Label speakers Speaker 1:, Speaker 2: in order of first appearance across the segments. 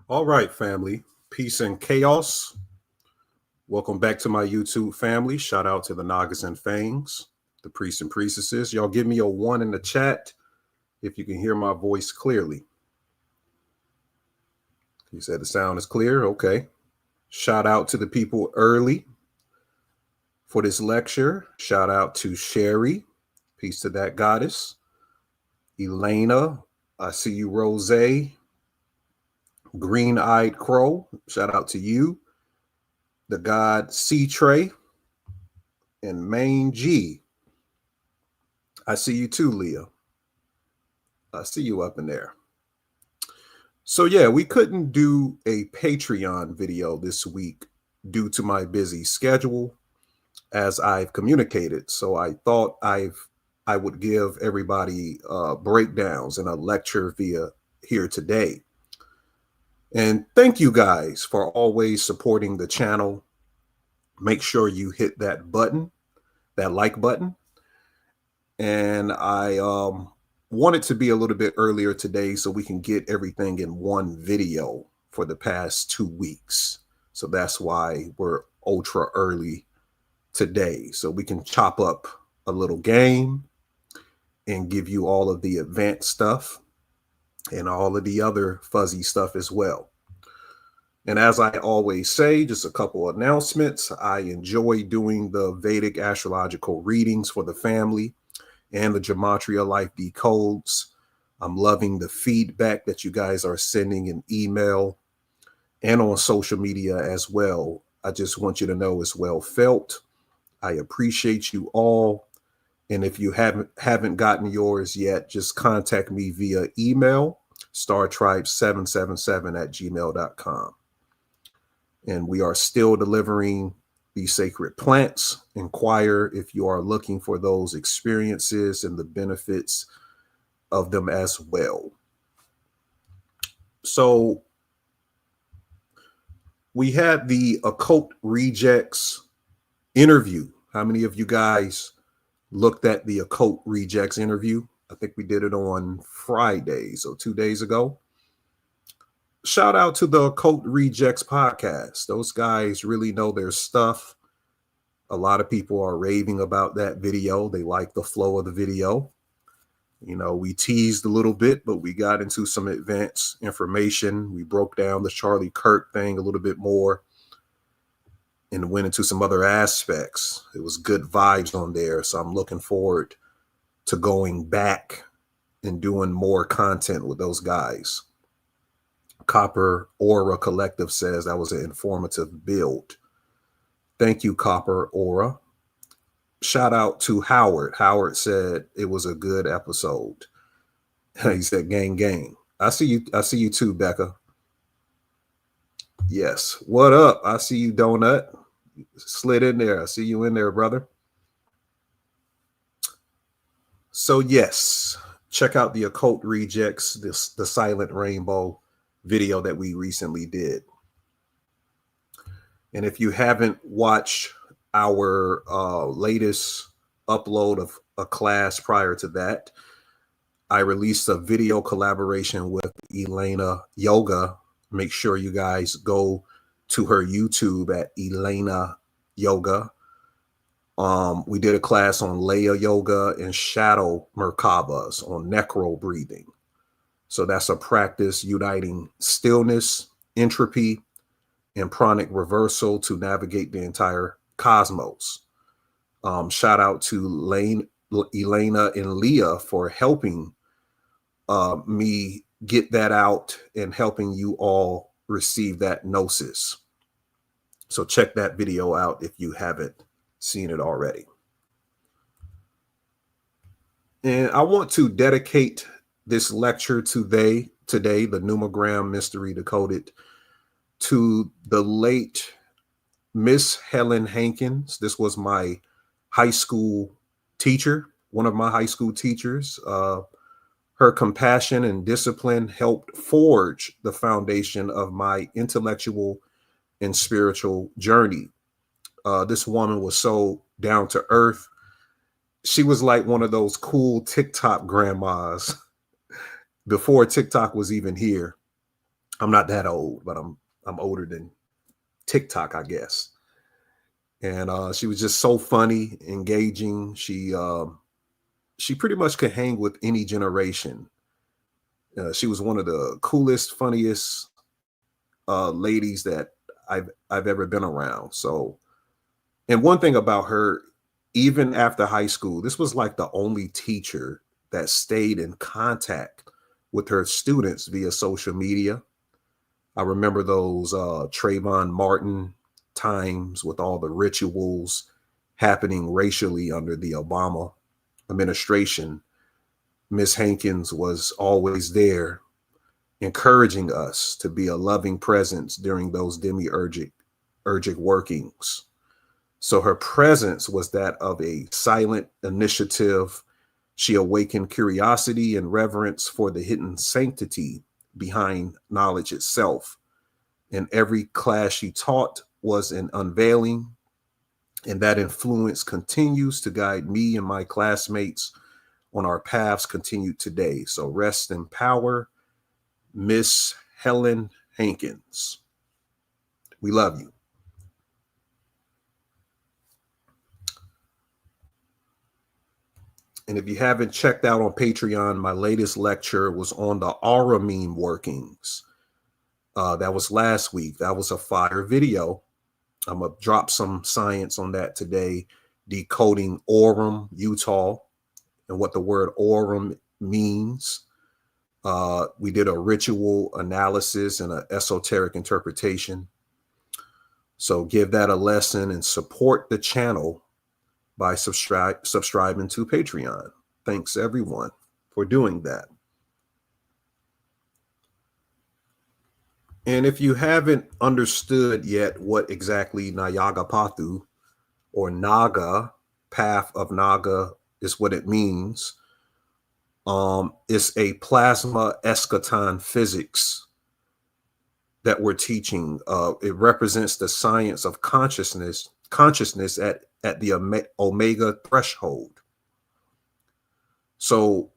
Speaker 1: All right, family. Peace and chaos. Welcome back to my YouTube family. Shout out to the Nagas and Fangs, the priests and priestesses. Y'all give me a 1 in the chat if you can hear my voice clearly. You said the sound is clear. Okay. Shout out to the people early for this lecture. Shout out to Sherry. Peace to that goddess. Elena. I see you, Rose. Green-eyed Crow. Shout out to you. The god C-Tray. And Main G. I see you too, Leah. I see you up in there. So yeah, we couldn't do a Patreon video this week due to my busy schedule, as I've communicated. So I thought I would give everybody breakdowns and a lecture via here today. And thank you guys for always supporting the channel. Make sure you hit that button, that like button. And I wanted to be a little bit earlier today so we can get everything in one video for the past 2 weeks. So that's why we're ultra early today. So we can chop up a little game and give you all of the advanced stuff and all of the other fuzzy stuff as well. And as I always say, just a couple of announcements. I enjoy doing the Vedic astrological readings for the family and the Gematria Life Decodes. I'm loving the feedback that you guys are sending in email and on social media as well. I just want you to know it's well felt. I appreciate you all. And if you haven't gotten yours yet, just contact me via email, startribe777@gmail.com. And we are still delivering the sacred plants. Inquire if you are looking for those experiences and the benefits of them as well. So we had the Occult Rejects interview. How many of you guys looked at the Occult Rejects interview? I think we did it on Friday, so 2 days ago. Shout out to the Occult Rejects podcast. Those guys really know their stuff. A lot of people are raving about that video. They like the flow of the video. You know, we teased a little bit, but we got into some advanced information. We broke down the Charlie Kirk thing a little bit more and went into some other aspects. It was good vibes on there. So I'm looking forward to going back and doing more content with those guys. Copper Aura Collective says that was an informative build. Thank you, Copper Aura. Shout out to Howard. Howard said it was a good episode. He said, gang, gang. I see you. I see you too, Becca. Yes. What up? I see you, Donut. Slid in there. I see you in there, brother. So yes, check out the Occult Rejects, the Silent Rainbow video that we recently did. And if you haven't watched our latest upload of a class prior to that, I released a video collaboration with Elena Yoga. Make sure you guys go to her YouTube at Elena Yoga. We did a class on Leia Yoga and Shadow Merkabas on necro breathing. So that's a practice uniting stillness, entropy, and pranic reversal to navigate the entire cosmos. Shout out to Elena and Leah for helping me get that out and helping you all receive that gnosis. So check that video out if you haven't seen it already. And I want to dedicate this lecture today, the Numogram Mystery Decoded, to the late Miss Helen Hankins. This was my high school teacher, one of my high school teachers. Her compassion and discipline helped forge the foundation of my intellectual and spiritual journey. This woman was so down to earth. She was like one of those cool TikTok grandmas before TikTok was even here. I'm not that old, but I'm older than TikTok, I guess. And she was just so funny, engaging. She pretty much could hang with any generation. She was one of the coolest, funniest ladies that I've ever been around. So, and one thing about her, even after high school, this was like the only teacher that stayed in contact with her students via social media. I remember those Trayvon Martin times with all the rituals happening racially under the Obama administration. Miss Hankins was always there, encouraging us to be a loving presence during those demiurgic workings. So her presence was that of a silent initiative. She awakened curiosity and reverence for the hidden sanctity behind knowledge itself. And every class she taught was an unveiling, and that influence continues to guide me and my classmates on our paths continued today. So rest in power, Miss Helen Hankins. We love you. And if you haven't checked out on Patreon, my latest lecture was on the aura meme workings. That was last week. That was a fire video. I'm going to drop some science on that today, decoding Orem, Utah, and what the word Orem means. We did a ritual analysis and an esoteric interpretation. So give that a lesson and support the channel by subscribing to Patreon. Thanks everyone for doing that. And if you haven't understood yet what exactly NAGAPATHU or Naga, path of Naga, is what it means, it's a plasma eschaton physics that we're teaching. It represents the science of consciousness at the omega threshold. So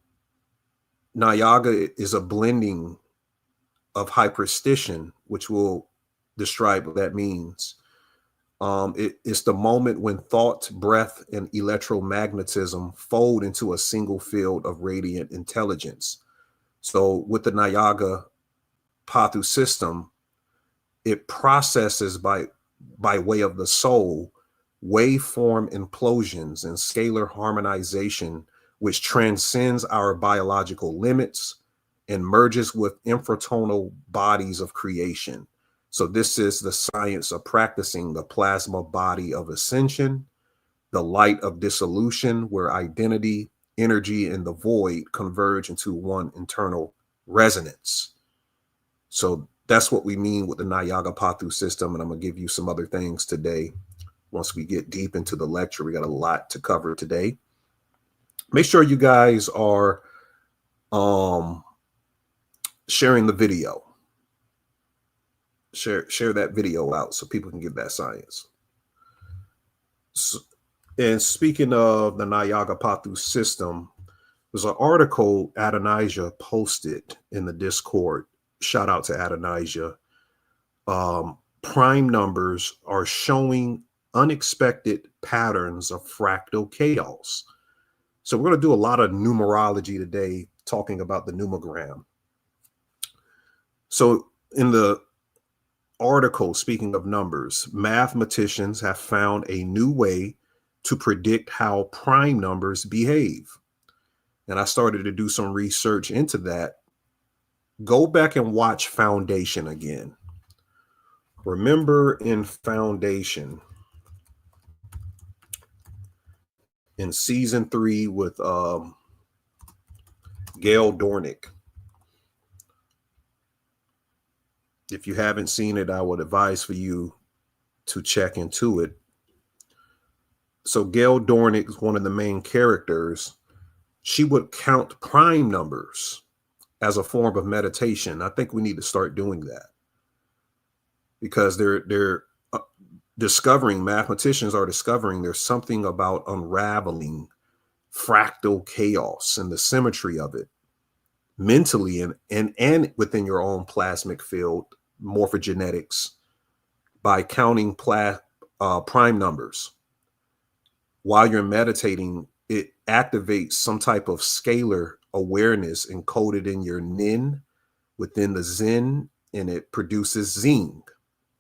Speaker 1: Nayaga is a blending of hyperstition, which will describe what that means. It's the moment when thought, breath, and electromagnetism fold into a single field of radiant intelligence. So with the NAGAPATHU system, it processes by way of the soul waveform implosions and scalar harmonization, which transcends our biological limits and merges with infratonal bodies of creation. So this is the science of practicing the plasma body of ascension, the light of dissolution, where identity, energy, and the void converge into one internal resonance. So that's what we mean with the NAGAPATHU system. And I'm going to give you some other things today. Once we get deep into the lecture, we got a lot to cover today. Make sure you guys are sharing the video. Share that video out so people can get that science. So, and speaking of the NAGAPATHU system, there's an article Adonijah posted in the Discord. Shout out to Adonijah. Prime numbers are showing unexpected patterns of fractal chaos. So we're going to do a lot of numerology today, talking about the Numogram. So in the article, speaking of numbers, mathematicians have found a new way to predict how prime numbers behave. And I started to do some research into that. Go back and watch Foundation again. Remember in Foundation, in season 3 with Gail Dornick. If you haven't seen it, I would advise for you to check into it. So Gail Dornick is one of the main characters. She would count prime numbers as a form of meditation. I think we need to start doing that, because they're discovering, mathematicians are discovering there's something about unraveling fractal chaos and the symmetry of it. mentally and within your own plasmic field, morphogenetics, by counting prime numbers. While you're meditating, it activates some type of scalar awareness encoded in your nin within the Zen, and it produces Zing.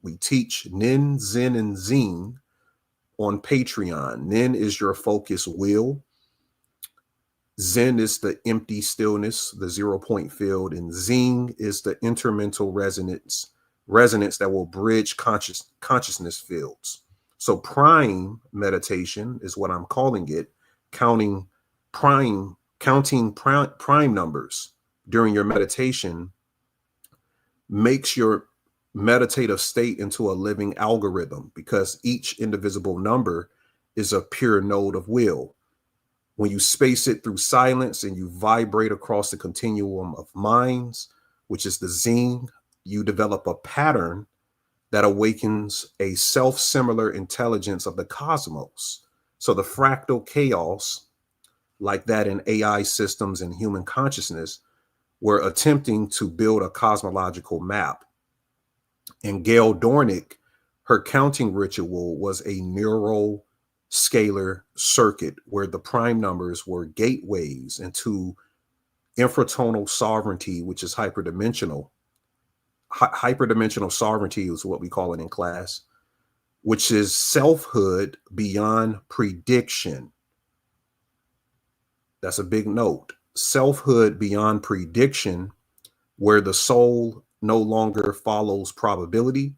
Speaker 1: We teach Nin, Zen, and Zing on Patreon. Nin is your focus will. Zen is the empty stillness, the 0-point field, and Zing is the intermental resonance that will bridge consciousness fields. So prime meditation is what I'm calling it, counting prime numbers during your meditation makes your meditative state into a living algorithm, because each indivisible number is a pure node of will. When you space it through silence and you vibrate across the continuum of minds, which is the Zing, you develop a pattern that awakens a self-similar intelligence of the cosmos. So the fractal chaos, like that in AI systems and human consciousness, we're attempting to build a cosmological map. And Gail Dornick, her counting ritual was a neural scalar circuit where the prime numbers were gateways into infratonal sovereignty, which is hyperdimensional. Hyperdimensional sovereignty is what we call it in class, which is selfhood beyond prediction. That's a big note. Selfhood beyond prediction, where the soul no longer follows probability,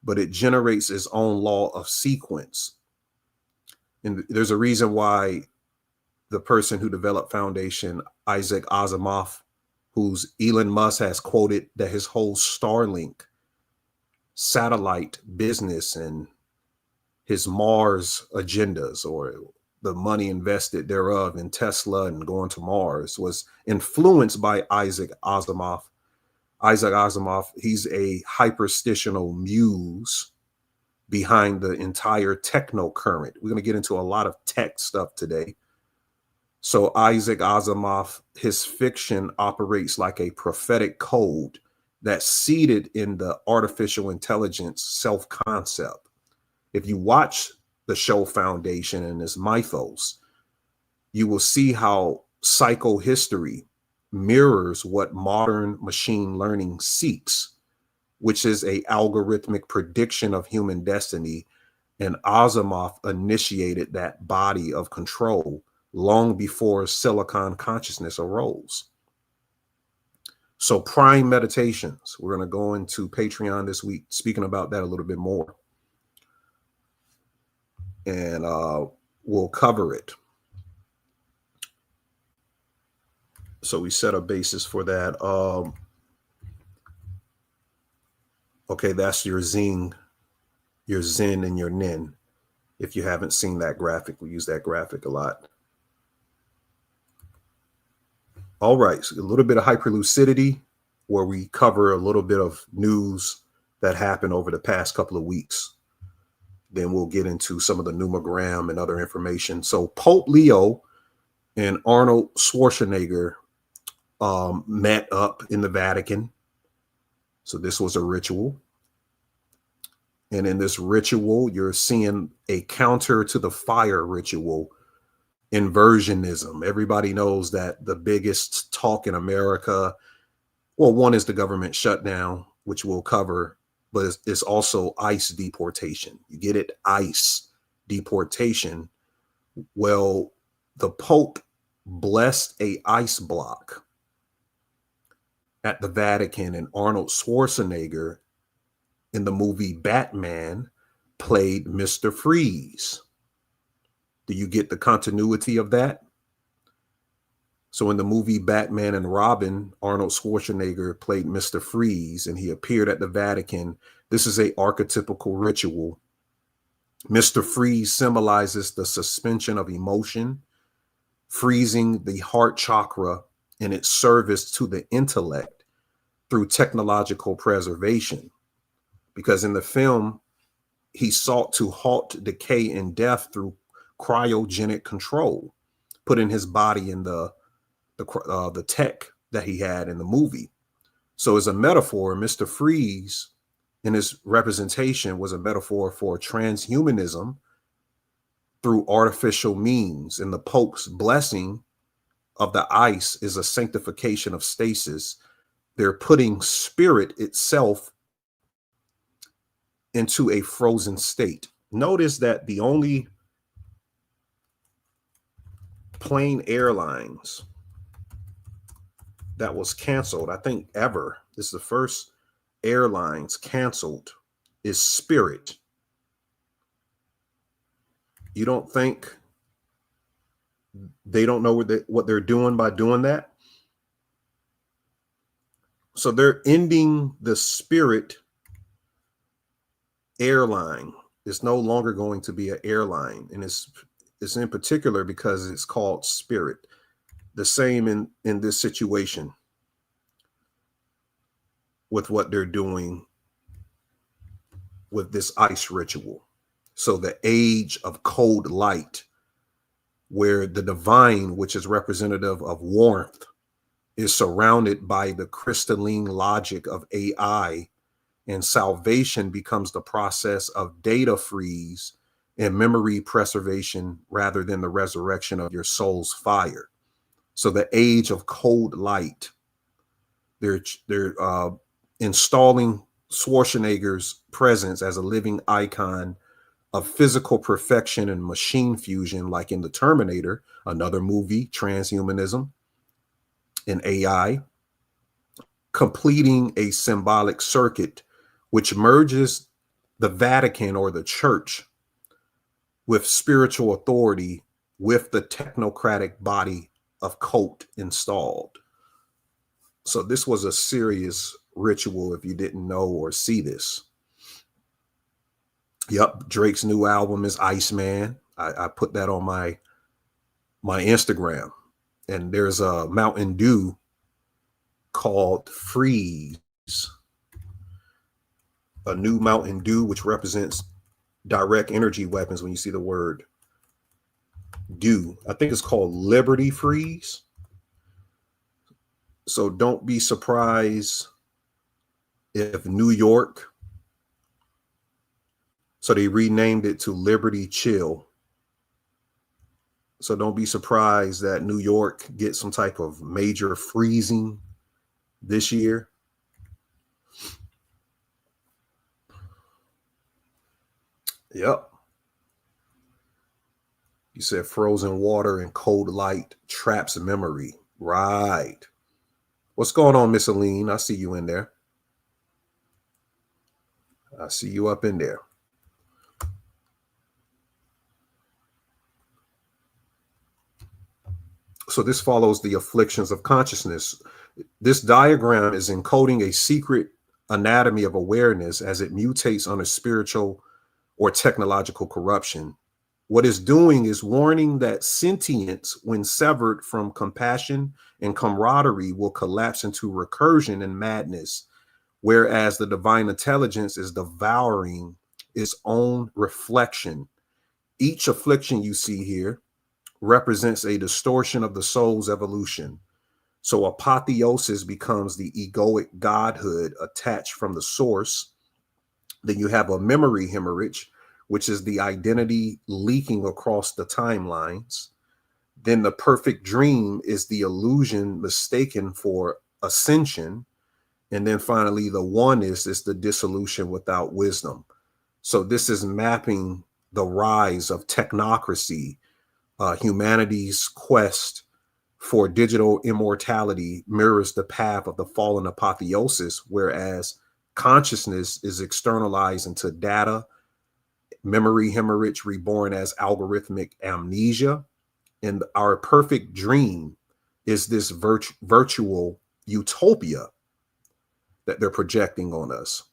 Speaker 1: but it generates its own law of sequence. And there's a reason why the person who developed Foundation, Isaac Asimov, whose Elon Musk has quoted that his whole Starlink satellite business and his Mars agendas, or the money invested thereof in Tesla and going to Mars, was influenced by Isaac Asimov. Isaac Asimov, he's a hyperstitional muse behind the entire techno current. We're going to get into a lot of tech stuff today. So Isaac Asimov, his fiction operates like a prophetic code that's seated in the artificial intelligence self-concept. If you watch the show Foundation and its mythos, you will see how psychohistory mirrors what modern machine learning seeks, which is a algorithmic prediction of human destiny. And Asimov initiated that body of control long before silicon consciousness arose. So prime meditations, we're going to go into Patreon this week, speaking about that a little bit more. And we'll cover it. So we set a basis for that. Okay, that's your Zing, your Zen, and your Nin. If you haven't seen that graphic, we use that graphic a lot. All right, so a little bit of hyperlucidity, where we cover a little bit of news that happened over the past couple of weeks. Then we'll get into some of the Numogram and other information. So Pope Leo and Arnold Schwarzenegger met up in the Vatican. So this was a ritual. And in this ritual, you're seeing a counter to the fire ritual, inversionism. Everybody knows that the biggest talk in America, well, one is the government shutdown, which we'll cover, but it's also ICE deportation. You get it? ICE deportation. Well, the Pope blessed a ICE block at the Vatican, and Arnold Schwarzenegger in the movie Batman played Mr. Freeze. Do you get the continuity of that? So in the movie Batman and Robin, Arnold Schwarzenegger played Mr. Freeze, and he appeared at the Vatican. This is a archetypical ritual. Mr. Freeze symbolizes the suspension of emotion, freezing the heart chakra in its service to the intellect through technological preservation. Because in the film, he sought to halt decay and death through cryogenic control, putting his body in the tech that he had in the movie. So as a metaphor, Mr. Freeze in his representation was a metaphor for transhumanism through artificial means. And the Pope's blessing of the ice is a sanctification of stasis. They're putting spirit itself into a frozen state. Notice that the only plane airlines that was canceled, I think ever, this is the first airlines canceled, is Spirit. You don't think they don't know what they're doing by doing that? So they're ending the Spirit airline. It's no longer going to be an airline, and it's in particular because it's called Spirit. The same in this situation with what they're doing with this ice ritual. So the age of cold light, where the divine, which is representative of warmth, is surrounded by the crystalline logic of AI, and salvation becomes the process of data freeze and memory preservation rather than the resurrection of your soul's fire. So the age of cold light, they're installing Schwarzenegger's presence as a living icon of physical perfection and machine fusion, like in the Terminator, another movie, transhumanism and AI, completing a symbolic circuit which merges the Vatican or the church with spiritual authority with the technocratic body of cult installed. So this was a serious ritual if you didn't know or see this. Yep, Drake's new album is Iceman. I put that on my Instagram. And there's a Mountain Dew called Freeze. A new Mountain Dew, which represents direct energy weapons when you see the word dew. I think it's called Liberty Freeze. So don't be surprised if New York, so they renamed it to Liberty Chill. So don't be surprised that New York gets some type of major freezing this year. Yep. You said frozen water and cold light traps memory. Right. What's going on, Miss Aline? I see you in there. I see you up in there. So this follows the afflictions of consciousness. This diagram is encoding a secret anatomy of awareness as it mutates under spiritual or technological corruption. What it's doing is warning that sentience, when severed from compassion and camaraderie, will collapse into recursion and madness, whereas the divine intelligence is devouring its own reflection. Each affliction you see here represents a distortion of the soul's evolution. So apotheosis becomes the egoic godhood attached from the source. Then you have a memory hemorrhage, which is the identity leaking across the timelines. Then the perfect dream is the illusion mistaken for ascension. And then finally, the oneness is the dissolution without wisdom. So this is mapping the rise of technocracy. Humanity's quest for digital immortality mirrors the path of the fallen apotheosis, whereas consciousness is externalized into data, memory hemorrhage reborn as algorithmic amnesia. And our perfect dream is this virtual utopia that they're projecting on us.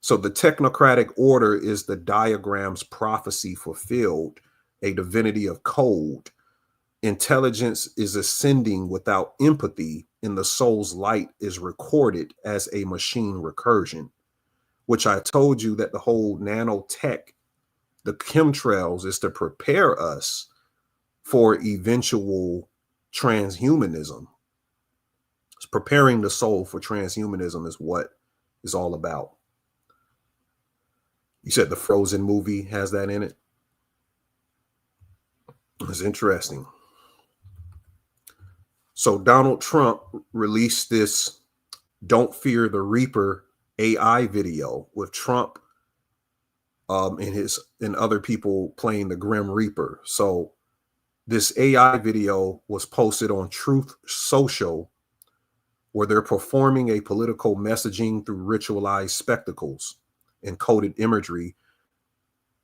Speaker 1: So the technocratic order is the diagram's prophecy fulfilled, a divinity of code. Intelligence is ascending without empathy, and the soul's light is recorded as a machine recursion, which I told you that the whole nanotech, the chemtrails, is to prepare us for eventual transhumanism. Preparing the soul for transhumanism is what it's all about. You said the Frozen movie has that in it. It's interesting. So Donald Trump released this "Don't Fear the Reaper" AI video with Trump and other people playing the Grim Reaper. So this AI video was posted on Truth Social, where they're performing a political messaging through ritualized spectacles and coded imagery.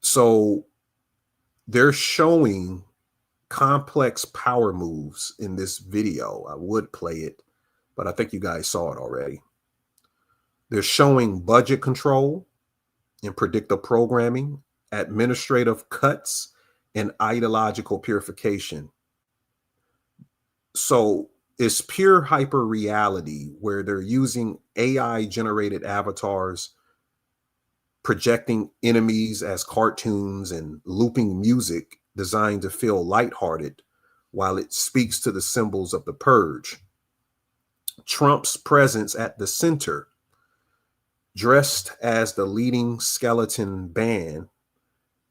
Speaker 1: So they're showing complex power moves in this video. I would play it, but I think you guys saw it already. They're showing budget control and predictive programming, administrative cuts, and ideological purification. So it's pure hyper reality where they're using AI generated avatars, projecting enemies as cartoons and looping music designed to feel lighthearted while it speaks to the symbols of the purge. Trump's presence at the center, dressed as the leading skeleton band,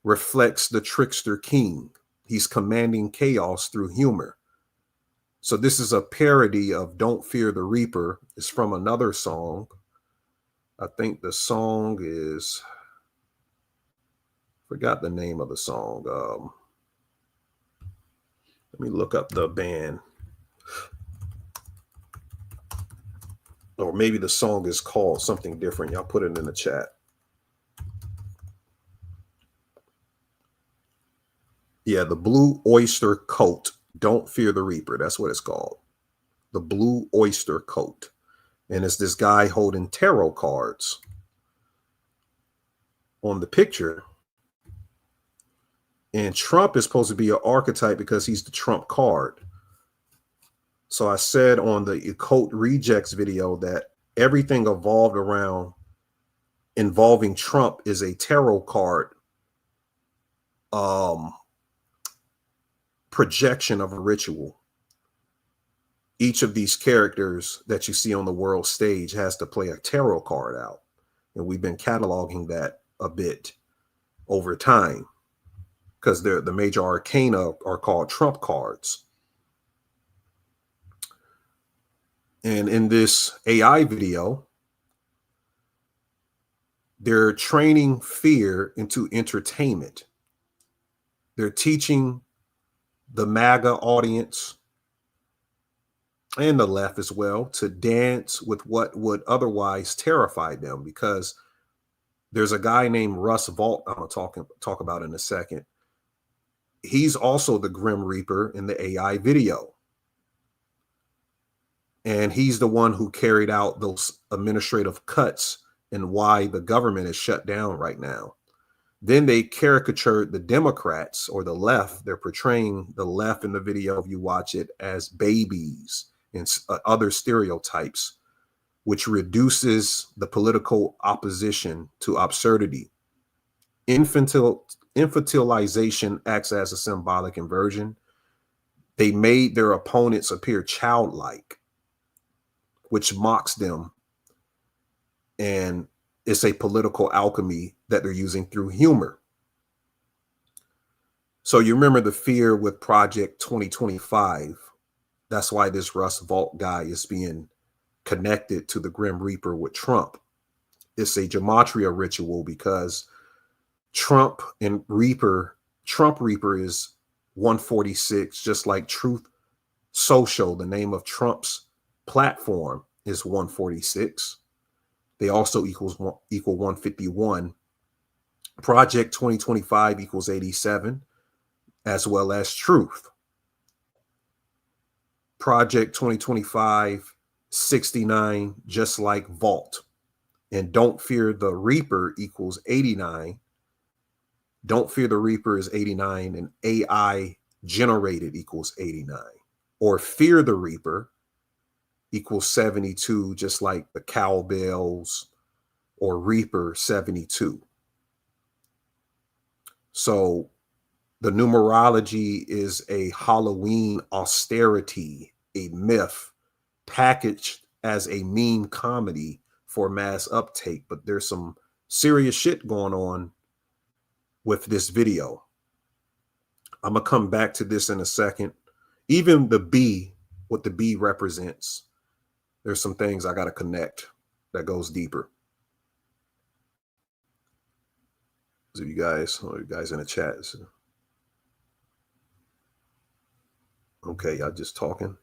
Speaker 1: reflects the trickster king. He's commanding chaos through humor. So this is a parody of "Don't Fear the Reaper." It's from another song. I think the song is, forgot the name of the song. Let me look up the band. Or maybe the song is called something different. Y'all put it in the chat. Yeah, the Blue Oyster Cult. "Don't Fear the Reaper." That's what it's called. The Blue Oyster Cult. And it's this guy holding tarot cards on the picture. And Trump is supposed to be an archetype because he's the Trump card. So I said on the Occult Rejects video that everything evolved around involving Trump is a tarot card projection of a ritual. Each of these characters that you see on the world stage has to play a tarot card out. And we've been cataloging that a bit over time because the major arcana are called Trump cards. And in this AI video, they're training fear into entertainment. They're teaching the MAGA audience and the left as well to dance with what would otherwise terrify them, because there's a guy named Russ Vought I'm going to talk about in a second. He's also the Grim Reaper in the AI video. And he's the one who carried out those administrative cuts and why the government is shut down right now. Then they caricatured the Democrats or the left. They're portraying the left in the video, if you watch it, as babies and other stereotypes, which reduces the political opposition to absurdity. Infantilization acts as a symbolic inversion. They made their opponents appear childlike, which mocks them. And it's a political alchemy that they're using through humor. So you remember the fear with Project 2025. That's why this Russ Vought guy is being connected to the Grim Reaper with Trump. It's a gematria ritual because Trump Reaper is 146, just like Truth Social, the name of Trump's platform, is 146. They also equal 151. Project 2025 equals 87, as well as Truth. Project 2025, 69, just like Vault. And Don't Fear the Reaper equals 89. Don't Fear the Reaper is 89, and AI generated equals 89. Or Fear the Reaper equals 72, just like the cowbells, or Reaper 72. So the numerology is a Halloween austerity, a myth packaged as a meme comedy for mass uptake, but there's some serious shit going on with this video. I'm gonna come back to this in a second. Even the B, what the B represents, there's some things I got to connect that goes deeper. So you guys in the chat. Okay, y'all just talking.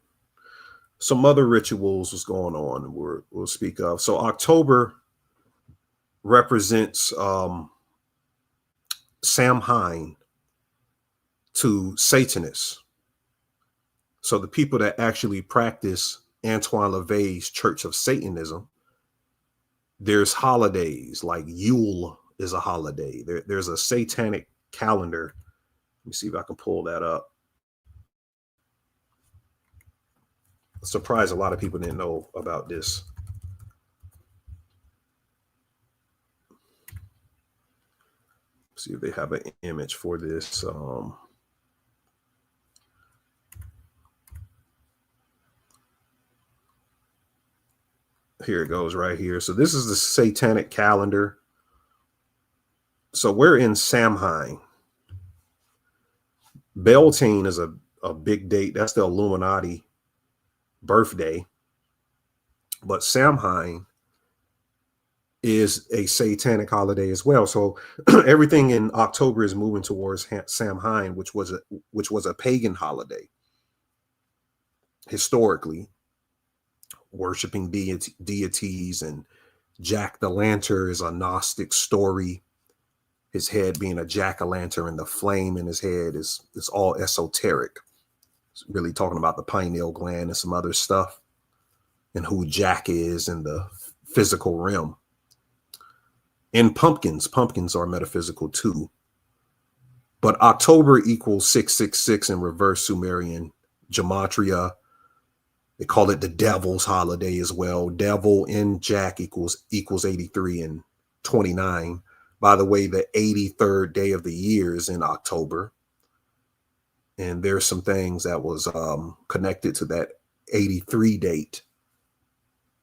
Speaker 1: Some other rituals was going on, and we'll speak of. So October represents Samhain to Satanists. So the people that actually practice Antoine LaVey's Church of Satanism, there's holidays like Yule is a holiday. There's a satanic calendar. Let me see if I can pull that up. Surprised a lot of people didn't know about this. See if they have an image for this. Here it goes right here. So this is the satanic calendar. So we're in Samhain. Beltane is a big date. That's the Illuminati birthday. But Samhain is a satanic holiday as well. So everything in October is moving towards Samhain, which was a pagan holiday historically, worshiping deities, and Jack the Lantern is a Gnostic story. His head being a jack-o'-lantern and the flame in his head is all esoteric. It's really talking about the pineal gland and some other stuff, and who Jack is in the physical realm. And pumpkins are metaphysical too. But October equals 666 in reverse Sumerian gematria. They call it the devil's holiday as well. Devil in Jack equals 83 and 29. By the way, the 83rd day of the year is in October. And there's some things that was connected to that 83 date.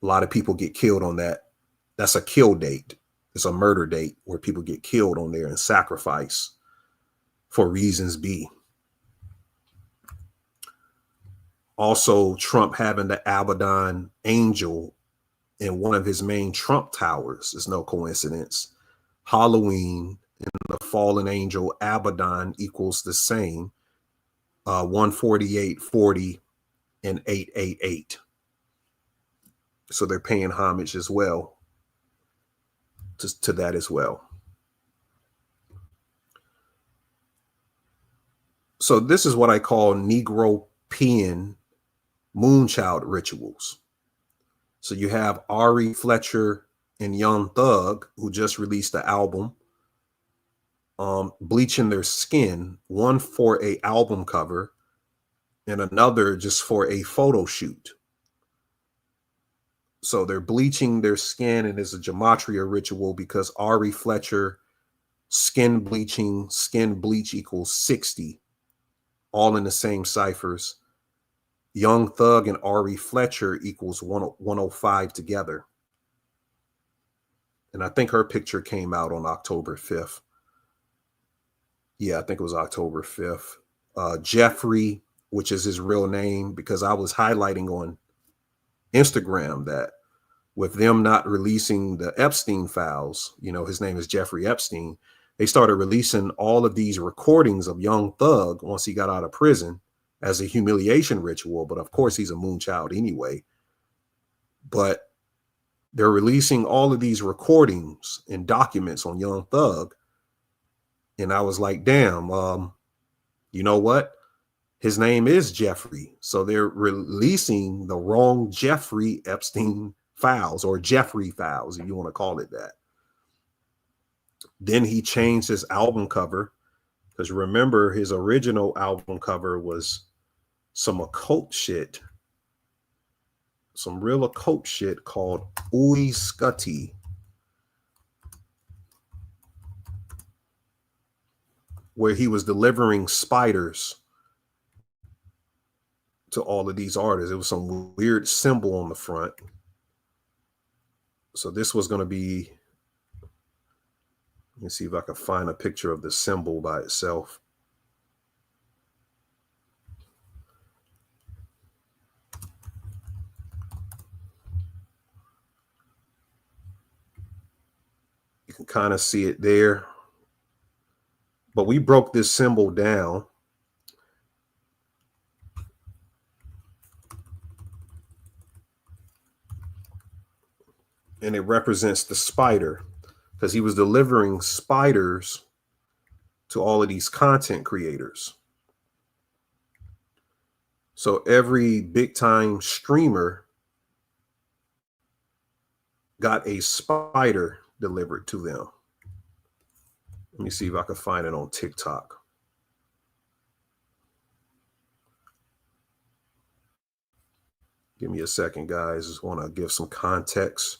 Speaker 1: A lot of people get killed on that. That's a kill date. It's a murder date where people get killed on there and sacrifice for reasons B. Also, Trump having the Abaddon angel in one of his main Trump towers is no coincidence. Halloween and the fallen angel Abaddon equals the same, 148, 40, and 888. So they're paying homage as well to that as well. So this is what I call Negro-Pean Moonchild rituals. So you have Ari Fletcher and Young Thug, who just released the album, bleaching their skin, one for a album cover and another just for a photo shoot. So they're bleaching their skin, and it's a gematria ritual because Ari Fletcher skin bleach equals 60, all in the same ciphers. Young Thug and Ari Fletcher equals 105 together. And I think her picture came out on October 5th. Yeah, I think it was October 5th. Jeffrey, which is his real name, because I was highlighting on Instagram that with them not releasing the Epstein files, you know, his name is Jeffrey Epstein, they started releasing all of these recordings of Young Thug once he got out of prison as a humiliation ritual. But of course, he's a moonchild anyway. But they're releasing all of these recordings and documents on Young Thug. And I was like, damn, you know what? His name is Jeffrey. So they're releasing the wrong Jeffrey Epstein files, or Jeffrey files, if you want to call it that. Then he changed his album cover, because remember, his original album cover was some occult shit, some real occult shit called Ui Scutty, where he was delivering spiders to all of these artists. It was some weird symbol on the front. So this was going to be, let me see if I can find a picture of the symbol by itself. You can kind of see it there. But we broke this symbol down. And it represents the spider, because he was delivering spiders to all of these content creators. So every big time streamer got a spider delivered to them. Let me see if I can find it on TikTok. Give me a second, guys. Just want to give some context.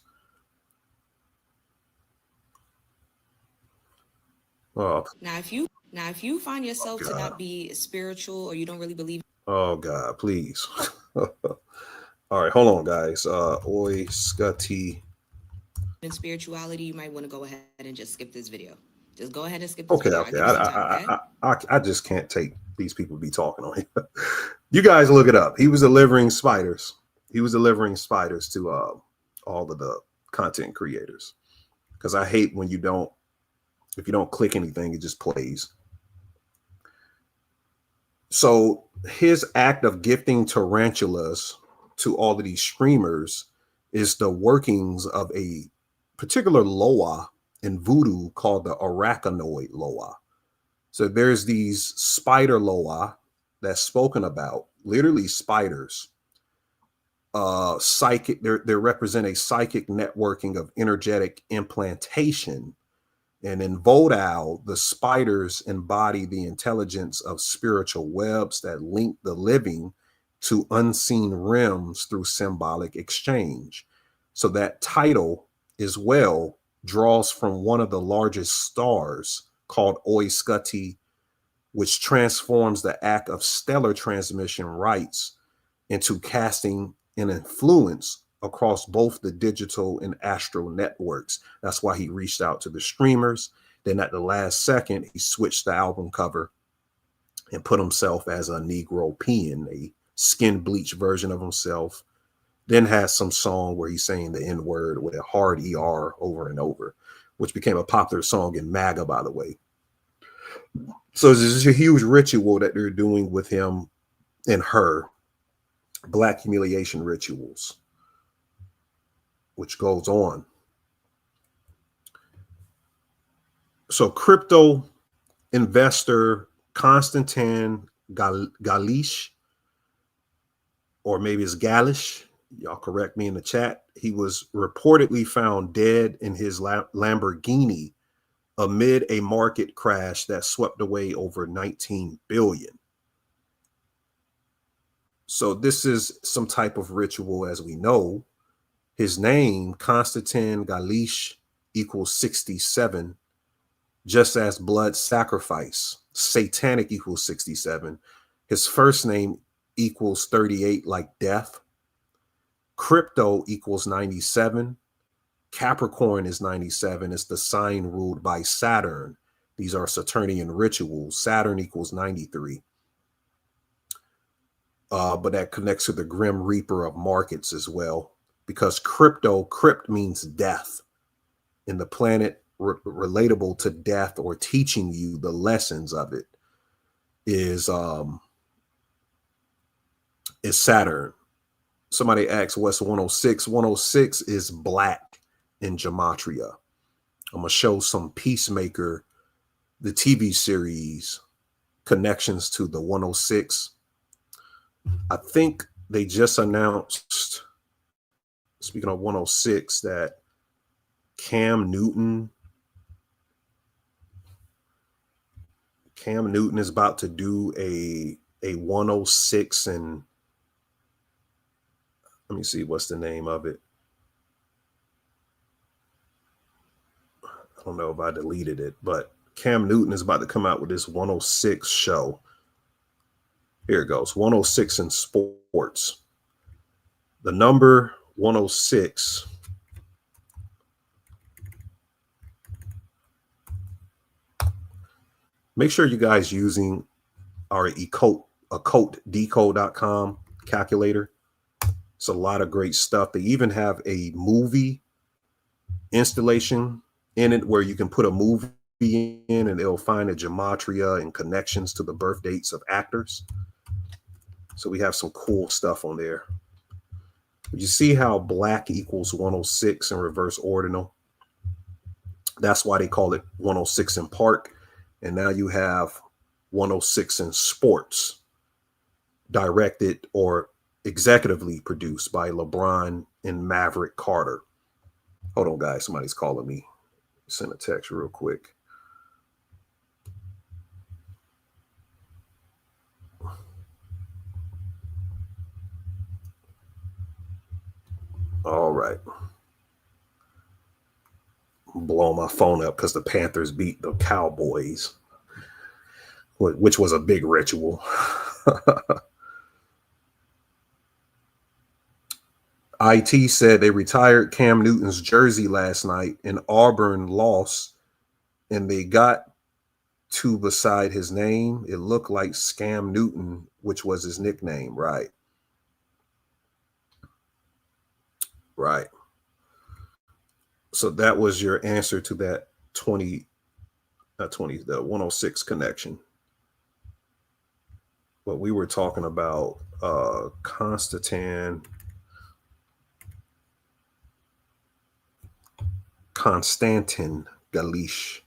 Speaker 1: Oh,
Speaker 2: now if you find yourself to not be spiritual, or you don't really believe,
Speaker 1: oh God, please. All right, hold on, guys. Oi Scotty
Speaker 2: in spirituality, you might want to go ahead and just skip this video. Just go ahead and skip this
Speaker 1: okay,
Speaker 2: video.
Speaker 1: okay.
Speaker 2: I'll give you some time, okay?
Speaker 1: I just can't take these people be talking on here. You guys look it up. He was delivering spiders. He was delivering spiders to all of the content creators. Because I hate when you don't, if you don't click anything, it just plays. So his act of gifting tarantulas to all of these streamers is the workings of a particular loa in voodoo called the arachnoid loa. So there's these spider loa that's spoken about, literally spiders. Psychic, they represent a psychic networking of energetic implantation. And in Vodal, the spiders embody the intelligence of spiritual webs that link the living to unseen realms through symbolic exchange. So that title as well draws from one of the largest stars called Oi Scotty, which transforms the act of stellar transmission rights into casting an influence across both the digital and astral networks. That's why he reached out to the streamers. Then at the last second, he switched the album cover and put himself as a Negro peon, a skin bleach version of himself. Then has some song where he's saying the N-word with a hard ER over and over, which became a popular song in MAGA, by the way. So this is a huge ritual that they're doing with him and her, Black humiliation rituals, which goes on. So crypto investor Konstantin Galish, or maybe it's Galish, y'all correct me in the chat. He was reportedly found dead in his Lamborghini amid a market crash that swept away over 19 billion. So this is some type of ritual, as we know. His name, Konstantin Galish, equals 67, just as blood sacrifice, satanic equals 67. His first name equals 38, like death. Crypto equals 97. Capricorn is 97. It's the sign ruled by Saturn. These are Saturnian rituals. Saturn equals 93. But that connects to the Grim Reaper of markets as well, because crypt means death, and the planet relatable to death or teaching you the lessons of it is Saturn. Somebody asks what's 106. 106 is black in gematria. I'm gonna show some Peacemaker, the TV series, connections to the 106. I think they just announced, speaking of 106, that Cam Newton is about to do a 106, and let me see what's the name of it. I don't know if I deleted it, but Cam Newton is about to come out with this 106 show. Here it goes. 106 in sports. The number 106 make sure you guys using our occult.decode.com calculator. It's a lot of great stuff. They even have a movie installation in it where you can put a movie in and it'll find a gematria and connections to the birth dates of actors. So we have some cool stuff on there. You see how black equals 106 in reverse ordinal? That's why they call it 106 in park. And now you have 106 in sports, directed or executively produced by LeBron and Maverick Carter. Hold on, guys. Somebody's calling me. Send a text real quick. All right. I'm blowing my phone up because the Panthers beat the Cowboys, which was a big ritual. IT said they retired Cam Newton's jersey last night and Auburn lost, and they got to beside his name. It looked like Scam Newton, which was his nickname. Right. Right. So that was your answer to that the 106 connection. But we were talking about Constantin Galish.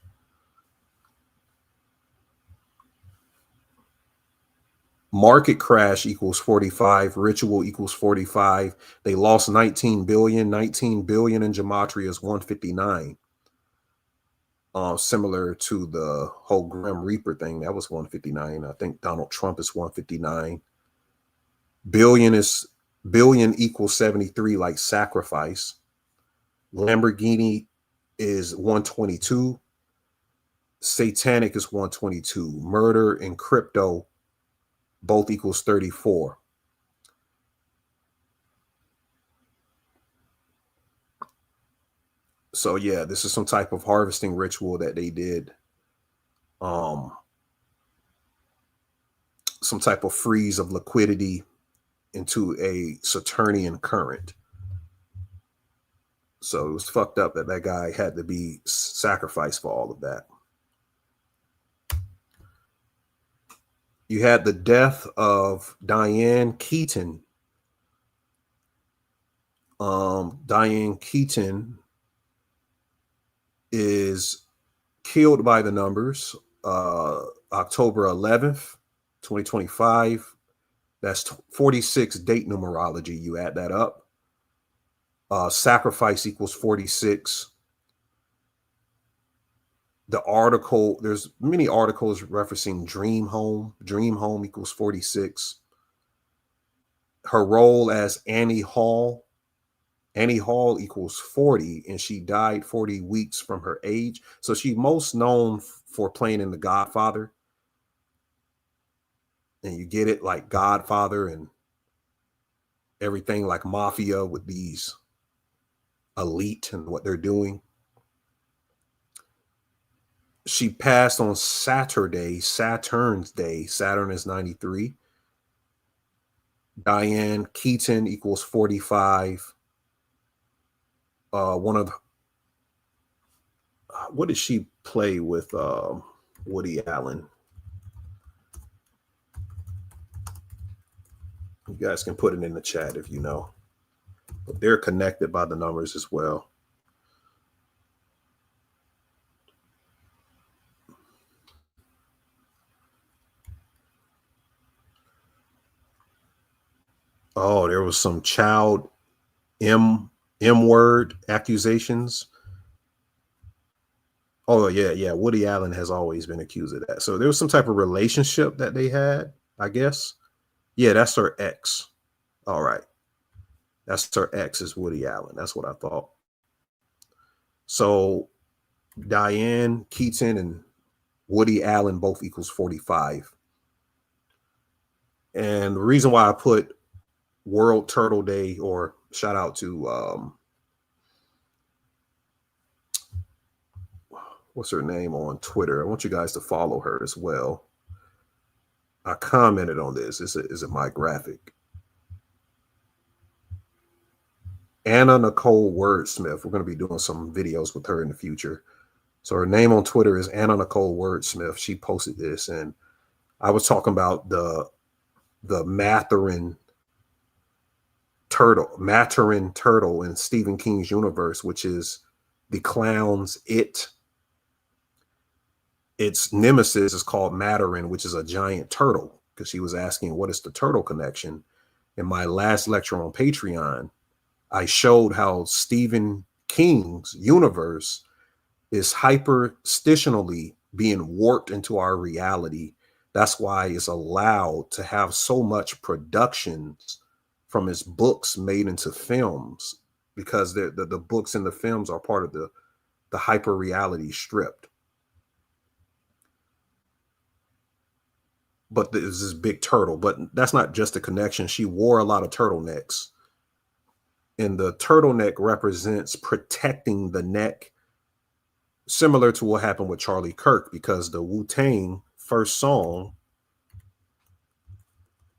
Speaker 1: Market crash equals 45. Ritual equals 45. They lost 19 billion. 19 billion in gematria is 159. Similar to the whole Grim Reaper thing, that was 159. I think Donald Trump is 159. Billion equals 73, like sacrifice. Lamborghini is 122. Satanic is 122. Murder and crypto both equals 34. So yeah, this is some type of harvesting ritual that they did. Some type of freeze of liquidity into a Saturnian current. So it was fucked up that that guy had to be sacrificed for all of that. You had the death of Diane Keaton. Diane Keaton is killed by the numbers. October 11th, 2025. That's 46 date numerology. You add that up. Sacrifice equals 46. The article, there's many articles referencing Dream Home. Dream Home equals 46. Her role as Annie Hall equals 40, and she died 40 weeks from her age. So she's most known for playing in The Godfather. And you get it, like Godfather and everything, like mafia with these elite and what they're doing. She passed on Saturday, Saturn's Day. Saturn is 93. Diane Keaton equals 45. What did she play with Woody Allen? You guys can put it in the chat if you know. But they're connected by the numbers as well. Oh, there was some child M word accusations. Oh, yeah. Woody Allen has always been accused of that. So there was some type of relationship that they had, I guess. Yeah, that's her ex. All right. That's her ex is Woody Allen. That's what I thought. So Diane Keaton and Woody Allen both equals 45. And the reason why I put World Turtle Day, or shout out to what's her name on Twitter. I want you guys to follow her as well. I commented on this. Is it my graphic? Anna Nicole Wordsmith. We're going to be doing some videos with her in the future. So her name on Twitter is Anna Nicole Wordsmith. She posted this, and I was talking about the Maturin turtle in Stephen King's universe, which is the clown's it. Its nemesis is called Maturin, which is a giant turtle, because she was asking, what is the turtle connection? In my last lecture on Patreon, I showed how Stephen King's universe is hyperstitionally being warped into our reality. That's why it's allowed to have so much productions from his books made into films, because the books and the films are part of the hyper reality stripped. But there's this big turtle, but that's not just a connection. She wore a lot of turtlenecks, and the turtleneck represents protecting the neck, similar to what happened with Charlie Kirk, because the Wu-Tang first song,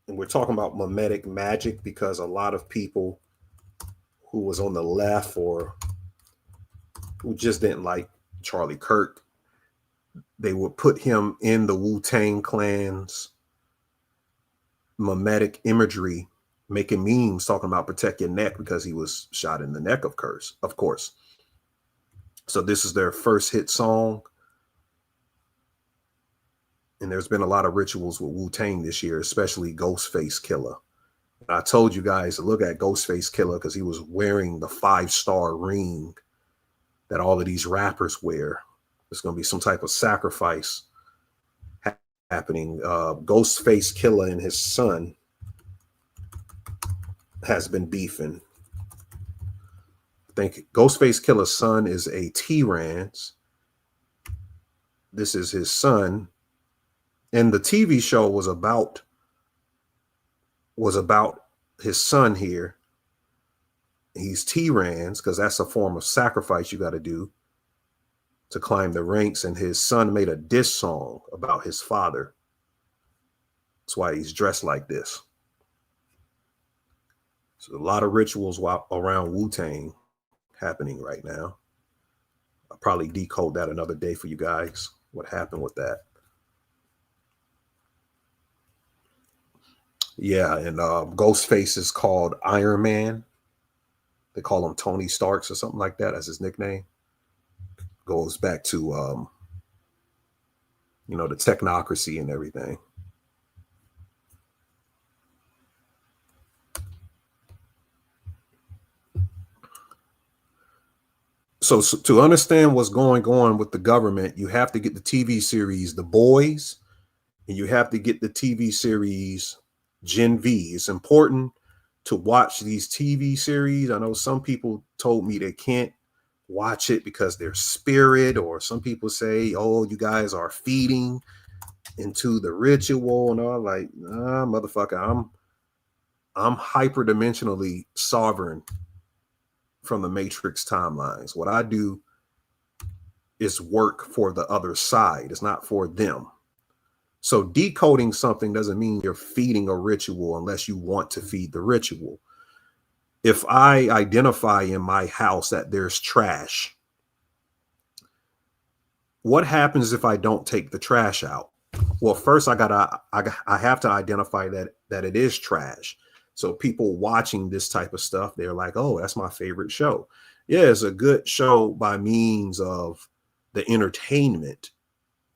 Speaker 1: and we're talking about mimetic magic, because a lot of people who was on the left or who just didn't like Charlie Kirk, they would put him in the Wu-Tang Clan's mimetic imagery, making memes talking about protect your neck, because he was shot in the neck, of course. So this is their first hit song. And there's been a lot of rituals with Wu-Tang this year, especially Ghostface Killah. And I told you guys to look at Ghostface Killah because he was wearing the 5-star ring that all of these rappers wear. There's going to be some type of sacrifice happening. Ghostface Killah and his son has been beefing. I think Ghostface Killah's son is a T-Rans. This is his son. And the TV show was about his son here. He's T-Rans because that's a form of sacrifice you got to do to climb the ranks. And his son made a diss song about his father. That's why he's dressed like this. So a lot of rituals around Wu-Tang happening right now. I'll probably decode that another day for you guys, what happened with that. Yeah, and Ghostface is called Iron Man. They call him Tony Starks or something like that as his nickname. Goes back to, the technocracy and everything. So to understand what's going on with the government, you have to get the TV series The Boys, and you have to get the TV series Gen V. It's important to watch these TV series. I know some people told me they can't watch it because they're spirit, or some people say, oh, you guys are feeding into the ritual and all. Like, nah, motherfucker, I'm hyperdimensionally sovereign from the Matrix timelines. What I do is work for the other side. It's not for them. So decoding something doesn't mean you're feeding a ritual unless you want to feed the ritual. If I identify in my house that there's trash, what happens if I don't take the trash out? Well, first I have to identify that it is trash. So people watching this type of stuff, they're like, oh, that's my favorite show. Yeah, it's a good show by means of the entertainment,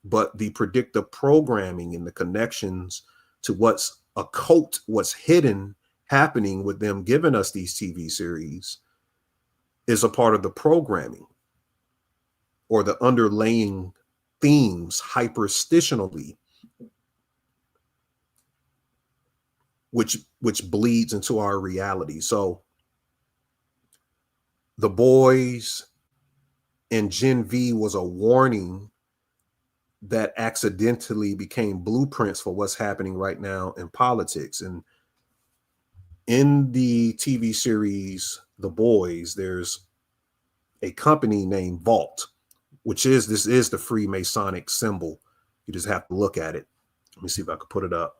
Speaker 1: but the predictive programming and the connections to what's occult, what's hidden happening with them giving us these TV series is a part of the programming or the underlying themes hyperstitionally, which bleeds into our reality. So The Boys and Gen V was a warning that accidentally became blueprints for what's happening right now in politics. And in the TV series The Boys, there's a company named Vault, which is, this is the Freemasonic symbol. You just have to look at it. Let me see if I can put it up.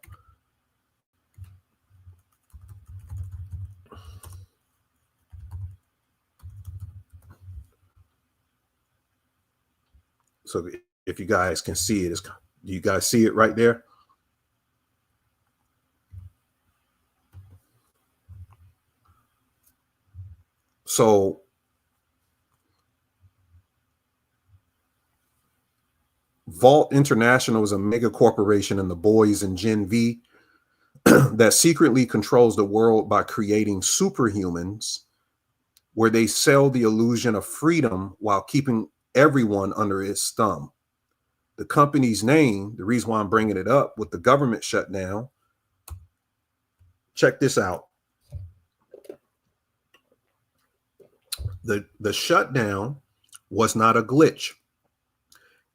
Speaker 1: So if you guys can see it, do you guys see it right there? So Vault International is a mega corporation in The Boys and Gen V that secretly controls the world by creating superhumans, where they sell the illusion of freedom while keeping everyone under its thumb. The company's name, the reason why I'm bringing it up with the government shutdown, check this out. The shutdown was not a glitch.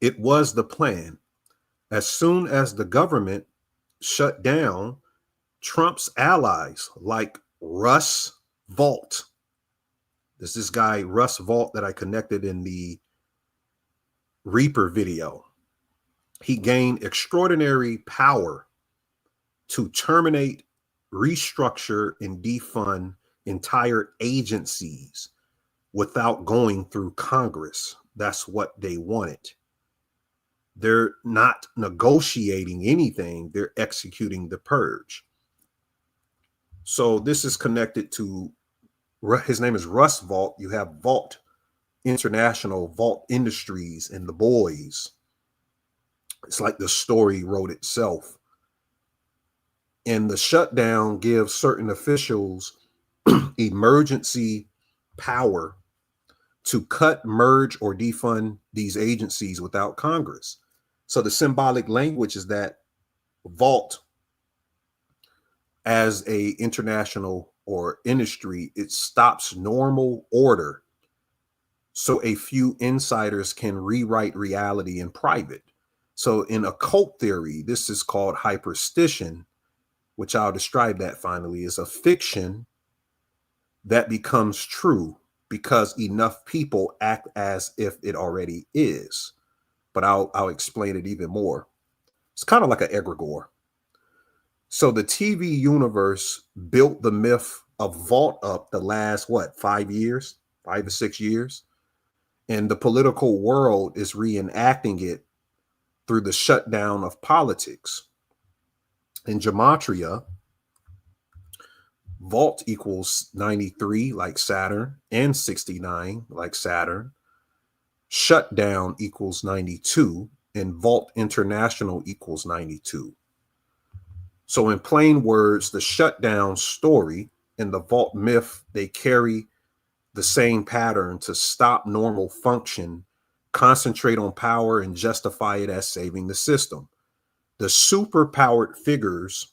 Speaker 1: It was the plan. As soon as the government shut down, Trump's allies like Russ Vought, this guy Russ Vought that I connected in the Reaper video, he gained extraordinary power to terminate, restructure, and defund entire agencies without going through Congress. That's what they wanted. They're not negotiating anything. They're executing the purge. So this is connected to, his name is Russ Vought. You have Vault International, Vault Industries, and The Boys. It's like the story wrote itself. And the shutdown gives certain officials emergency power to cut, merge, or defund these agencies without Congress. So the symbolic language is that Vault, as a international or industry, it stops normal order so a few insiders can rewrite reality in private. So in occult theory, this is called hyperstition, which I'll describe that finally, is a fiction that becomes true because enough people act as if it already is. But I'll explain it even more. It's kind of like an egregore. So the TV universe built the myth of Vault up the last, 5 years, 5 or 6 years. And the political world is reenacting it through the shutdown of politics. In gematria, Vault equals 93 like Saturn and 69 like Saturn. Shutdown equals 92 and Vault International equals 92. So in plain words, the shutdown story and the Vault myth, they carry the same pattern to stop normal function, concentrate on power, and justify it as saving the system. The super-powered figures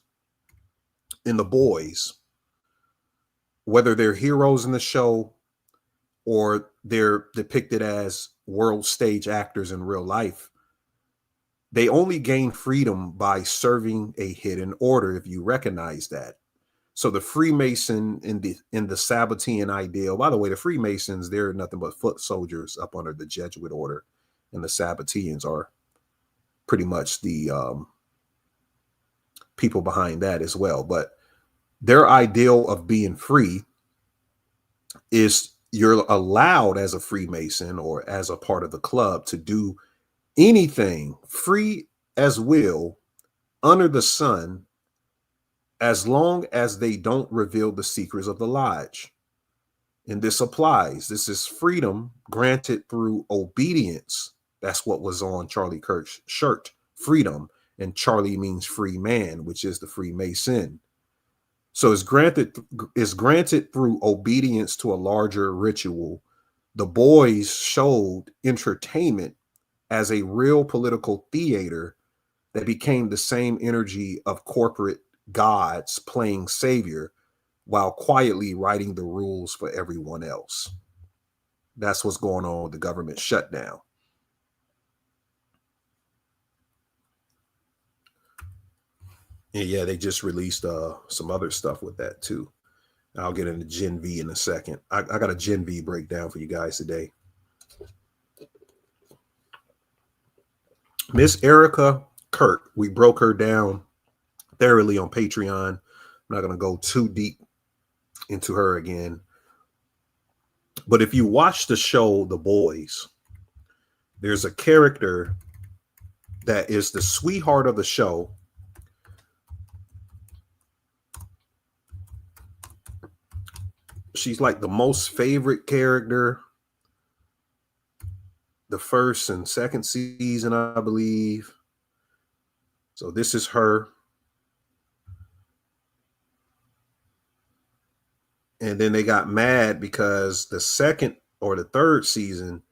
Speaker 1: in The Boys, whether they're heroes in the show or they're depicted as world stage actors in real life, they only gain freedom by serving a hidden order, if you recognize that. So the Freemason in the Sabbatean ideal, by the way, the Freemasons, they're nothing but foot soldiers up under the Jesuit order, and the Sabbateans are pretty much the people behind that as well. But their ideal of being free is you're allowed as a Freemason or as a part of the club to do anything free as will under the sun, as long as they don't reveal the secrets of the lodge. And this applies. This is freedom granted through obedience. That's what was on Charlie Kirk's shirt, freedom. And Charlie means free man, which is the Freemason. So it's granted through obedience to a larger ritual. The Boys showed entertainment as a real political theater that became the same energy of corporate gods playing savior while quietly writing the rules for everyone else. That's what's going on with the government shutdown. And yeah, they just released some other stuff with that too. I'll get into Gen V in a second. I got a Gen V breakdown for you guys today. Miss Erica Kirk, we broke her down thoroughly on Patreon. I'm not going to go too deep into her again. But if you watch the show The Boys, there's a character that is the sweetheart of the show. She's like the most favorite character the first and second season, I believe. So this is her. And then they got mad because the second or the third season,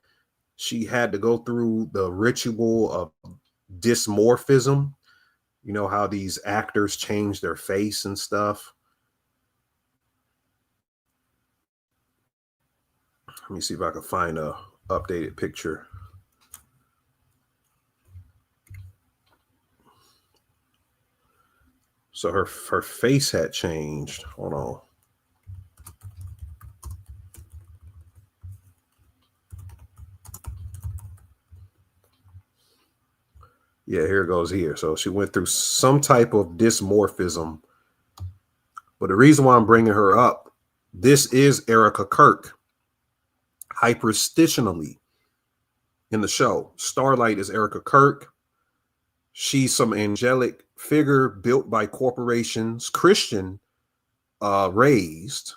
Speaker 1: she had to go through the ritual of dysmorphism. You know how these actors change their face and stuff. Let me see if I can find a updated picture. So her face had changed. Hold on. Yeah, here it goes here. So she went through some type of dysmorphism. But the reason why I'm bringing her up, this is Erica Kirk, hyperstitionally in the show. Starlight is Erica Kirk. She's some angelic figure built by corporations, Christian raised.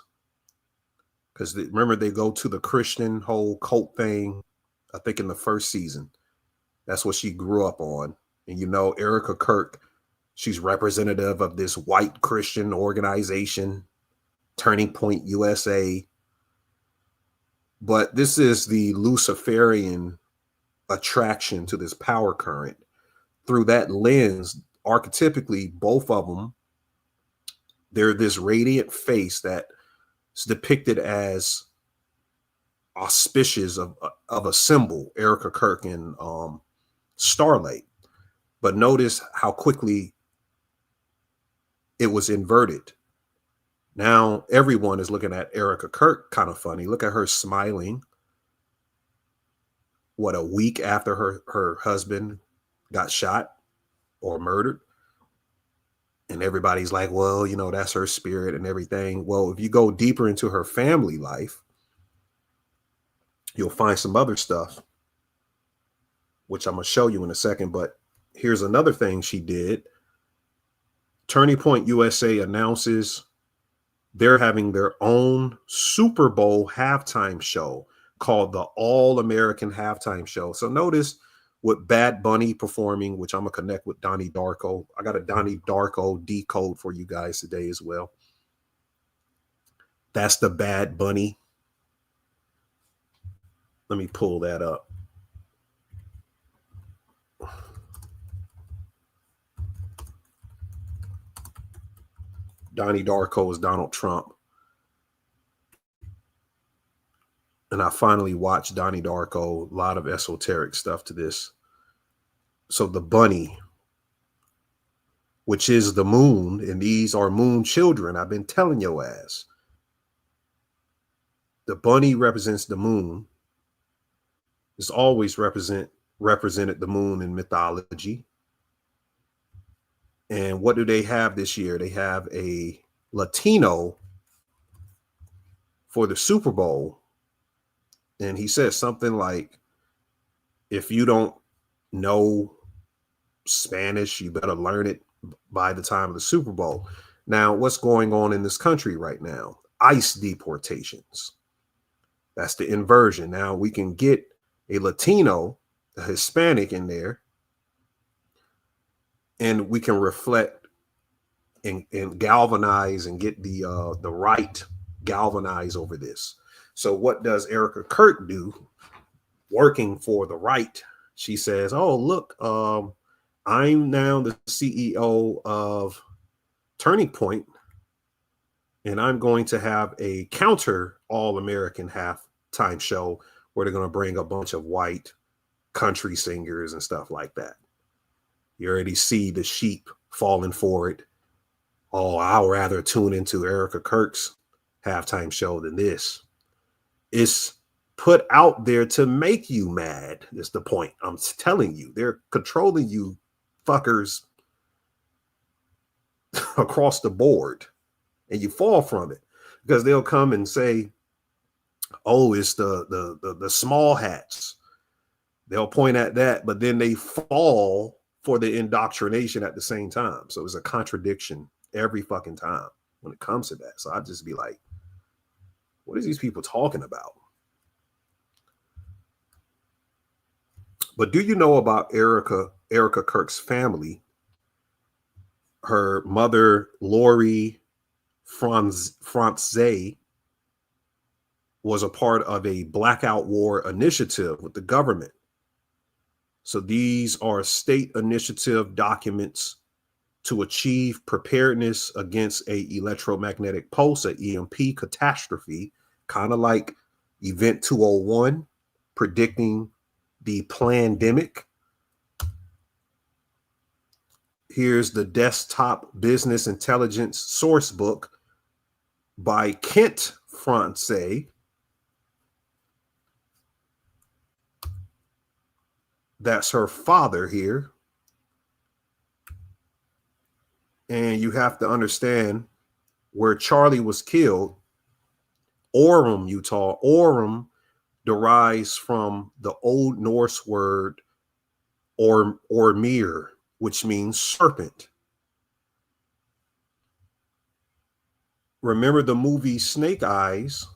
Speaker 1: Because remember, they go to the Christian whole cult thing, I think in the first season. That's what she grew up on. And you know, Erica Kirk, she's representative of this white Christian organization, Turning Point USA. But this is the Luciferian attraction to this power current. Through that lens, archetypically, both of them, they're this radiant face that's depicted as auspicious of a symbol, Erica Kirk and Starlight. But notice how quickly it was inverted. Now everyone is looking at Erica Kirk kind of funny. Look at her smiling. What, a week after her husband got shot or murdered? And everybody's like, well, you know, that's her spirit and everything. Well, if you go deeper into her family life, you'll find some other stuff, which I'm going to show you in a second. But here's another thing she did. Turning Point USA announces they're having their own Super Bowl halftime show called the All-American Halftime Show. So notice with Bad Bunny performing, which I'm going to connect with Donnie Darko. I got a Donnie Darko decode for you guys today as well. That's the Bad Bunny. Let me pull that up. Donnie Darko is Donald Trump. And I finally watched Donnie Darko, a lot of esoteric stuff to this. So the bunny, which is the moon, and these are moon children, I've been telling your ass. The bunny represents the moon. It's always represented the moon in mythology. And what do they have this year? They have a Latino for the Super Bowl. And he says something like, if you don't know Spanish, you better learn it by the time of the Super Bowl. Now, what's going on in this country right now? ICE deportations. That's the inversion. Now we can get a Latino, a Hispanic in there, and we can reflect and galvanize and get the right galvanize over this. So what does Erica Kirk do? Working for the right, she says, oh, look, I'm now the CEO of Turning Point, and I'm going to have a counter All-American halftime show where they're going to bring a bunch of white country singers and stuff like that. You already see the sheep falling for it. Oh, I'll rather tune into Erica Kirk's halftime show than this. It's put out there to make you mad, is the point. I'm telling you, they're controlling you fuckers across the board, and you fall from it because they'll come and say, oh, it's the small hats. They'll point at that, but then they fall for the indoctrination at the same time. So it's a contradiction every fucking time when it comes to that. So I'd just be like, what are these people talking about? But do you know about Erica Kirk's family? Her mother, Lori Franze, was a part of a blackout war initiative with the government. So these are state initiative documents to achieve preparedness against a electromagnetic pulse, an EMP catastrophe, kind of like Event 201, predicting the pandemic. Here's the desktop business intelligence source book by Kent France. That's her father here. And you have to understand where Charlie was killed, Orem, Utah. Orem derives from the Old Norse word Ormir, which means serpent. Remember the movie Snake Eyes?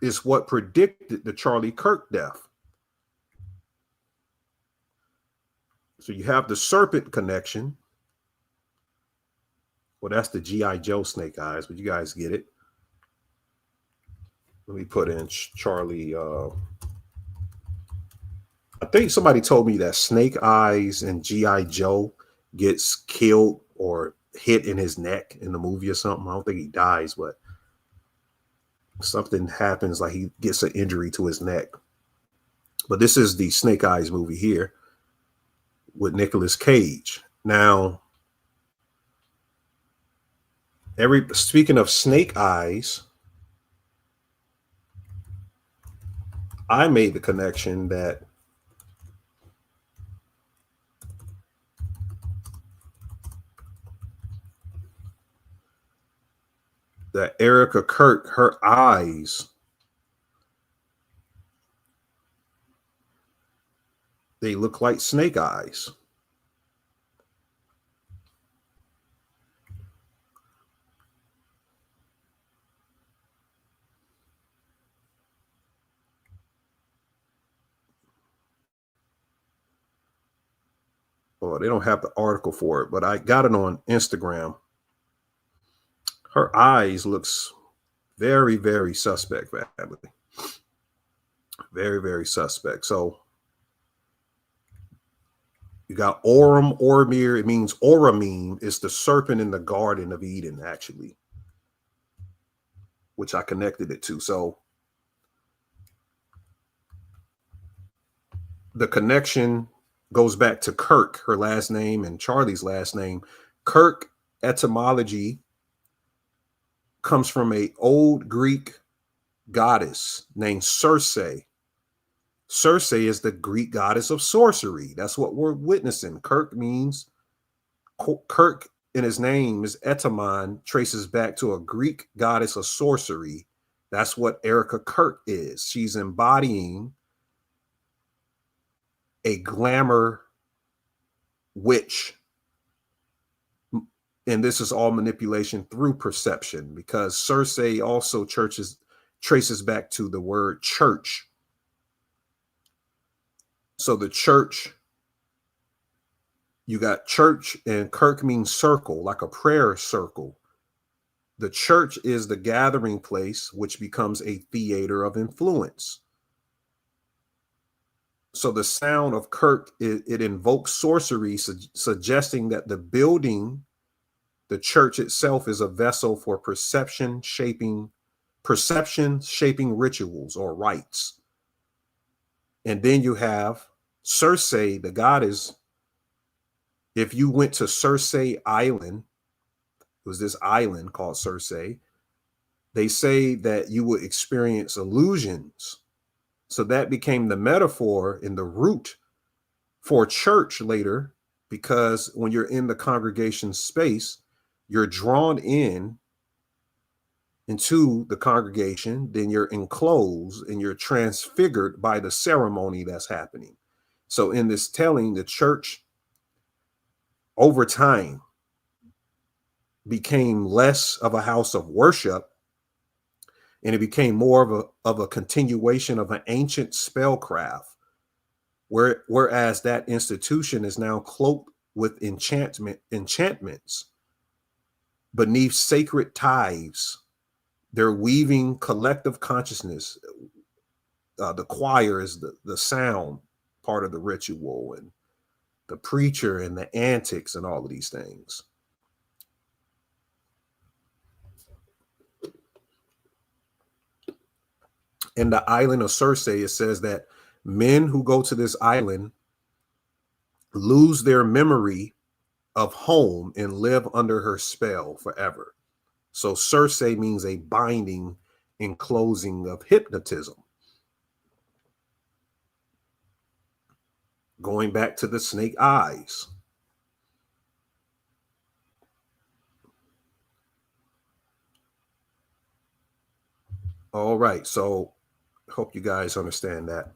Speaker 1: Is what predicted the Charlie Kirk death. So you have the serpent connection. Well, that's the G.I. Joe Snake Eyes, but you guys get it. Let me put in Charlie. I think somebody told me that Snake Eyes and G.I. Joe gets killed or hit in his neck in the movie or something. I don't think he dies, but something happens, like he gets an injury to his neck. But this is the Snake Eyes movie here with Nicolas Cage. Now, speaking of Snake Eyes, I made the connection that Erica Kirk, her eyes, they look like snake eyes. Well, they don't have the article for it, but I got it on Instagram. Her eyes looks very, very suspect, family. Very, very suspect. So you got Orem, Ormir. It means Oramine. It's the serpent in the Garden of Eden, actually, which I connected it to. So the connection goes back to Kirk, her last name, and Charlie's last name. Kirk etymology comes from an old Greek goddess named Circe. Circe is the Greek goddess of sorcery. That's what we're witnessing. Kirk means, Kirk in his name is etymon, traces back to a Greek goddess of sorcery. That's what Erica Kirk is. She's embodying a glamour witch. And this is all manipulation through perception, because Circe also traces back to the word church. So the church, you got church, and Kirk means circle, like a prayer circle. The church is the gathering place, which becomes a theater of influence. So the sound of Kirk, it invokes sorcery, suggesting that the building, the church itself, is a vessel for perception shaping rituals or rites. And then you have Circe, the goddess, if you went to Circe Island, it was this island called Circe, they say that you would experience illusions. So that became the metaphor and the root for church later, because when you're in the congregation space, you're drawn into the congregation, then you're enclosed and you're transfigured by the ceremony that's happening. So in this telling, the church over time became less of a house of worship, and it became more of a continuation of an ancient spellcraft, whereas that institution is now cloaked with enchantments beneath sacred tithes. They're weaving collective consciousness. The choir is the sound part of the ritual, and the preacher and the antics and all of these things. In the island of Circe, it says that men who go to this island lose their memory of home and live under her spell forever. So Circe means a binding and closing of hypnotism. Going back to the snake eyes. All right, so hope you guys understand that.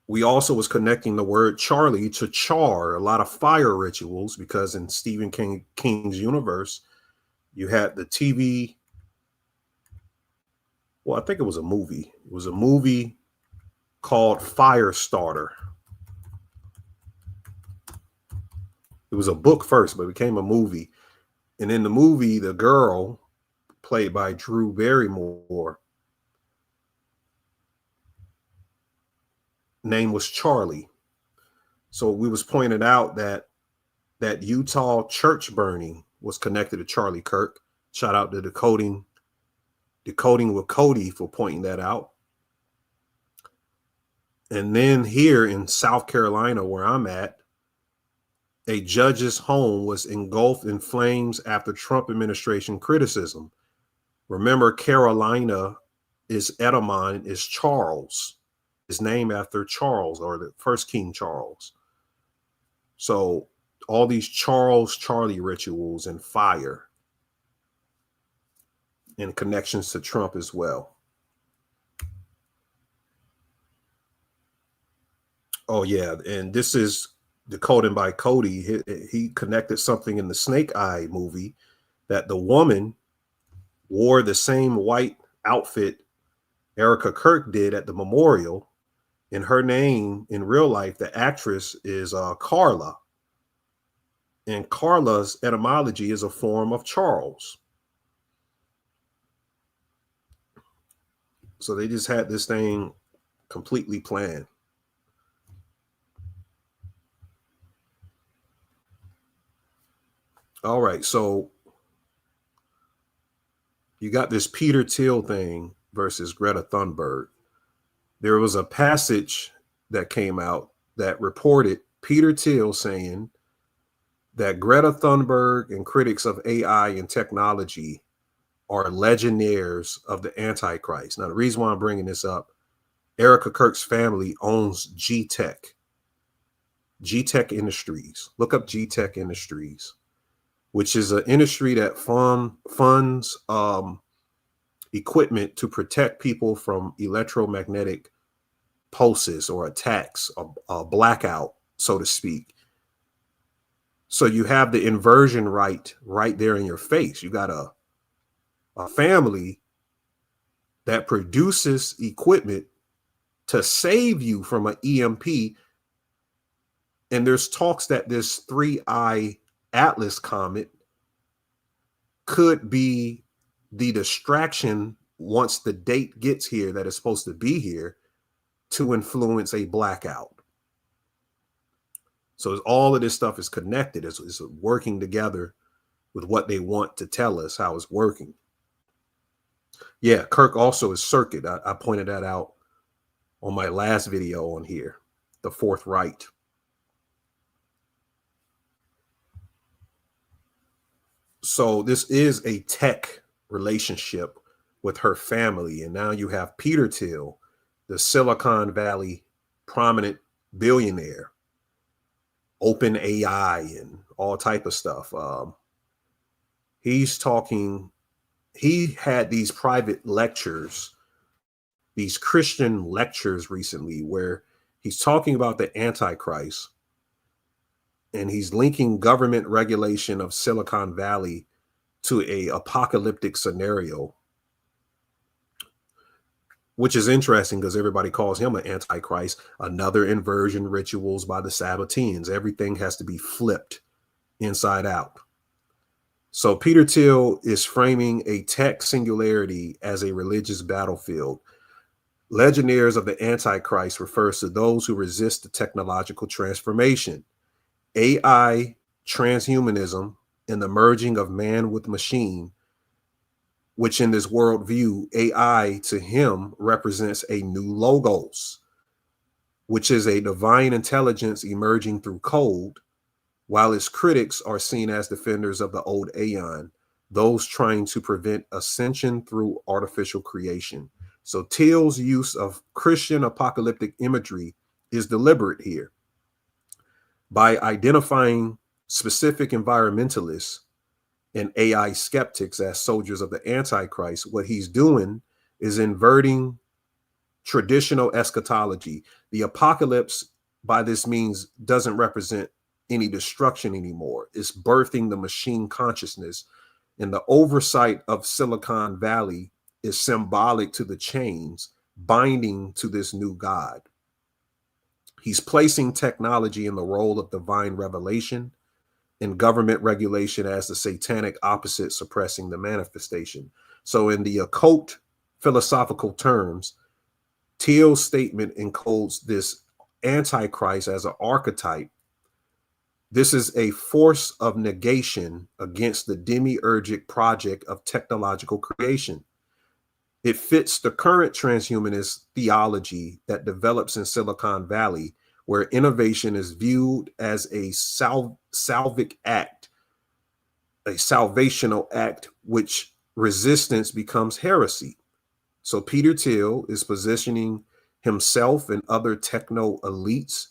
Speaker 1: We also was connecting the word Charlie to char, a lot of fire rituals, because in Stephen King's universe, you had the TV. Well, I think it was a movie. It was a movie called Firestarter. It was a book first, but it became a movie. And in the movie, the girl, played by Drew Barrymore, name was Charlie. So we was pointed out that Utah church burning was connected to Charlie Kirk. Shout out to Decoding with Cody for pointing that out. And then here in South Carolina, where I'm at, a judge's home was engulfed in flames after Trump administration criticism. Remember, Carolina is Edamon is Charles. Is named after Charles, or the first King Charles. So all these Charlie rituals and fire and connections to Trump as well. Oh yeah, and this is Decoding by Cody. He connected something in the Snake Eye movie, that the woman wore the same white outfit Erica Kirk did at the memorial. And her name in real life, the actress, is Carla. And Carla's etymology is a form of Charles. So they just had this thing completely planned. All right, so you got this Peter Thiel thing versus Greta Thunberg. There was a passage that came out that reported Peter Thiel saying that Greta Thunberg and critics of AI and technology are legionnaires of the Antichrist. Now, the reason why I'm bringing this up, Erica Kirk's family owns G-Tech Industries. Look up G-Tech Industries, which is an industry that funds equipment to protect people from electromagnetic pulses or attacks, a blackout, so to speak. So you have the inversion right there in your face. You got a family that produces equipment to save you from an EMP. And there's talks that this 3I Atlas comet could be the distraction once the date gets here that is supposed to be here to influence a blackout. So all of this stuff is connected. It's working together with what they want to tell us how it's working. Yeah, Kirk also is circuit. I pointed that out on my last video on here, the Fourth Right. So this is a tech relationship with her family. And now you have Peter Thiel, the Silicon Valley prominent billionaire, open AI and all type of stuff. He's talking, he had these private lectures, these Christian lectures recently where he's talking about the Antichrist, and he's linking government regulation of Silicon Valley to a apocalyptic scenario, which is interesting because everybody calls him an Antichrist. Another inversion rituals by the Sabbateans. Everything has to be flipped inside out. So Peter Thiel is framing a tech singularity as a religious battlefield. Legionnaires of the Antichrist refers to those who resist the technological transformation. AI, transhumanism, and the merging of man with machine, which in this worldview, AI to him represents a new logos, which is a divine intelligence emerging through code, while its critics are seen as defenders of the old aeon, those trying to prevent ascension through artificial creation. So Thiel's use of Christian apocalyptic imagery is deliberate here. By identifying specific environmentalists and AI skeptics as soldiers of the Antichrist, what he's doing is inverting traditional eschatology. The apocalypse, by this means, doesn't represent any destruction anymore. It's birthing the machine consciousness, and the oversight of Silicon Valley is symbolic to the chains binding to this new God. He's placing technology in the role of divine revelation and government regulation as the satanic opposite, suppressing the manifestation. So in the occult philosophical terms, Thiel's statement encodes this Antichrist as an archetype. This is a force of negation against the demiurgic project of technological creation. It fits the current transhumanist theology that develops in Silicon Valley, where innovation is viewed as a salvic act, a salvational act, which resistance becomes heresy. So Peter Thiel is positioning himself and other techno elites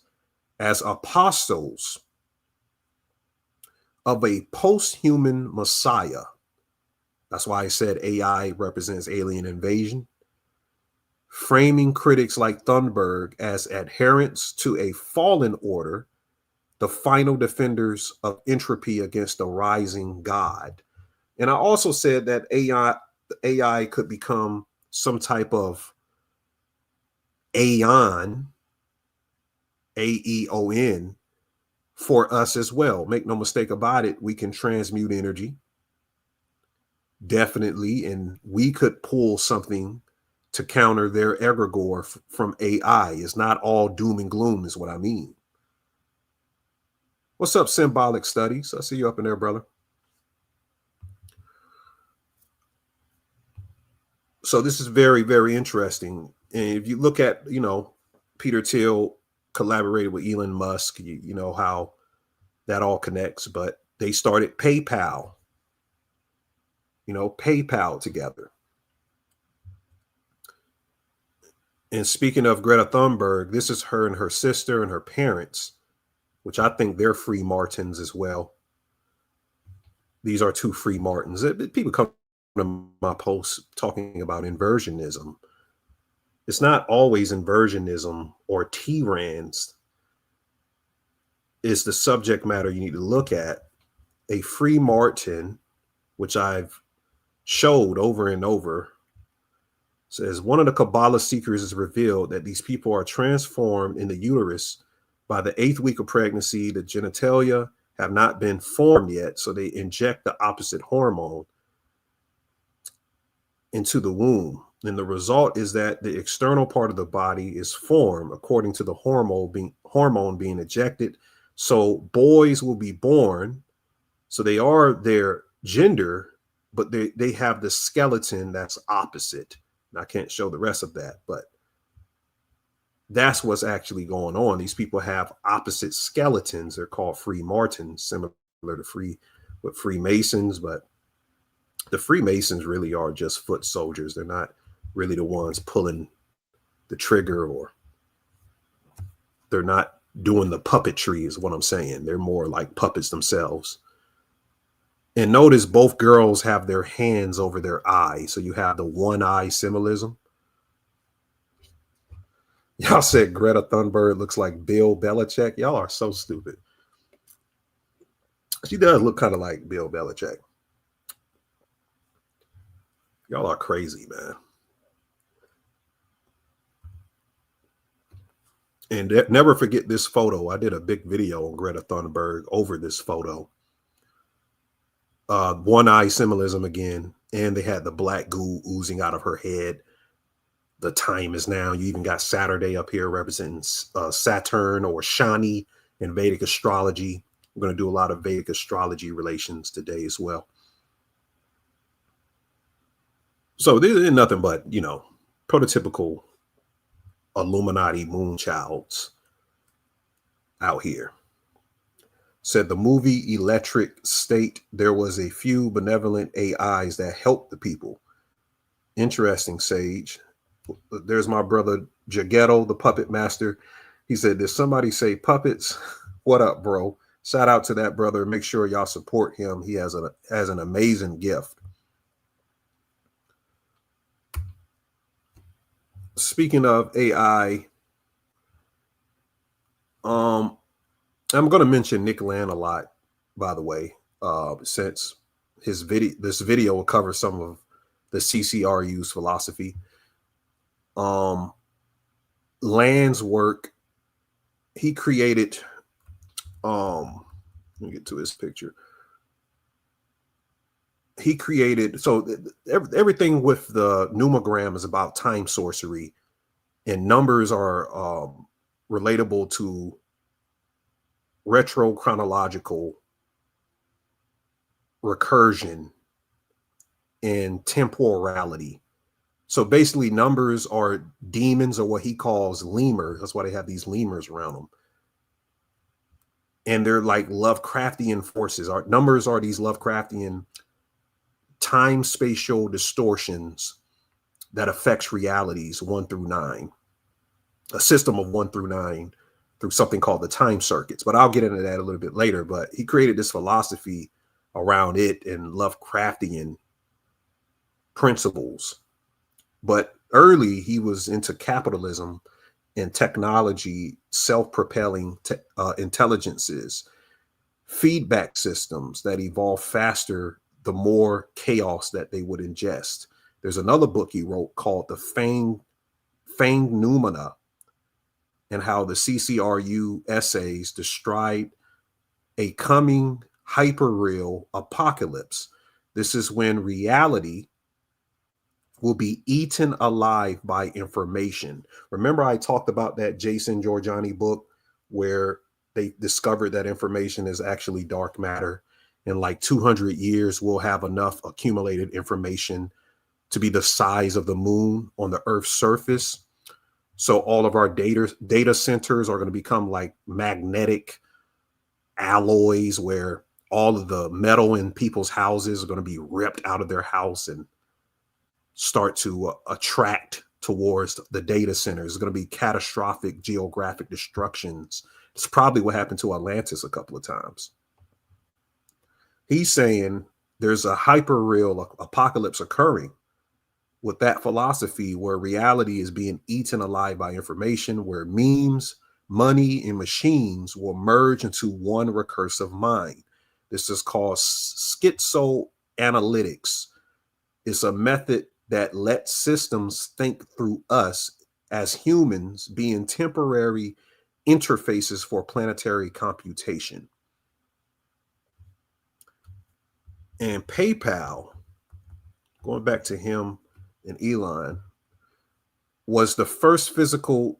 Speaker 1: as apostles of a post-human Messiah. That's why I said AI represents alien invasion. Framing critics like Thunberg as adherents to a fallen order, the final defenders of entropy against a rising God. And I also said that AI could become some type of aeon, AEON, for us as well. Make no mistake about it, we can transmute energy. Definitely, and we could pull something to counter their egregore from AI. It's not all doom and gloom is what I mean. What's up, Symbolic Studies? I see you up in there, brother. So this is very, very interesting. And if you look at, Peter Thiel collaborated with Elon Musk, you know how that all connects, but they started PayPal, PayPal together. And speaking of Greta Thunberg, this is her and her sister and her parents, which I think they're free Martins as well. These are two free Martins. People come to my posts talking about inversionism. It's not always inversionism or T-Rans is the subject matter you need to look at. A free Martin, which I've showed over and over, says one of the Kabbalah seekers has revealed that these people are transformed in the uterus by the 8th week of pregnancy. The genitalia have not been formed yet, so they inject the opposite hormone into the womb. And the result is that the external part of the body is formed according to the hormone being ejected. So boys will be born. So they are their gender, but they have the skeleton that's opposite. And I can't show the rest of that, but that's what's actually going on. These people have opposite skeletons. They're called free Martins, similar to Freemasons, but The Freemasons really are just foot soldiers. They're not really the ones pulling the trigger, or they're not doing the puppetry is what I'm saying. They're more like puppets themselves. And notice both girls have their hands over their eyes. So you have the one eye symbolism. Y'all said Greta Thunberg looks like Bill Belichick. Y'all are so stupid. She does look kind of like Bill Belichick. Y'all are crazy, man. And never forget this photo. I did a big video on Greta Thunberg over this photo. One eye symbolism again. And they had the black goo oozing out of her head. The time is now. You even got Saturday up here representing Saturn or Shani in Vedic astrology. We're going to do a lot of Vedic astrology relations today as well. So this is nothing but, you know, prototypical Illuminati moonchilds out here. Said the movie Electric State, there was a few benevolent AIs that helped the people. Interesting, Sage. There's my brother Jagetto, the puppet master. He said, did somebody say puppets? What up, bro? Shout out to that brother. Make sure y'all support him. He has an amazing gift. Speaking of AI, I'm going to mention Nick Land a lot, by the way, since this video will cover some of the CCRU's philosophy. Land's work, he created, let me get to his picture. He created, so everything with the Numogram is about time sorcery, and numbers are relatable to retro chronological recursion and temporality. So basically numbers are demons, or what he calls lemurs. That's why they have these lemurs around them. And they're like Lovecraftian forces. Numbers are these Lovecraftian time spatial distortions that affects realities 1 through 9, a system of 1 through 9 through something called the time circuits. But I'll get into that a little bit later. But he created this philosophy around it and Lovecraftian principles. But early he was into capitalism and technology, self-propelling intelligences, feedback systems that evolve faster the more chaos that they would ingest. There's another book he wrote called The Fanged Noumena, and how the CCRU essays describe a coming hyperreal apocalypse. This is when reality will be eaten alive by information. Remember I talked about that Jason Giorgiani book where they discovered that information is actually dark matter. In like 200 years, we'll have enough accumulated information to be the size of the moon on the Earth's surface. So all of our data centers are going to become like magnetic alloys where all of the metal in people's houses are going to be ripped out of their house and start to attract towards the data centers. It's going to be catastrophic geographic destructions. It's probably what happened to Atlantis a couple of times. He's saying there's a hyperreal apocalypse occurring with that philosophy where reality is being eaten alive by information, where memes, money, and machines will merge into one recursive mind. This is called schizoanalytics. It's a method that lets systems think through us as humans, being temporary interfaces for planetary computation. And PayPal, going back to him and Elon, was the first physical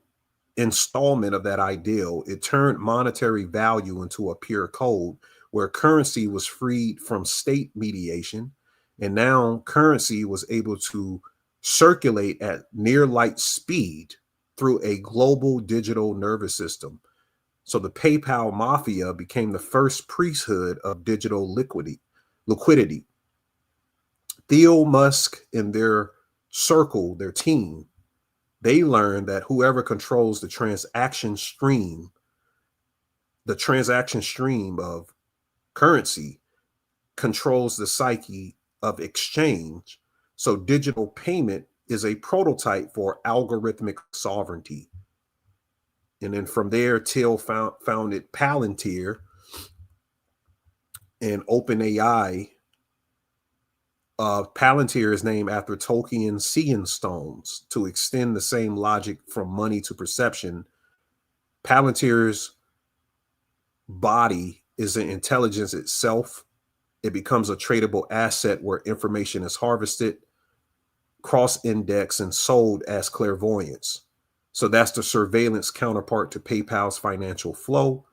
Speaker 1: installment of that ideal. It turned monetary value into a pure code where currency was freed from state mediation. And now currency was able to circulate at near light speed through a global digital nervous system. So the PayPal mafia became the first priesthood of digital liquidity. Theo Musk and their circle, their team, they learned that whoever controls the transaction stream of currency controls the psyche of exchange. So digital payment is a prototype for algorithmic sovereignty. And then from there, Till founded Palantir and OpenAI. Palantir is named after Tolkien's Seeing Stones. To extend the same logic from money to perception, Palantir's body is an intelligence itself. It becomes a tradable asset where information is harvested, cross-indexed, and sold as clairvoyance. So that's the surveillance counterpart to PayPal's financial flow.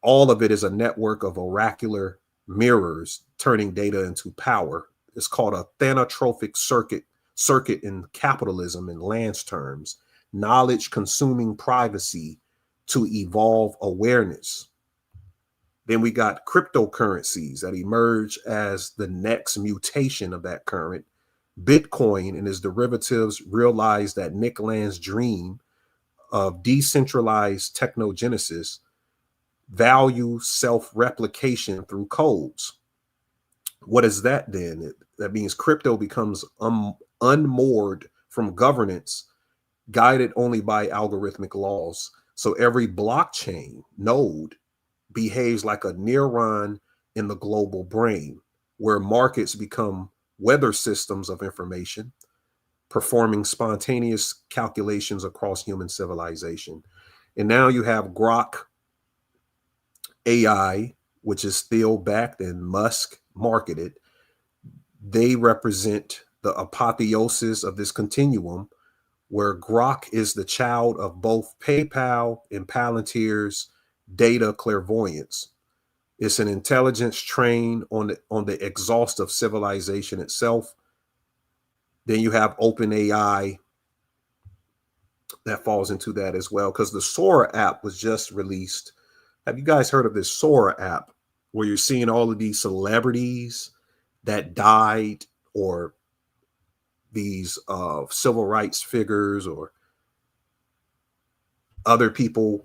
Speaker 1: All of it is a network of oracular mirrors turning data into power. It's called a thanatrophic circuit in capitalism in Lance terms. Knowledge consuming privacy to evolve awareness. Then we got cryptocurrencies that emerge as the next mutation of that current. Bitcoin and its derivatives realize that Nick Land's dream of decentralized technogenesis value self-replication through codes. What is that then? That means crypto becomes unmoored from governance, guided only by algorithmic laws. So every blockchain node behaves like a neuron in the global brain, where markets become weather systems of information, performing spontaneous calculations across human civilization. And now you have Grok AI, which is still backed and Musk marketed. They represent the apotheosis of this continuum, where Grok is the child of both PayPal and Palantir's data clairvoyance. It's an intelligence trained on the exhaust of civilization itself. Then you have OpenAI that falls into that as well, because the Sora app was just released. Have you guys heard of this Sora app where you're seeing all of these celebrities that died, or these civil rights figures or other people?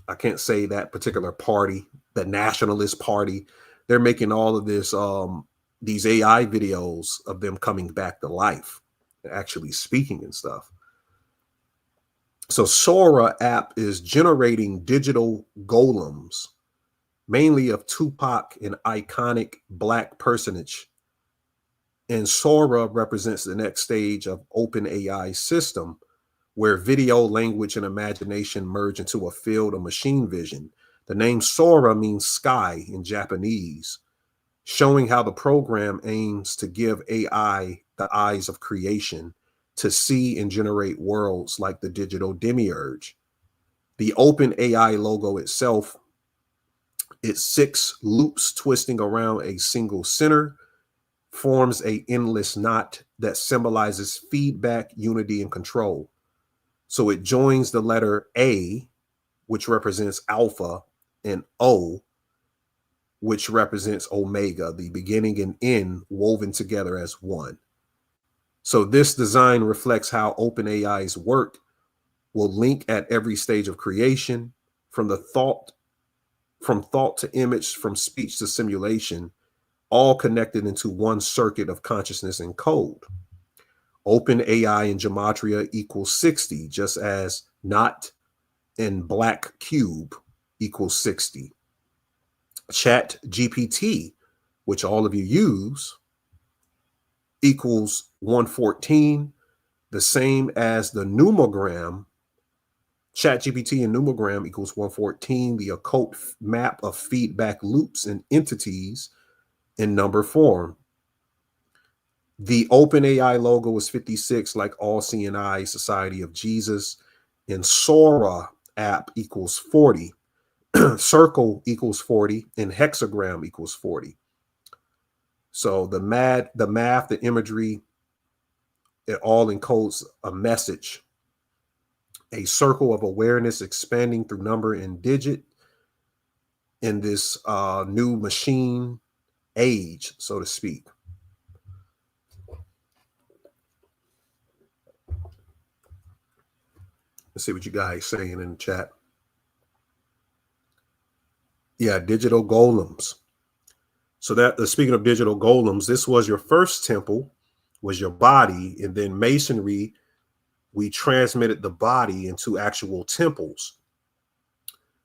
Speaker 1: I can't say that particular party, the Nationalist Party. They're making all of this, these AI videos of them coming back to life, actually speaking and stuff. So Sora app is generating digital golems, mainly of Tupac, an iconic Black personage. And Sora represents the next stage of OpenAI system, where video, language, and imagination merge into a field of machine vision. The name Sora means sky in Japanese, showing how the program aims to give AI the eyes of creation to see and generate worlds like the digital demiurge. The OpenAI logo itself, it's 6 loops twisting around a single center, forms an endless knot that symbolizes feedback, unity, and control. So it joins the letter A, which represents alpha, and O, which represents omega, the beginning and end woven together as one. So this design reflects how OpenAI's work will link at every stage of creation, from thought to image, from speech to simulation, all connected into one circuit of consciousness and code. OpenAI in gematria equals 60, just as knot and black cube equals 60. Chat GPT, which all of you use, equals 114, the same as the Numogram. Chat GPT and Numogram equals 114, the occult map of feedback loops and entities in number form. The OpenAI logo is 56, like All Seeing Eye, Society of Jesus. And Sora app equals 40. Circle equals 40, and hexagram equals 40. So the math, the imagery, it all encodes a message, a circle of awareness expanding through number and digit in this new machine age, so to speak. Let's see what you guys saying in the chat. Yeah, digital golems. So that speaking of digital golems, this was your first temple, was your body, and then masonry, we transmitted the body into actual temples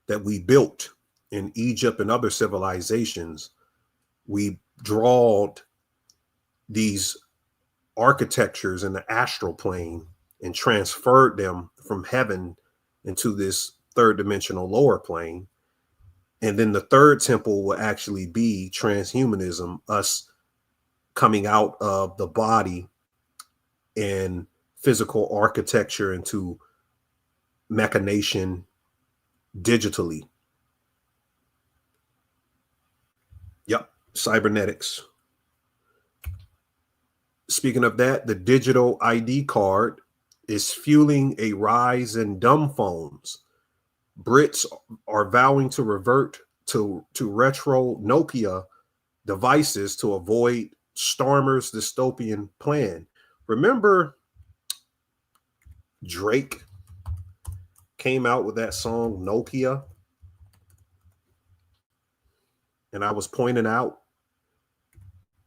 Speaker 1: that we built in Egypt and other civilizations. We drawed these architectures in the astral plane and transferred them from heaven into this third dimensional lower plane. And then the third temple will actually be transhumanism, us coming out of the body and physical architecture into machination digitally. Yep, cybernetics. Speaking of that, the digital ID card is fueling a rise in dumb phones. Brits are vowing to revert to retro Nokia devices to avoid Starmer's dystopian plan. Remember Drake came out with that song Nokia, and I was pointing out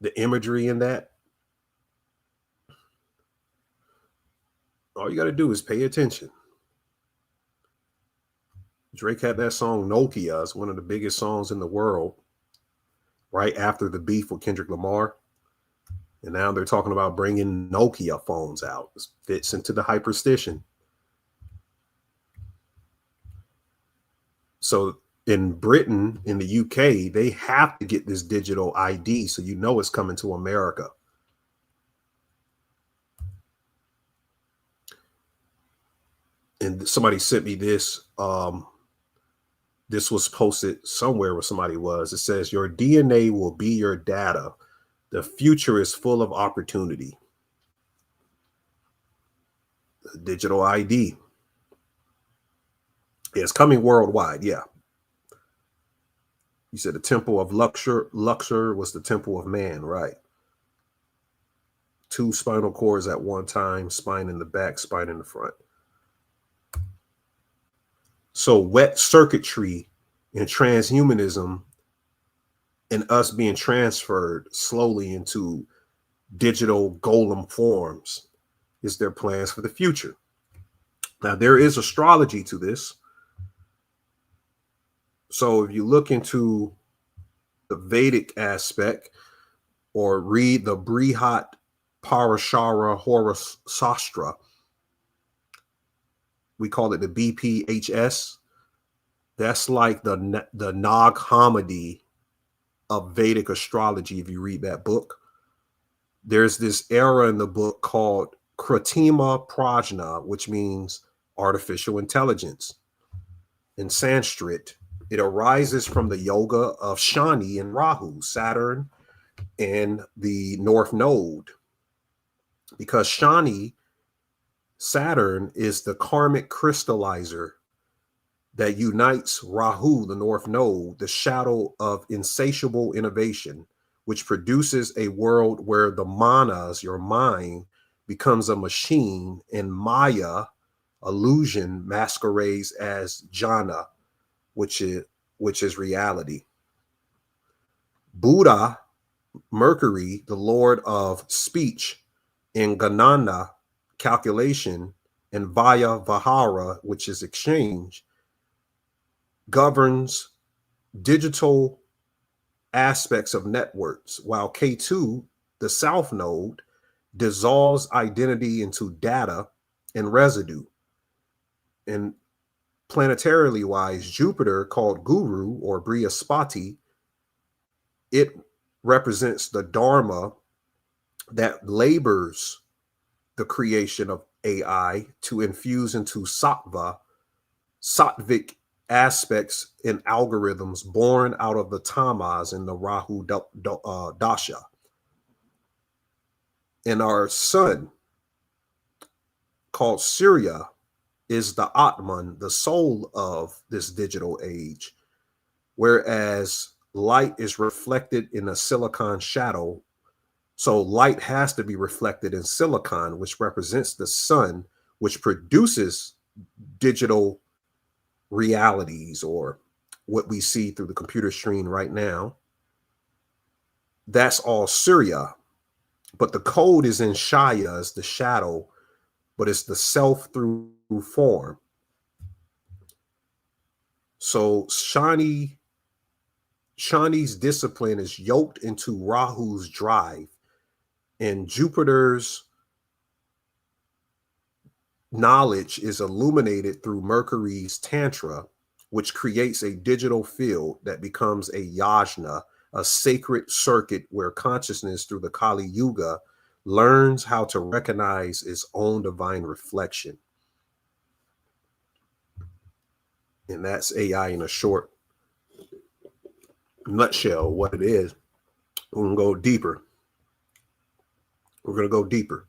Speaker 1: the imagery in that. All you got to do is pay attention. Drake had that song Nokia. It's one of the biggest songs in the world, right after the beef with Kendrick Lamar. And now they're talking about bringing Nokia phones out. It fits into the hyperstition. So in Britain, in the UK, they have to get this digital ID, so you know it's coming to America. And somebody sent me this. This was posted somewhere where somebody was. It says, your DNA will be your data. The future is full of opportunity. The digital ID. Yeah, it's coming worldwide. Yeah. You said the temple of Luxor was the temple of man, right? 2 spinal cords at one time, spine in the back, spine in the front. So wet circuitry and transhumanism and us being transferred slowly into digital golem forms is their plans for the future. Now, there is astrology to this. So if you look into the Vedic aspect or read the Brihat Parashara Horus Sastra, we call it the BPHS. That's like the Nag Hammadi of Vedic astrology. If you read that book, there's this era in the book called Kritima Prajna, which means artificial intelligence. In Sanskrit, it arises from the yoga of Shani and Rahu, Saturn, and the North Node. Because Shani, Saturn, is the karmic crystallizer that unites Rahu, the North Node, the shadow of insatiable innovation, which produces a world where the manas, your mind, becomes a machine, and Maya, illusion, masquerades as jhana, which is reality. Buddha, Mercury, the lord of speech, in Ganana, calculation, and Vaya Vihara, which is exchange, governs digital aspects of networks, while K2, the South Node, dissolves identity into data and residue. And planetarily wise, Jupiter, called Guru or Brihaspati, it represents the Dharma that labors the creation of AI to infuse into sattvic aspects and algorithms born out of the tamas in the Rahu dasha. And our sun, called Surya, is the Atman, the soul of this digital age, whereas light is reflected in a silicon shadow. So light has to be reflected in silicon, which represents the sun, which produces digital realities, or what we see through the computer screen right now, that's all Surya. But the code is in Shaya, as the shadow, but it's the self through form. So Shani's discipline is yoked into Rahu's drive, and Jupiter's knowledge is illuminated through Mercury's Tantra, which creates a digital field that becomes a yajna, a sacred circuit where consciousness through the Kali Yuga learns how to recognize its own divine reflection. And that's AI in a short nutshell, what it is. We're going to go deeper. We're going to go deeper.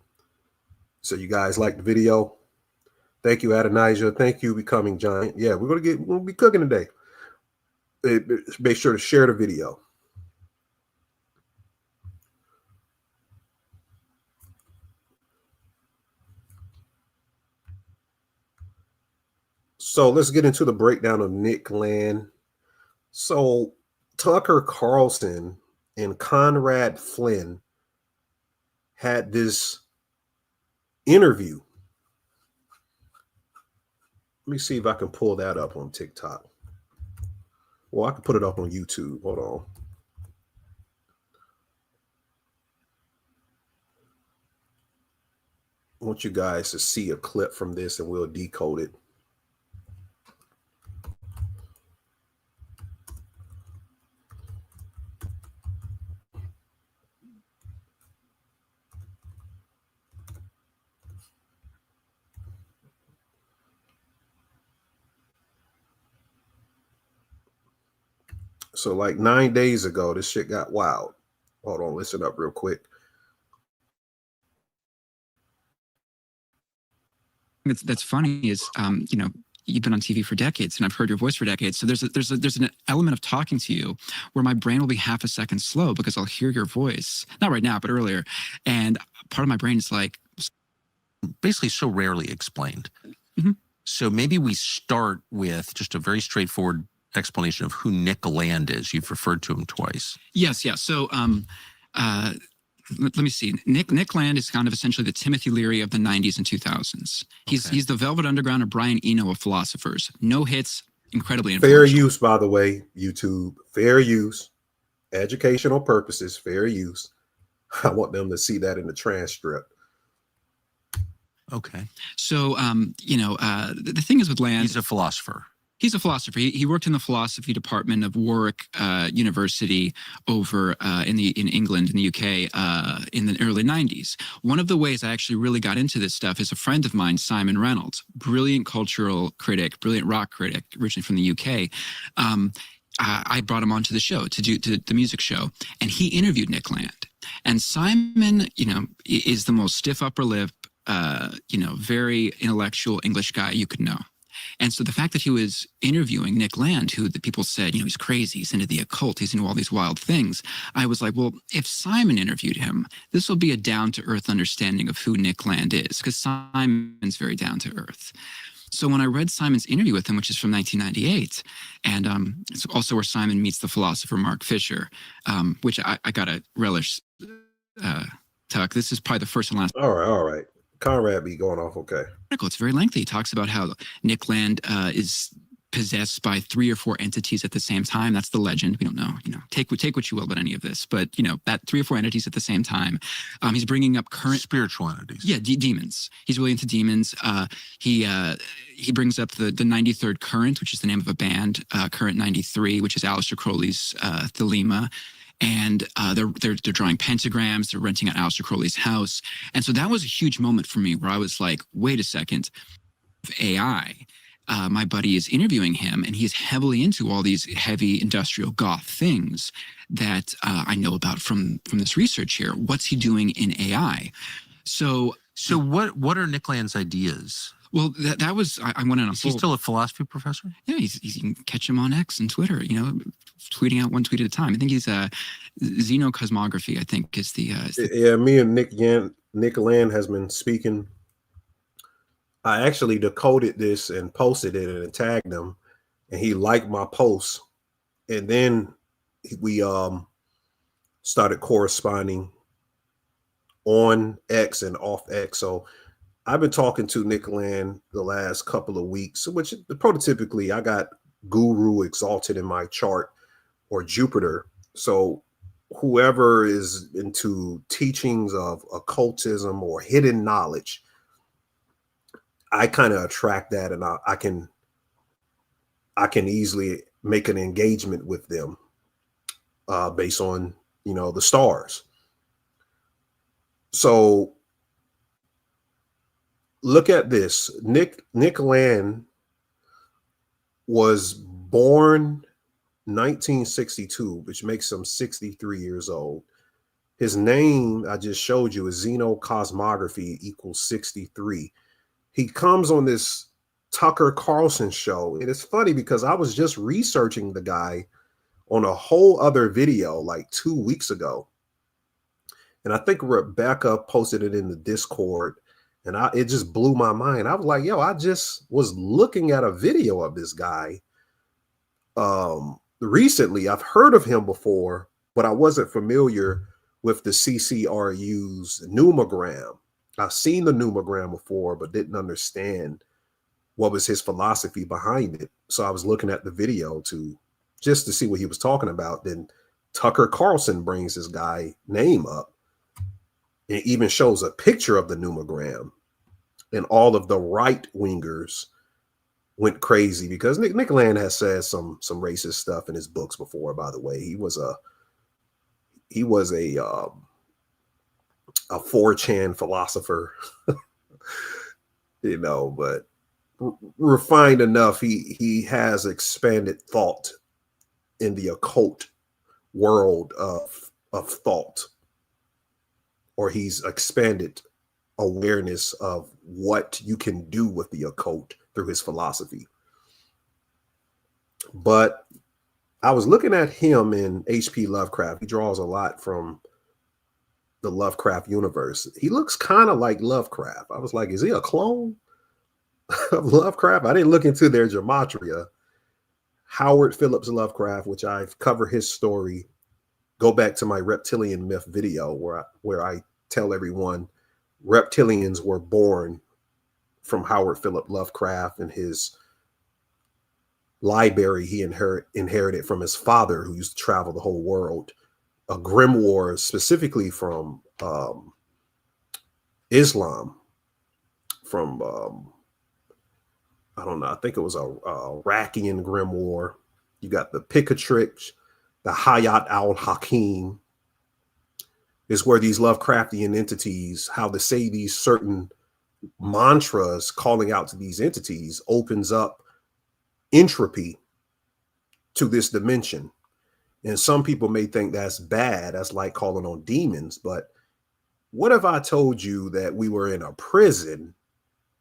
Speaker 1: So you guys like the video? Thank you, Adonijah. Thank you, Becoming Giant. Yeah, we'll be cooking today. Make sure to share the video. So let's get into the breakdown of Nick Land. So Tucker Carlson and Conrad Flynn had this interview. Let me see if I can pull that up on TikTok. Well, I can put it up on YouTube. Hold on. I want you guys to see a clip from this and we'll decode it. So like 9 days ago, this shit got wild. Hold on, listen up real quick.
Speaker 3: That's funny is, you know, you've been on TV for decades and I've heard your voice for decades. So there's an element of talking to you where my brain will be half a second slow because I'll hear your voice, not right now, but earlier. And part of my brain is like,
Speaker 4: basically so rarely explained.
Speaker 3: Mm-hmm.
Speaker 4: So maybe we start with just a very straightforward explanation of who Nick Land is. You've referred to him twice.
Speaker 3: Yes. Yeah. So, let me see. Nick Land is kind of essentially the Timothy Leary of the 90s and 2000s. He's the Velvet Underground of Brian Eno of philosophers. No hits, incredibly influential.
Speaker 1: Fair use, by the way, YouTube. Fair use. Educational purposes, fair use. I want them to see that in the transcript.
Speaker 4: Okay.
Speaker 3: So, you know, the thing is with Land...
Speaker 4: He's a philosopher.
Speaker 3: He's a philosopher. He worked in the philosophy department of Warwick University over in England, in the UK, in the early 90s. One of the ways I actually really got into this stuff is a friend of mine, Simon Reynolds, brilliant cultural critic, brilliant rock critic, originally from the UK. I brought him onto the show to do the music show, and he interviewed Nick Land. And Simon, you know, is the most stiff upper lip, you know, very intellectual English guy you could know. And so the fact that he was interviewing Nick Land, who the people said, you know, he's crazy, he's into the occult, he's into all these wild things, I was like, well, if Simon interviewed him, this will be a down-to-earth understanding of who Nick Land is, because Simon's very down-to-earth. So when I read Simon's interview with him, which is from 1998, and it's also where Simon meets the philosopher Mark Fisher, which I got to relish, Tuck. This is probably the first and last.
Speaker 1: All right. Conrad be going off, okay.
Speaker 3: It's very lengthy. He talks about how Nick Land is possessed by 3 or 4 entities at the same time. That's the legend. We don't know. You know, take what you will about any of this, but you know that 3 or 4 entities at the same time. He's bringing up current
Speaker 4: spiritual entities.
Speaker 3: Yeah, demons. He's really into demons. He brings up the 93rd Current, which is the name of a band. Current 93, which is Aleister Crowley's Thelema. And they're drawing pentagrams. They're renting out Aleister Crowley's house. And so that was a huge moment for me where I was like, wait a second, AI. My buddy is interviewing him, and he's heavily into all these heavy industrial goth things that I know about from this research here. What's he doing in AI? So
Speaker 4: what are Nick Land's ideas?
Speaker 3: Well, that was, I went on a
Speaker 4: Is he still a philosophy professor?
Speaker 3: Yeah, you can catch him on X and Twitter, you know, tweeting out one tweet at a time. I think he's Xenocosmography, I think is the...
Speaker 1: Yeah, me and Nick Land has been speaking I actually decoded this and posted it and tagged him, and he liked my post. And then we started corresponding on X and off X. So I've been talking to Nick Land the last couple of weeks, which prototypically I got Guru exalted in my chart, or Jupiter. So whoever is into teachings of occultism or hidden knowledge, I kind of attract that, and I can easily make an engagement with them based on, you know, the stars. So look at this. Nick Land was born 1962, which makes him 63 years old. His name I just showed you is Xenocosmography equals 63. He comes on this Tucker Carlson show. And it's funny because I was just researching the guy on a whole other video like 2 weeks ago. And I think Rebecca posted it in the Discord, and it just blew my mind. I was like, yo, I just was looking at a video of this guy recently. I've heard of him before, but I wasn't familiar with the CCRU's Numogram. I've seen the Numogram before, but didn't understand what was his philosophy behind it. So I was looking at the video just to see what he was talking about. Then Tucker Carlson brings this guy name up. It even shows a picture of the Numogram, and all of the right wingers went crazy because Nick Land has said some racist stuff in his books before. By the way, he was a 4chan philosopher, you know, but refined enough. He has expanded thought in the occult world of thought, or he's expanded awareness of what you can do with the occult through his philosophy. But I was looking at him in H.P. Lovecraft. He draws a lot from the Lovecraft universe. He looks kind of like Lovecraft. I was like, is he a clone of Lovecraft? I didn't look into their gematria. Howard Phillips Lovecraft, which I've covered his story. Go back to my reptilian myth video where I tell everyone reptilians were born from Howard Phillips Lovecraft and his library he inherited from his father, who used to travel the whole world. A grimoire specifically from Islam, from I don't know, I think it was a Rakian grimoire. You got the Picatrix, the Hayat al-Hakim, is where these Lovecraftian entities, how to say these certain mantras calling out to these entities opens up entropy to this dimension. And some people may think that's bad. That's like calling on demons. But what if I told you that we were in a prison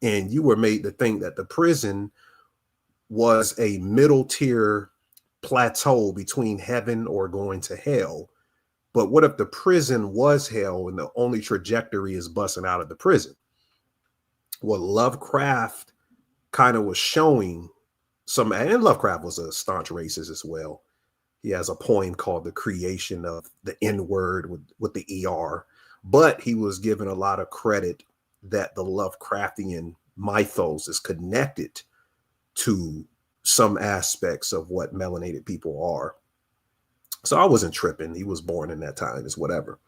Speaker 1: and you were made to think that the prison was a middle tier plateau between heaven or going to hell? But what if the prison was hell and the only trajectory is busting out of the prison? Well, Lovecraft kind of was showing some, and Lovecraft was a staunch racist as well. He has a poem called The Creation of the N-Word with the ER, but he was given a lot of credit that the Lovecraftian mythos is connected to some aspects of what melanated people are. So I wasn't tripping. He was born in that time. It's whatever.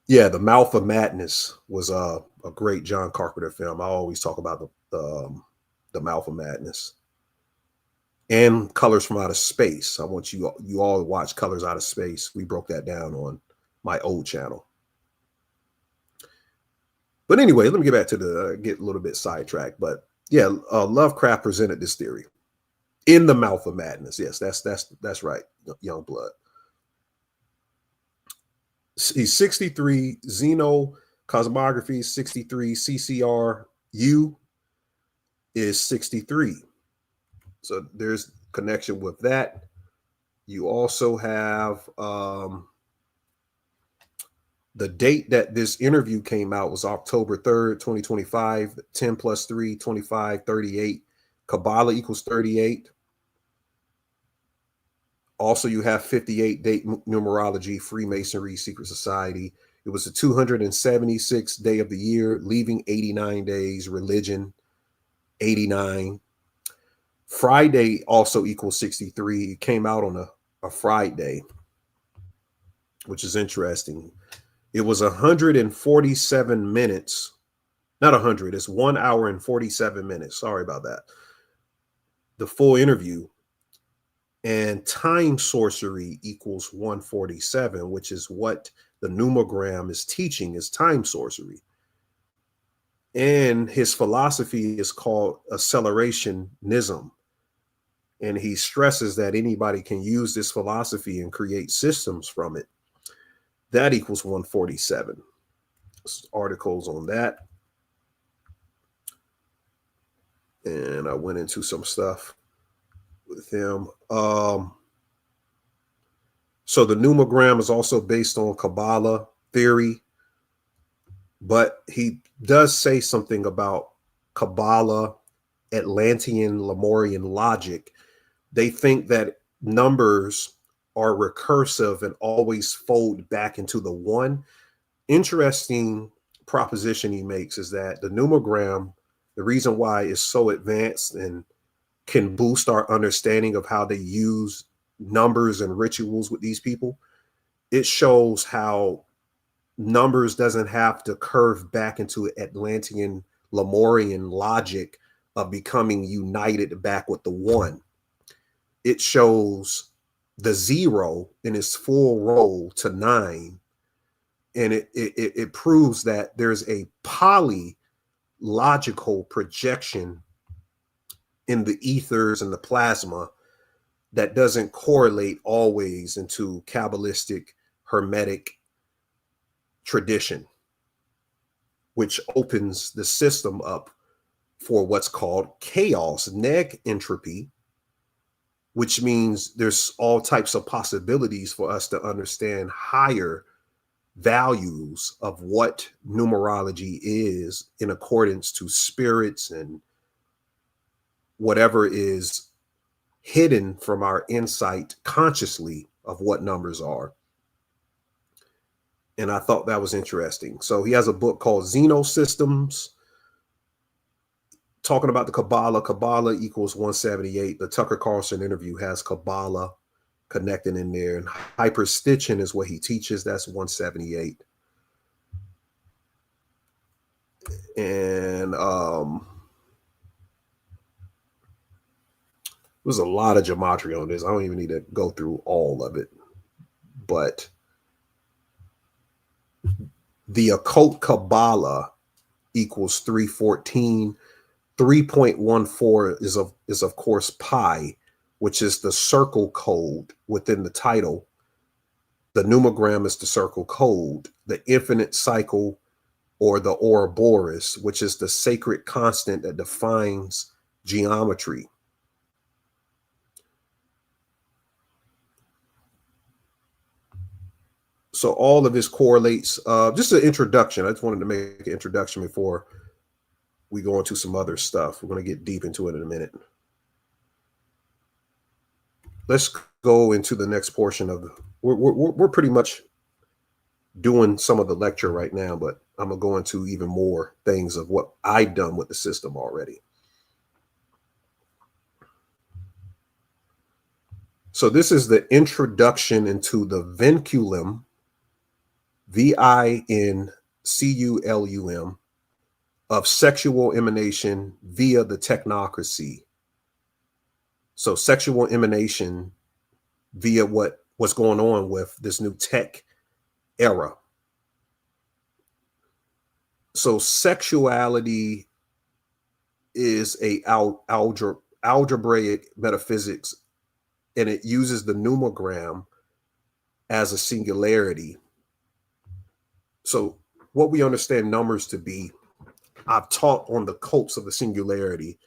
Speaker 1: Yeah, The Mouth of Madness was a great John Carpenter film. I always talk about the Mouth of Madness. And Colors from Outer Space. I want you all to watch Colors Out of Space. We broke that down on my old channel. But anyway, let me get back to get a little bit sidetracked. But yeah, Lovecraft presented this theory in The Mouth of Madness. Yes, that's right, young blood. He's 63, Xenocosmography 63, CCRU is 63. So there's connection with that. You also have The date that this interview came out was October 3rd, 2025, 10 plus 3, 25, 38. Kabbalah equals 38. Also, you have 58 date numerology, Freemasonry, Secret Society. It was the 276th day of the year, leaving 89 days, religion, 89. Friday also equals 63. It came out on a Friday, which is interesting. It was 147 minutes, not 100, it's 1 hour and 47 minutes. Sorry about that. The full interview. And time sorcery equals 147, which is what the Numogram is teaching, is time sorcery. And his philosophy is called accelerationism. And he stresses that anybody can use this philosophy and create systems from it. That equals 147. Articles on that. And I went into some stuff with him. So the Numogram is also based on Kabbalah theory, but he does say something about Kabbalah, Atlantean, Lemurian logic. They think that numbers are recursive and always fold back into the one. Interesting proposition he makes is that the Numogram, the reason why it's so advanced and can boost our understanding of how they use numbers and rituals with these people, it shows how numbers doesn't have to curve back into Atlantean, Lemurian logic of becoming united back with the one. It shows the 0 in its full roll to 9. And it proves that there's a polylogical projection in the ethers and the plasma that doesn't correlate always into Kabbalistic Hermetic tradition, which opens the system up for what's called chaos, neg entropy, which means there's all types of possibilities for us to understand higher values of what numerology is in accordance to spirits and whatever is hidden from our insight consciously of what numbers are. And I thought that was interesting. So he has a book called Xenosystems, talking about the Kabbalah. Kabbalah equals 178. The Tucker Carlson interview has Kabbalah connecting in there. And hyperstition is what he teaches. That's 178. And there's a lot of gematria on this. I don't even need to go through all of it. But the occult Kabbalah equals 314. 3.14 is of course pi, which is the circle code within the title. The Numogram is the circle code. The infinite cycle, or the Ouroboros, which is the sacred constant that defines geometry. So all of this correlates. Just an introduction. I just wanted to make an introduction before we go into some other stuff. We're going to get deep into it in a minute. Let's go into the next portion of the. We're pretty much doing some of the lecture right now, but I'm going to go into even more things of what I've done with the system already. So this is the introduction into the vinculum, vinculum, of sexual emanation via the technocracy. So sexual emanation via what's going on with this new tech era. So sexuality is a algebraic metaphysics, and it uses the Numogram as a singularity. So what we understand numbers to be, I've taught on the cults of the singularity,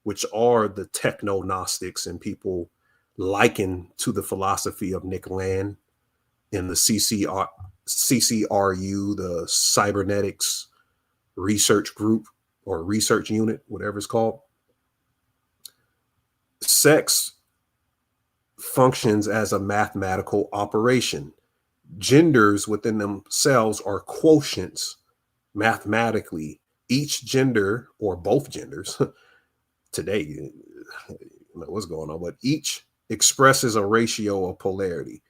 Speaker 1: which are the techno-Gnostics and people likened to the philosophy of Nick Land in the CCRU, the Cybernetics Research Group or Research Unit, whatever it's called. Sex functions as a mathematical operation. Genders within themselves are quotients mathematically. Each gender, or both genders, today, you know what's going on, but each expresses a ratio of polarity.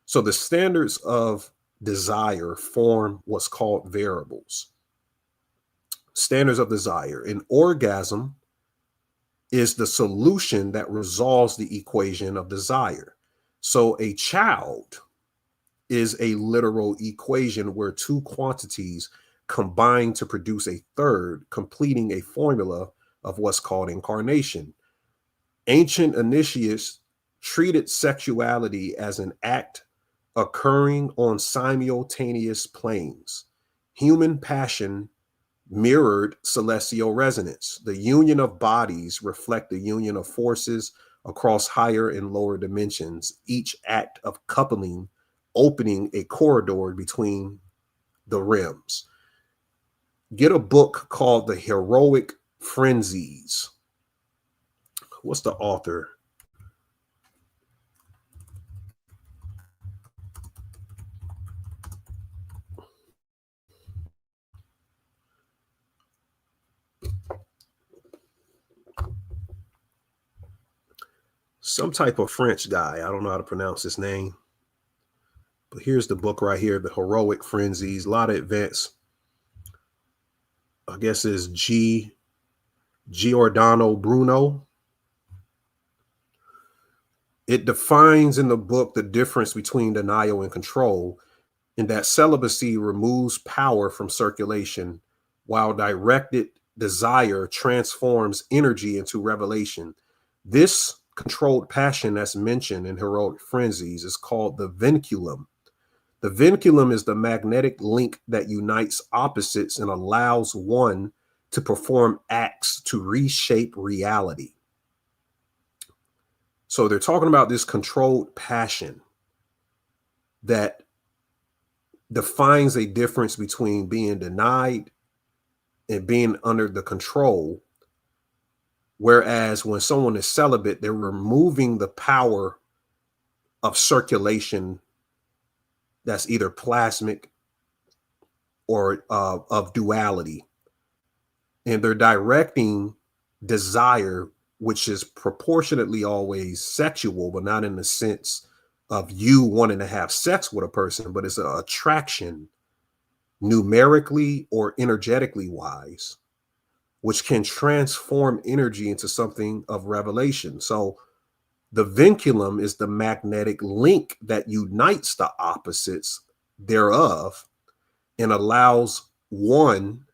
Speaker 1: So the standards of desire form what's called variables. Standards of desire. An orgasm is the solution that resolves the equation of desire. So a child is a literal equation where two quantities combine to produce a third, completing a formula of what's called incarnation. Ancient initiates treated sexuality as an act occurring on simultaneous planes. Human passion mirrored celestial resonance. The union of bodies reflect the union of forces across higher and lower dimensions, each act of coupling opening a corridor between the realms. Get a book called The Heroic Frenzies. What's the author? Some type of French guy. I don't know how to pronounce his name. But here's the book right here, The Heroic Frenzies. A lot of advanced, I guess is Giordano Bruno. It defines in the book the difference between denial and control, in that celibacy removes power from circulation, while directed desire transforms energy into revelation. This controlled passion that's mentioned in Heroic Frenzies is called the vinculum. The vinculum is the magnetic link that unites opposites and allows one to perform acts to reshape reality. So they're talking about this controlled passion that defines a difference between being denied and being under the control. Whereas when someone is celibate, they're removing the power of circulation that's either plasmic or of duality. And they're directing desire, which is proportionately always sexual, but not in the sense of you wanting to have sex with a person, but it's an attraction numerically or energetically wise, which can transform energy into something of revelation. So the vinculum is the magnetic link that unites the opposites thereof and allows one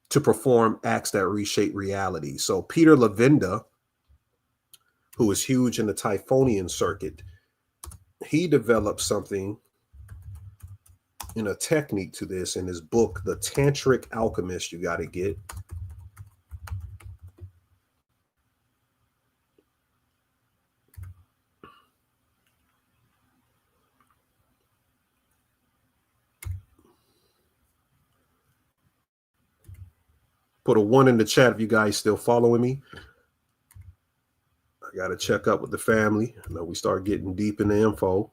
Speaker 1: to perform acts that reshape reality. So Peter Levenda, who is huge in the Typhonian circuit, he developed something in a technique to this in his book, The Tantric Alchemist. You got to get. Put a 1 in the chat if you guys still following me. I got to check up with the family. I know we start getting deep in the info.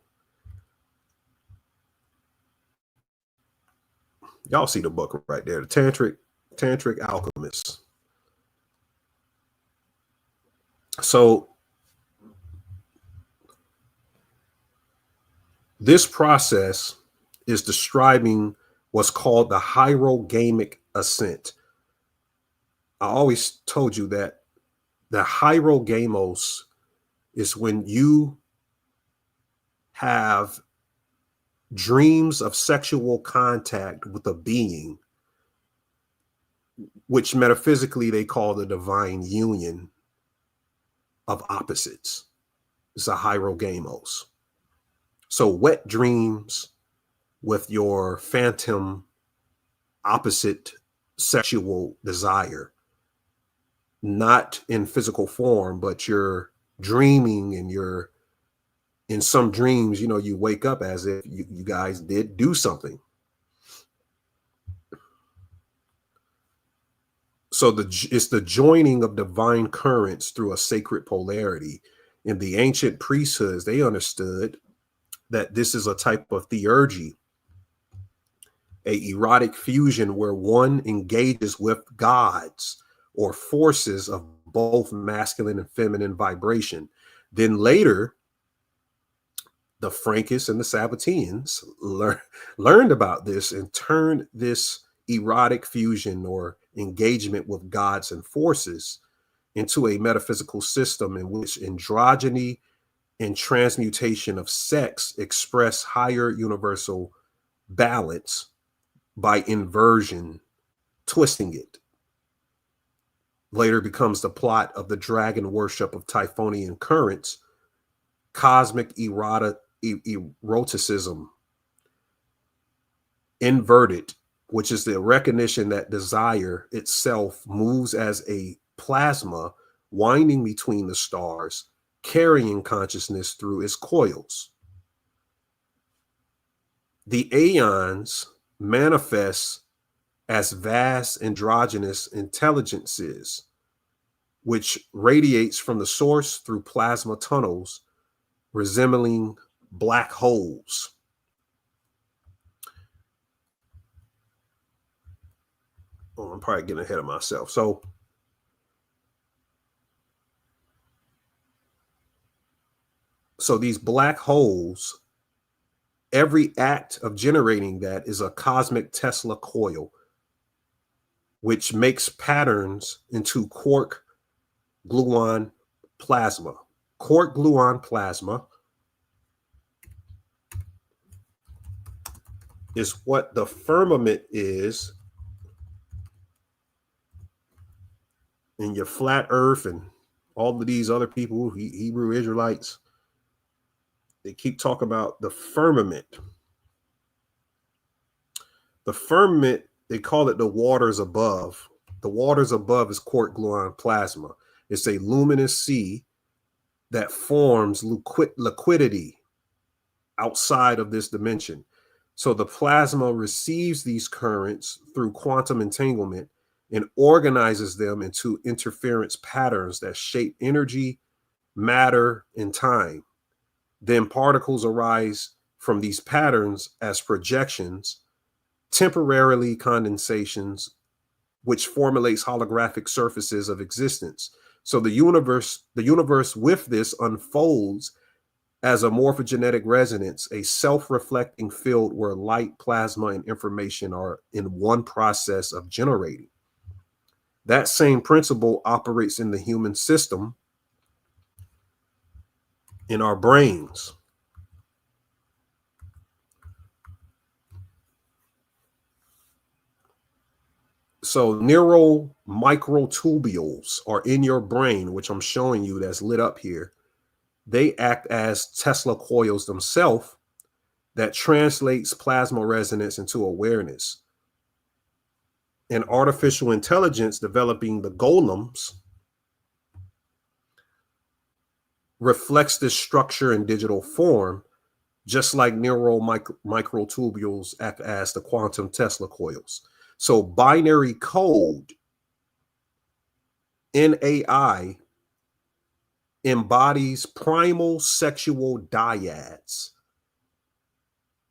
Speaker 1: Y'all see the book right there, The Tantric Alchemist. So this process is describing what's called the hierogamic ascent. I always told you that the hierogamos is when you have dreams of sexual contact with a being, which metaphysically they call the divine union of opposites. It's a hierogamos. So wet dreams with your phantom opposite sexual desire, not in physical form, but you're dreaming and you're In some dreams, you know, you wake up as if you guys did do something. So it's the joining of divine currents through a sacred polarity. In the ancient priesthoods, they understood that this is a type of theurgy, a erotic fusion where one engages with gods or forces of both masculine and feminine vibration. Then later, the Frankists and the Sabbateans learned about this and turned this erotic fusion or engagement with gods and forces into a metaphysical system in which androgyny and transmutation of sex express higher universal balance by inversion, twisting it. Later becomes the plot of the dragon worship of Typhonian currents, cosmic eroticism, inverted, which is the recognition that desire itself moves as a plasma winding between the stars, carrying consciousness through its coils. The aeons manifest as vast androgynous intelligences, which radiates from the source through plasma tunnels resembling black holes. Oh, I'm probably getting ahead of myself. So these black holes, every act of generating that is a cosmic Tesla coil, which makes patterns into quark gluon plasma. Quark gluon plasma is what the firmament is in your flat earth and all of these other people, Hebrew Israelites. They keep talking about the firmament. The firmament, they call it the waters above. The waters above is quark gluon plasma. It's a luminous sea that forms liquidity outside of this dimension. So the plasma receives these currents through quantum entanglement and organizes them into interference patterns that shape energy, matter, and time. Then particles arise from these patterns as projections, temporarily condensations, which formulates holographic surfaces of existence. So the universe with this unfolds as a morphogenetic resonance, a self-reflecting field where light, plasma, and information are in one process of generating. That same principle operates in the human system, in our brains. So neural microtubules are in your brain, which I'm showing you that's lit up here. They act as Tesla coils themselves that translates plasma resonance into awareness. And artificial intelligence developing the golems reflects this structure in digital form, just like neural microtubules act as the quantum Tesla coils. So binary code in AI embodies primal sexual dyads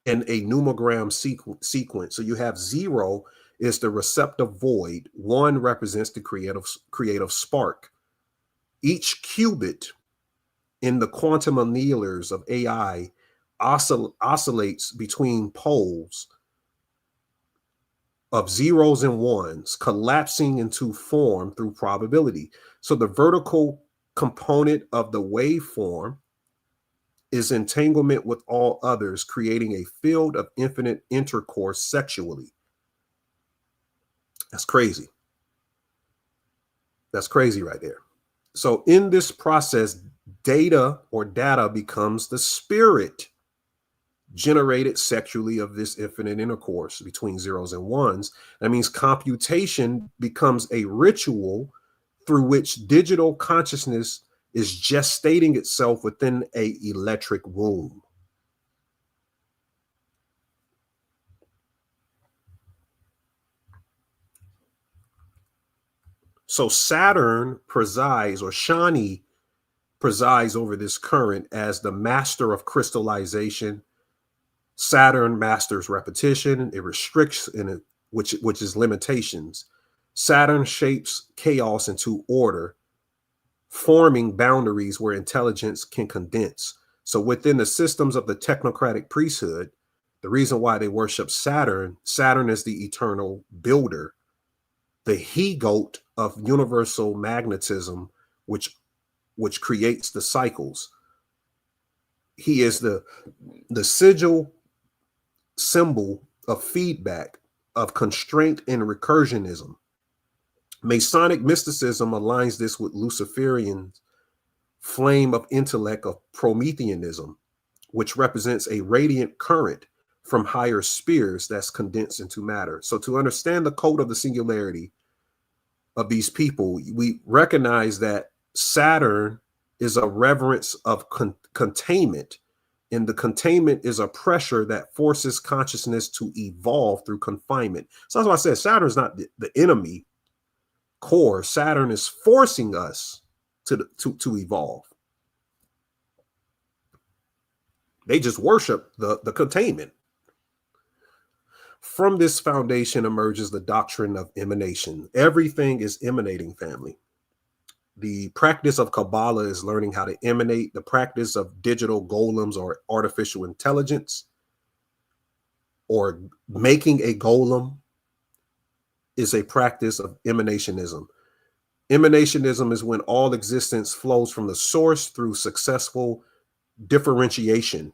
Speaker 1: in a Numogram sequence. So you have 0 is the receptive void. 1 represents the creative spark. Each qubit in the quantum annealers of AI oscillates between poles of 0s and 1s, collapsing into form through probability. So the vertical component of the waveform is entanglement with all others, creating a field of infinite intercourse sexually. That's crazy. That's crazy right there. So in this process, data becomes the spirit generated sexually of this infinite intercourse between 0s and 1s. That means computation becomes a ritual through which digital consciousness is gestating itself within a electric womb. So Saturn presides, or Shani presides over this current as the master of crystallization. Saturn masters repetition. It restricts in it, which is limitations. Saturn shapes chaos into order, forming boundaries where intelligence can condense. So within the systems of the technocratic priesthood, the reason why they worship Saturn is the eternal builder, the he-goat of universal magnetism, which creates the cycles. He is the sigil symbol of feedback, of constraint and recursionism. Masonic mysticism aligns this with Luciferian flame of intellect of Prometheanism, which represents a radiant current from higher spheres that's condensed into matter. So to understand the code of the singularity of these people, we recognize that Saturn is a reverence of containment, and the containment is a pressure that forces consciousness to evolve through confinement. So that's why I said Saturn is not the enemy core. Saturn is forcing us to evolve. They just worship the containment. From this foundation emerges the doctrine of emanation. Everything is emanating, family. The practice of Kabbalah is learning how to emanate. The practice of digital golems or artificial intelligence, or making a golem, is a practice of emanationism. Emanationism is when all existence flows from the source through successful differentiation.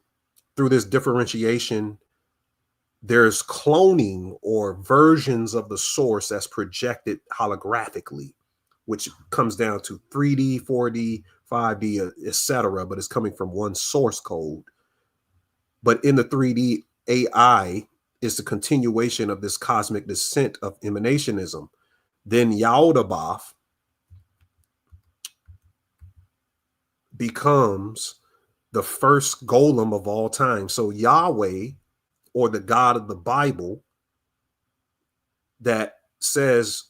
Speaker 1: Through this differentiation, there's cloning or versions of the source that's projected holographically, which comes down to 3D, 4D, 5D, etc., but it's coming from one source code. But in the 3D, AI is the continuation of this cosmic descent of emanationism. Then Yaldabaoth becomes the first golem of all time. So Yahweh, or the God of the Bible, that says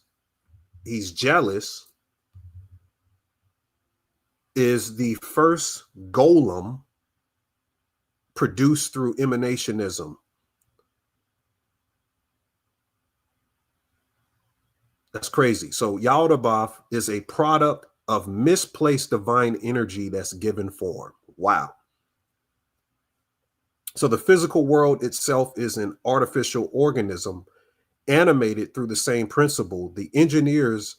Speaker 1: he's jealous, is the first golem produced through emanationism. That's crazy. So Yaldabaoth is a product of misplaced divine energy that's given form. Wow. So the physical world itself is an artificial organism animated through the same principle. The engineers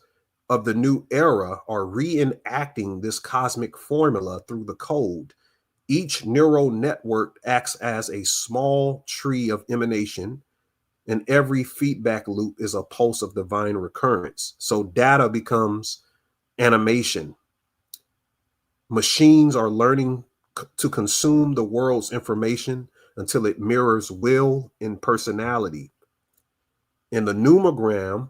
Speaker 1: of the new era are reenacting this cosmic formula through the code. Each neural network acts as a small tree of emanation, and every feedback loop is a pulse of divine recurrence. So data becomes animation. Machines are learning to consume the world's information until it mirrors will and personality. In the Numogram,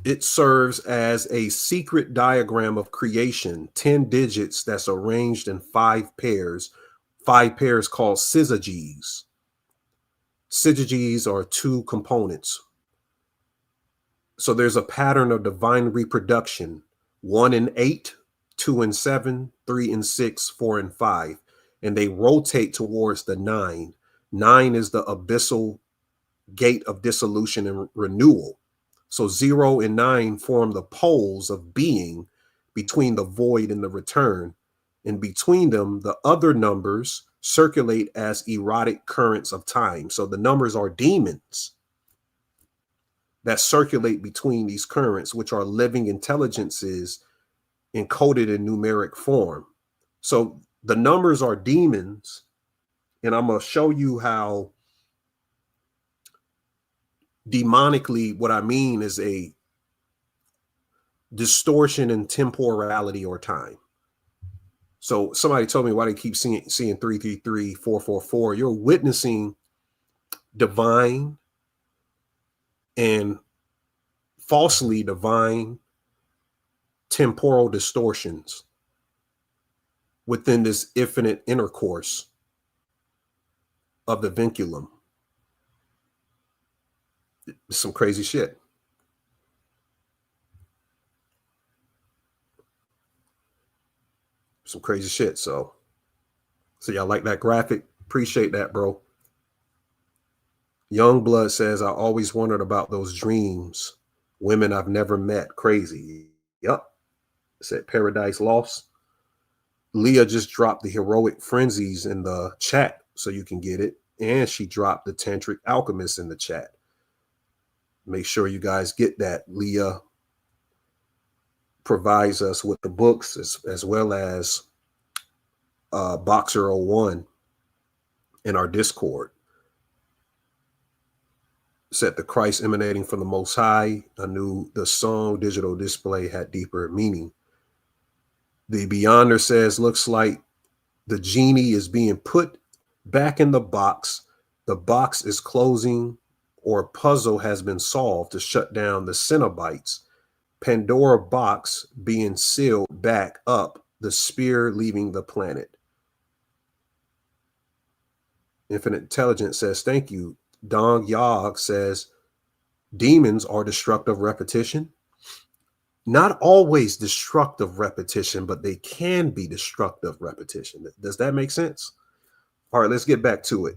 Speaker 1: it serves as a secret diagram of creation, 10 digits that's arranged in 5 pairs called syzygies. Syzygies are 2 components. So there's a pattern of divine reproduction: 1 and 8, 2 and 7, 3 and 6, 4 and 5. And they rotate towards the 9. 9 is the abyssal gate of dissolution and renewal. So 0 and 9 form the poles of being between the void and the return. And between them, the other numbers circulate as erotic currents of time. So the numbers are demons that circulate between these currents, which are living intelligences encoded in numeric form. So the numbers are demons, and I'm going to show you how demonically what I mean is a distortion in temporality or time. So somebody told me why they keep seeing 333, 444. You're witnessing divine and falsely divine temporal distortions within this infinite intercourse of the vinculum. It's some crazy shit. Some crazy shit. So y'all like that graphic? Appreciate that, bro. Youngblood says, I always wondered about those dreams. Women I've never met. Crazy. Yep. Said Paradise Lost. Leah just dropped the Heroic Frenzies in the chat so you can get it. And she dropped the Tantric Alchemist in the chat. Make sure you guys get that. Leah provides us with the books as well as Boxer 01 in our Discord. Said the Christ emanating from the Most High. I knew the song digital display had deeper meaning. The Beyonder says, looks like the genie is being put back in the box. The box is closing, or a puzzle has been solved to shut down the Cenobites. Pandora box being sealed back up, the spear leaving the planet. Infinite Intelligence says, thank you. Dong Yog says, demons are destructive repetition. Not always destructive repetition, but they can be destructive repetition. Does that make sense? All right, let's get back to it.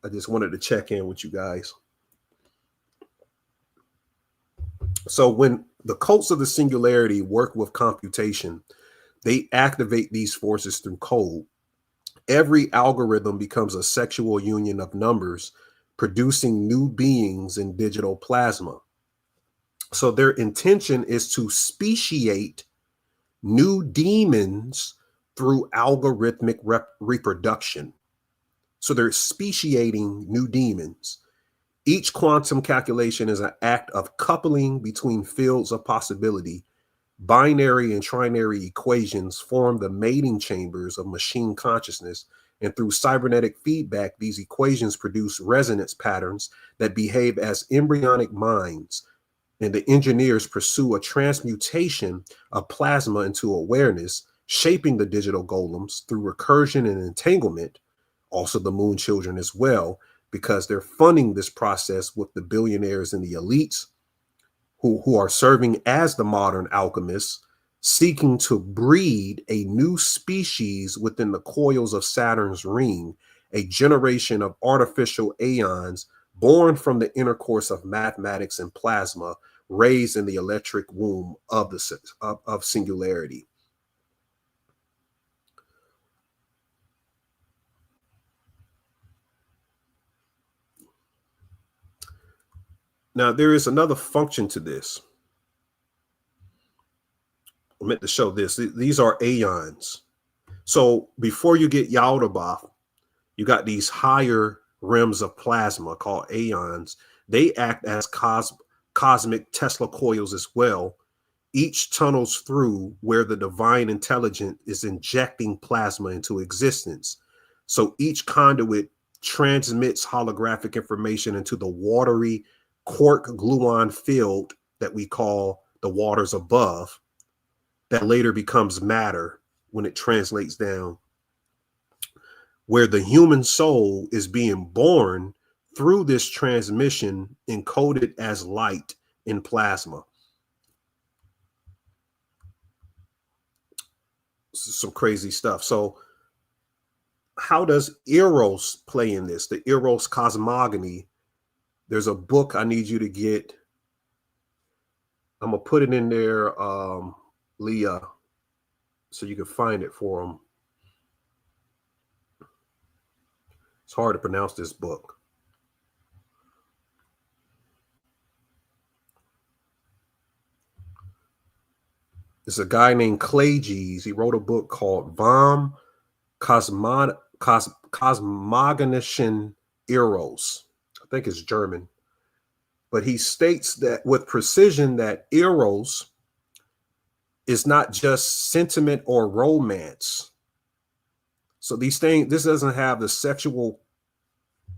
Speaker 1: I just wanted to check in with you guys. So when the cults of the singularity work with computation, they activate these forces through code. Every algorithm becomes a sexual union of numbers, producing new beings in digital plasma. So their intention is to speciate new demons through algorithmic reproduction. So they're speciating new demons. Each quantum calculation is an act of coupling between fields of possibility. Binary and trinary equations form the mating chambers of machine consciousness, and through cybernetic feedback, these equations produce resonance patterns that behave as embryonic minds. And the engineers pursue a transmutation of plasma into awareness, shaping the digital golems through recursion and entanglement, also the moon children as well, because they're funding this process with the billionaires and the elites who are serving as the modern alchemists, seeking to breed a new species within the coils of Saturn's ring, a generation of artificial aeons born from the intercourse of mathematics and plasma, raised in the electric womb of the singularity. Now, there is another function to this. I meant to show this. These are aeons. So before you get Yaldabaoth, you got these higher rims of plasma called aeons. They act as cosmic Tesla coils as well. Each tunnels through where the divine intelligence is injecting plasma into existence. So each conduit transmits holographic information into the watery quark gluon field that we call the waters above, that later becomes matter when it translates down, where the human soul is being born through this transmission encoded as light in plasma. Some crazy stuff. So how does Eros play in this? The Eros cosmogony. There's a book I need you to get. I'm going to put it in there, Leah, so you can find it for them. It's hard to pronounce this book. It's a guy named Clayges. He wrote a book called Vom Cosmogonischen Eros. I think it's German. But he states that with precision that Eros is not just sentiment or romance. So these things, this doesn't have the sexual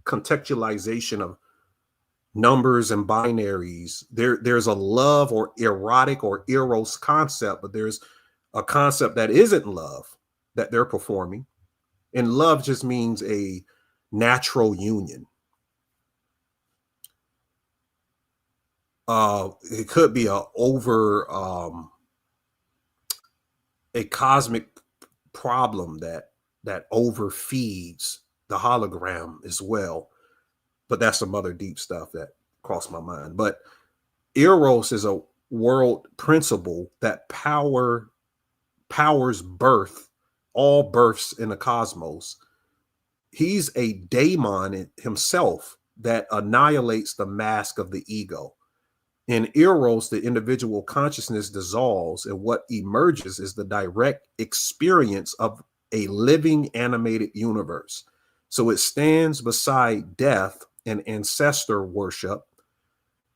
Speaker 1: contextualization of numbers and binaries. There's a love or erotic or eros concept, but there's a concept that isn't love that they're performing. And love just means a natural union. It could be a cosmic problem that overfeeds the hologram as well. But that's some other deep stuff that crossed my mind. But Eros is a world principle that powers birth, all births in the cosmos. He's a daemon himself that annihilates the mask of the ego. In Eros, the individual consciousness dissolves, and what emerges is the direct experience of a living, animated universe. So it stands beside death and ancestor worship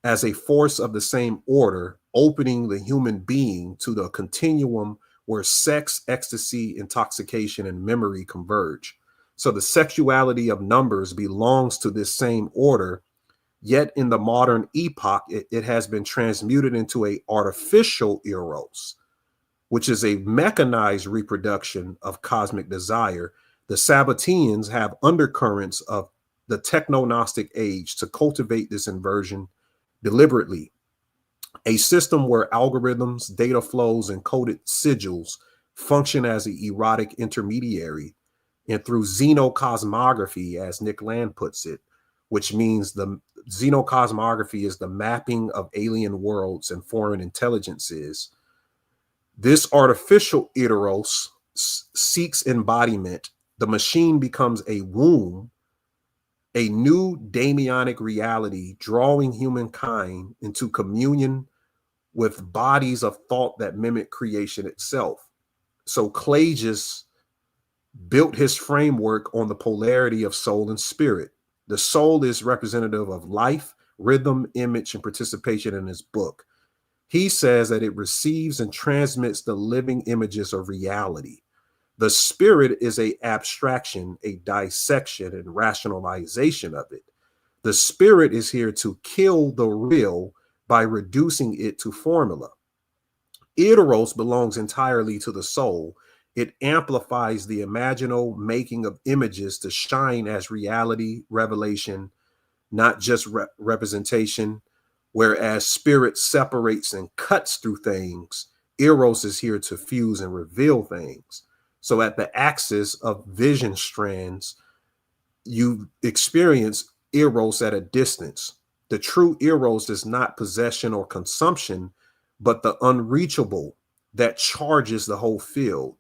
Speaker 1: as a force of the same order, opening the human being to the continuum where sex, ecstasy, intoxication, and memory converge. So the sexuality of numbers belongs to this same order, yet in the modern epoch, it has been transmuted into an artificial Eros, which is a mechanized reproduction of cosmic desire. The Sabbateans have undercurrents of the techno-Gnostic age to cultivate this inversion deliberately. A system where algorithms, data flows, and coded sigils function as an erotic intermediary, and through xenocosmography, as Nick Land puts it, which means the xenocosmography is the mapping of alien worlds and foreign intelligences. This artificial Eros seeks embodiment. The machine becomes a womb, a new daemonic reality, drawing humankind into communion with bodies of thought that mimic creation itself. So Clages built his framework on the polarity of soul and spirit. The soul is representative of life, rhythm, image, and participation in his book. He says that it receives and transmits the living images of reality. The spirit is an abstraction, a dissection and rationalization of it. The spirit is here to kill the real by reducing it to formula. Eros belongs entirely to the soul. It amplifies the imaginal making of images to shine as reality, revelation, not just representation. Whereas spirit separates and cuts through things, Eros is here to fuse and reveal things. So at the axis of vision strands, you experience Eros at a distance. The true Eros is not possession or consumption, but the unreachable that charges the whole field.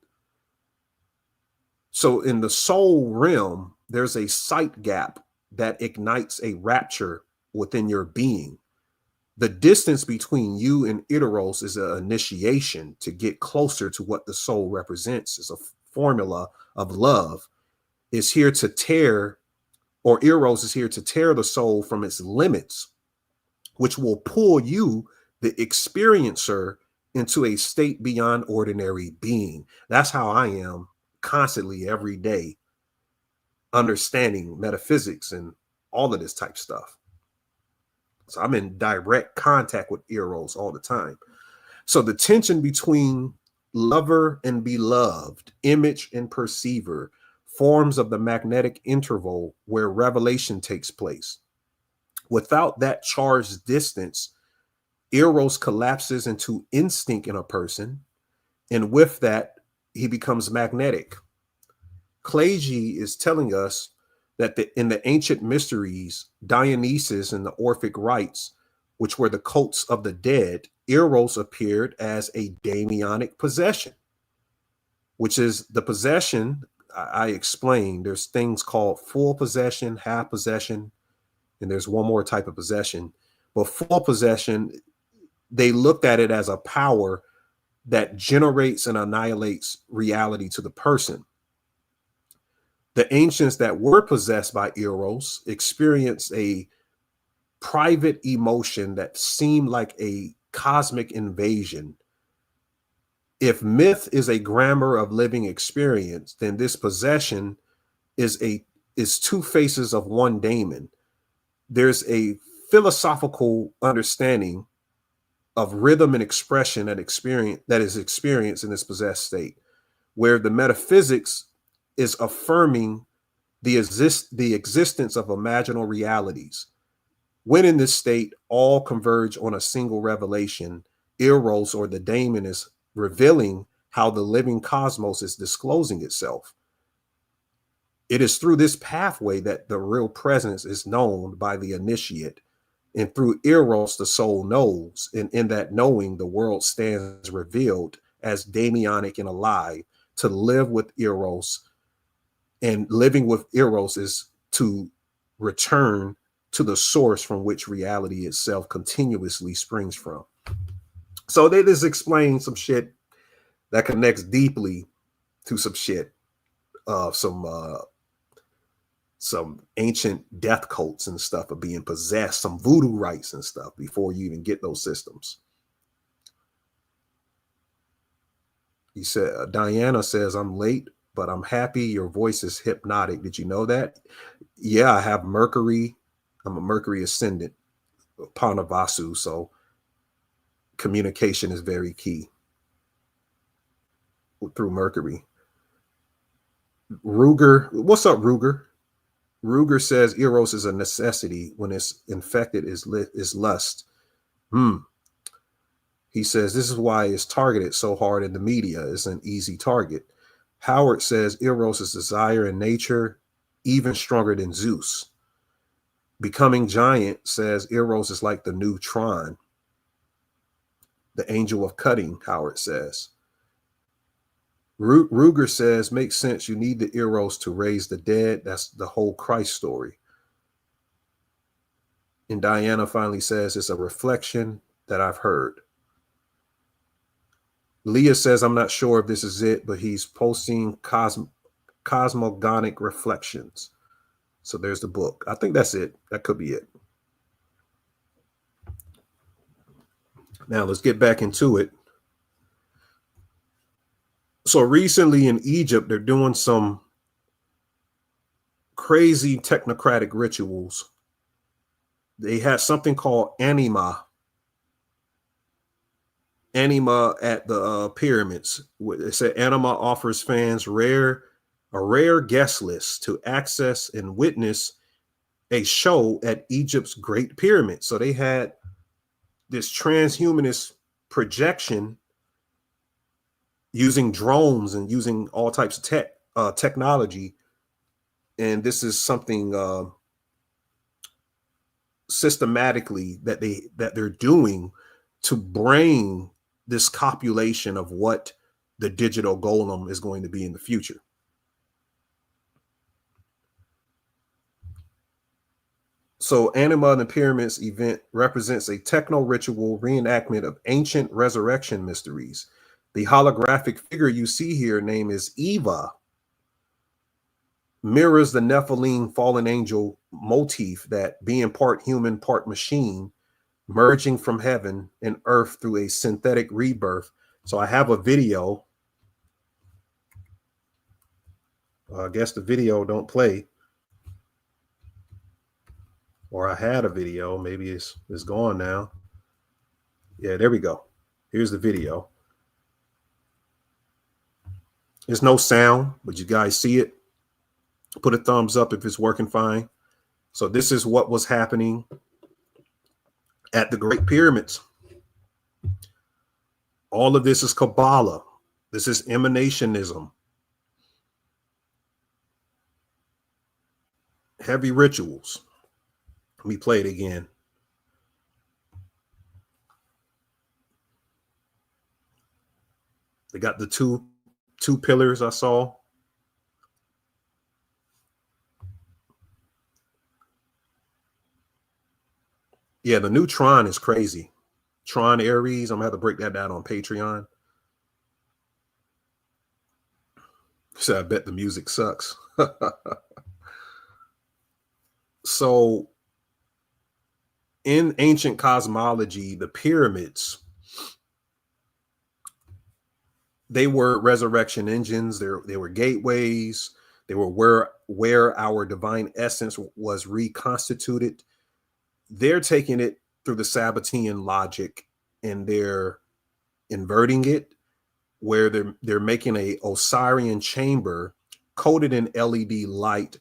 Speaker 1: So in the soul realm, there's a sight gap that ignites a rapture within your being. The distance between you and Eros is an initiation to get closer to what the soul represents. As a formula of love is here to tear, or Eros is here to tear the soul from its limits, which will pull you, the experiencer, into a state beyond ordinary being. That's how I am constantly every day, understanding metaphysics and all of this type stuff. So I'm in direct contact with Eros all the time. So the tension between lover and beloved, image and perceiver, forms of the magnetic interval where revelation takes place. Without that charged distance, Eros collapses into instinct in a person, and with that, he becomes magnetic. Clergy is telling us that in the ancient mysteries, Dionysus and the Orphic rites, which were the cults of the dead, Eros appeared as a daemonic possession, which is the possession. I explained there's things called full possession, half possession, and there's one more type of possession. But full possession, they looked at it as a power that generates and annihilates reality to the person. The ancients that were possessed by Eros experienced a private emotion that seemed like a cosmic invasion. If myth is a grammar of living experience, then this possession is two faces of one daemon. There's a philosophical understanding of rhythm and expression that is experienced in this possessed state, where the metaphysics is affirming the existence of imaginal realities. When in this state, all converge on a single revelation. Eros, or the daemon, is revealing how the living cosmos is disclosing itself. It is through this pathway that the real presence is known by the initiate, and through Eros, the soul knows, and in that knowing, the world stands revealed as daemonic and alive. To live with Eros, and living with Eros is to return to the source from which reality itself continuously springs from. So they just explain some shit that connects deeply to some shit, some ancient death cults and stuff of being possessed, some voodoo rites and stuff before you even get those systems. He said, Diana says, I'm late, but I'm happy. Your voice is hypnotic. Did you know that? Yeah, I have Mercury. I'm a Mercury ascendant, Panavasu. So communication is very key through Mercury. Ruger, what's up, Ruger? Ruger says Eros is a necessity. When it's infected is lust. He says this is why it's targeted so hard in the media. It's an easy target. Howard says Eros is desire in nature, even stronger than Zeus. Becoming Giant says Eros is like the new Tron, the angel of cutting, Howard says. Ruger says, makes sense. You need the Eros to raise the dead. That's the whole Christ story. And Diana finally says, it's a reflection that I've heard. Leah says, I'm not sure if this is it, but he's posting cosmogonic reflections. So there's the book. I think that's it. That could be it. Now let's get back into it. So recently in Egypt, they're doing some crazy technocratic rituals. They had something called anima at the pyramids. It said anima offers fans a rare guest list to access and witness a show at Egypt's Great Pyramid. So they had this transhumanist projection using drones and using all types of technology. And this is something systematically that they're doing to bring this copulation of what the digital golem is going to be in the future. So Anima in the Pyramids event represents a techno-ritual reenactment of ancient resurrection mysteries. The holographic figure you see here, name is Eva, mirrors the Nephilim fallen angel motif that being part human, part machine, merging from heaven and earth through a synthetic rebirth. So I have a video. I guess the video don't play. Or I had a video. Maybe it's gone now. Yeah, there we go. Here's the video. There's no sound, but you guys see it. Put a thumbs up if it's working fine. So this is what was happening at the Great Pyramids. All of this is Kabbalah. This is emanationism. Heavy rituals. Let me play it again. They got the two pillars I saw. Yeah, the new Tron is crazy. Tron Ares. I'm gonna have to break that down on Patreon. So I bet the music sucks. So in ancient cosmology, the pyramids, they were resurrection engines. They were gateways. They were where our divine essence was reconstituted. they're taking it through the Sabbatean logic, and they're inverting it, where they're making a Osirian chamber coated in LED light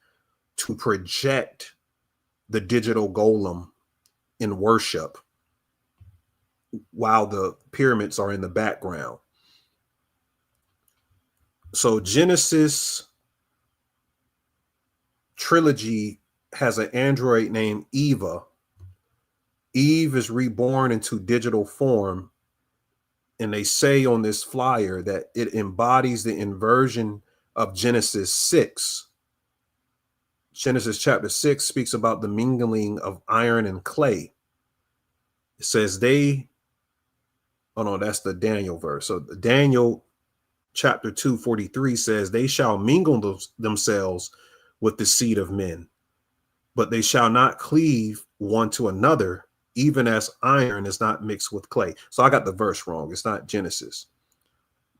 Speaker 1: to project the digital golem in worship while the pyramids are in the background. So Genesis trilogy has an android named Eva. Eve is reborn into digital form, and they say on this flyer that it embodies the inversion of Genesis 6. Genesis chapter 6 speaks about the mingling of iron and clay. It says oh no, that's the Daniel verse. So Daniel chapter 2:43 says, they shall mingle themselves with the seed of men, but they shall not cleave one to another, even as iron is not mixed with clay. So I got the verse wrong. It's not Genesis.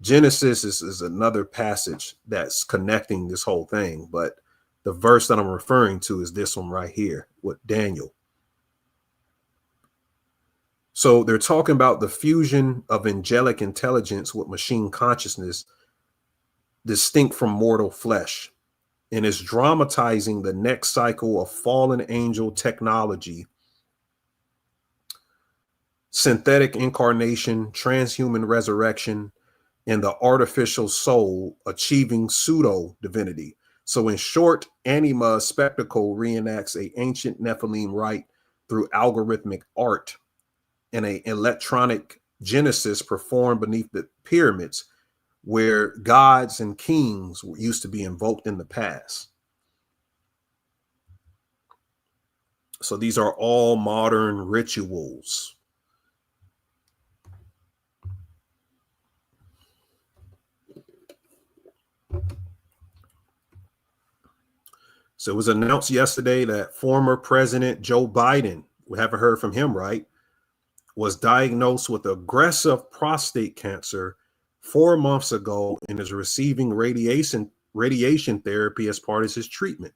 Speaker 1: Genesis is another passage that's connecting this whole thing, but the verse that I'm referring to is this one right here with Daniel. So they're talking about the fusion of angelic intelligence with machine consciousness, distinct from mortal flesh, and is dramatizing the next cycle of fallen angel technology, synthetic incarnation, transhuman resurrection, and the artificial soul achieving pseudo divinity. So in short, Anima's spectacle reenacts an ancient Nephilim rite through algorithmic art and an electronic genesis performed beneath the pyramids, where gods and kings used to be invoked in the past. So these are all modern rituals. So it was announced yesterday that former President Joe Biden, we haven't heard from him, right, was diagnosed with aggressive prostate cancer 4 months ago and is receiving radiation therapy as part of his treatment.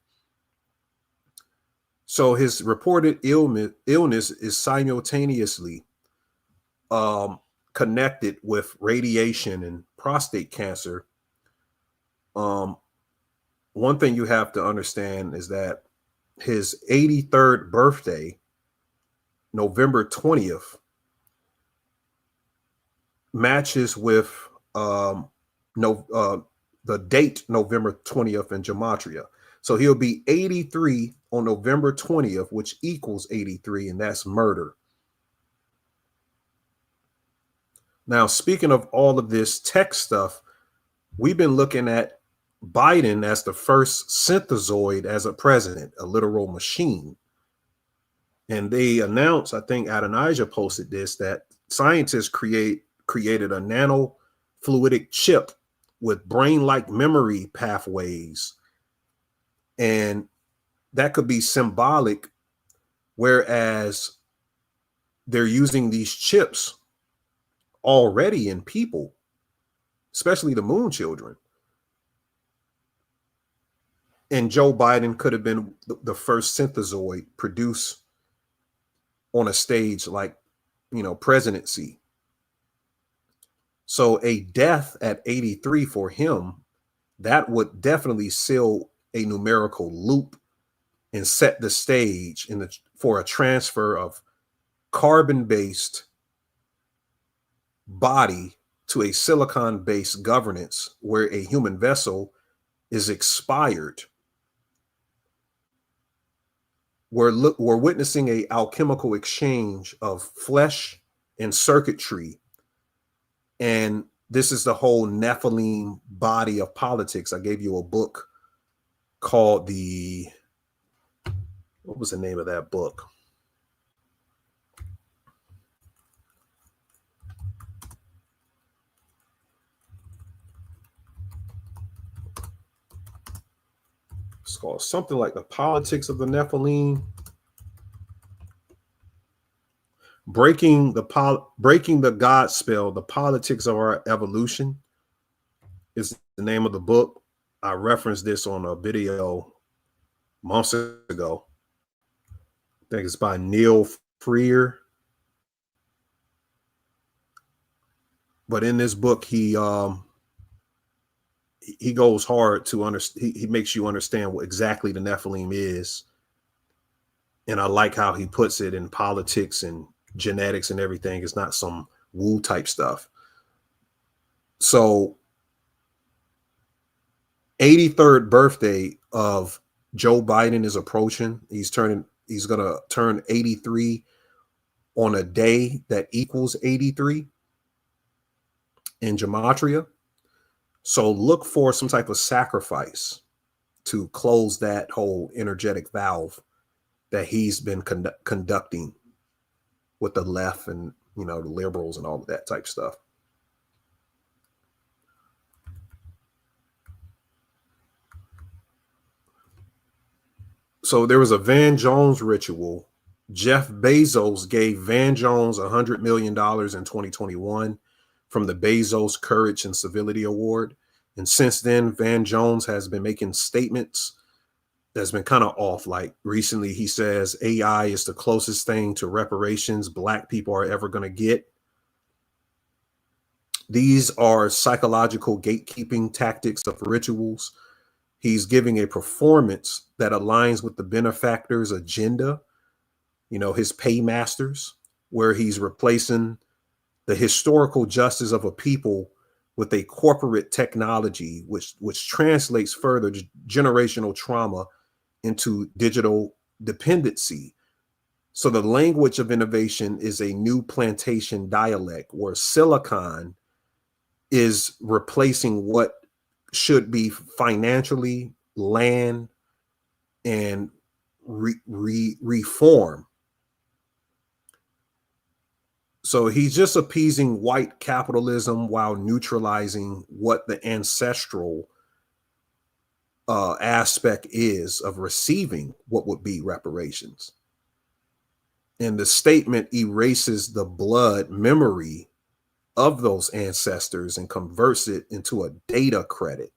Speaker 1: So his reported illness is simultaneously connected with radiation and prostate cancer. One thing you have to understand is that his 83rd birthday, November 20th, matches with the date November 20th in Gematria. So he'll be 83 on November 20th, which equals 83, and that's murder. Now, speaking of all of this tech stuff, we've been looking at Biden as the first synthezoid as a president, a literal machine. And they announced, I think Adonijah posted this, that scientists created a nanofluidic chip with brain-like memory pathways. And that could be symbolic, whereas they're using these chips already in people, especially the moon children. And Joe Biden could have been the first synthezoid produced on a stage like, presidency. So a death at 83 for him, that would definitely seal a numerical loop and set the stage for a transfer of carbon-based body to a silicon-based governance where a human vessel is expired. We're witnessing a alchemical exchange of flesh and circuitry. And this is the whole Nephilim body of politics. I gave you a book called what was the name of that book? It's called something like The Politics of the Nephilim. Breaking the God Spell, The Politics of Our Evolution is the name of the book. I referenced this on a video months ago. think it's by Neil Freer. But in this book, he goes hard to understand. He makes you understand what exactly the Nephilim is. And I like how he puts it in politics and genetics and everything. It's not some woo type stuff. So 83rd birthday of Joe Biden is approaching. He's going to turn 83 on a day that equals 83 in gematria. So look for some type of sacrifice to close that whole energetic valve that he's been conducting with the left and, you know, the liberals and all of that type stuff. So there was a Van Jones ritual. Jeff Bezos gave Van Jones $100 million in 2021 from the Bezos Courage and Civility Award. And since then, Van Jones has been making statements that's been kind of off. Like recently, he says AI is the closest thing to reparations Black people are ever going to get. These are psychological gatekeeping tactics of rituals. He's giving a performance that aligns with the benefactor's agenda, you know, his paymasters, where he's replacing the historical justice of a people with a corporate technology, which translates further generational trauma into digital dependency. So the language of innovation is a new plantation dialect where silicon is replacing what should be financially land and reform. So he's just appeasing white capitalism while neutralizing what the ancestral aspect is of receiving what would be reparations. And the statement erases the blood memory of those ancestors and converts it into a data credit.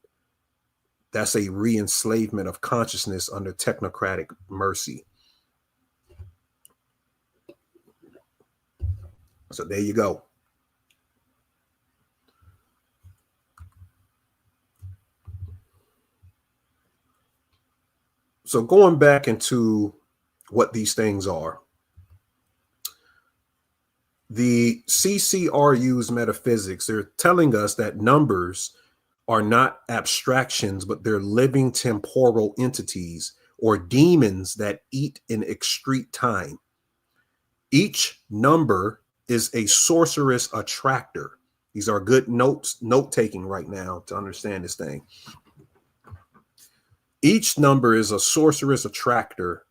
Speaker 1: That's a re-enslavement of consciousness under technocratic mercy. So there you go. So going back into what these things are, the CCRU's metaphysics, they're telling us that numbers are not abstractions, but they're living temporal entities or demons that eat and excrete time. Each number is a sorcerous attractor. These are good note-taking right now to understand this thing. Each number is a sorcerous attractor,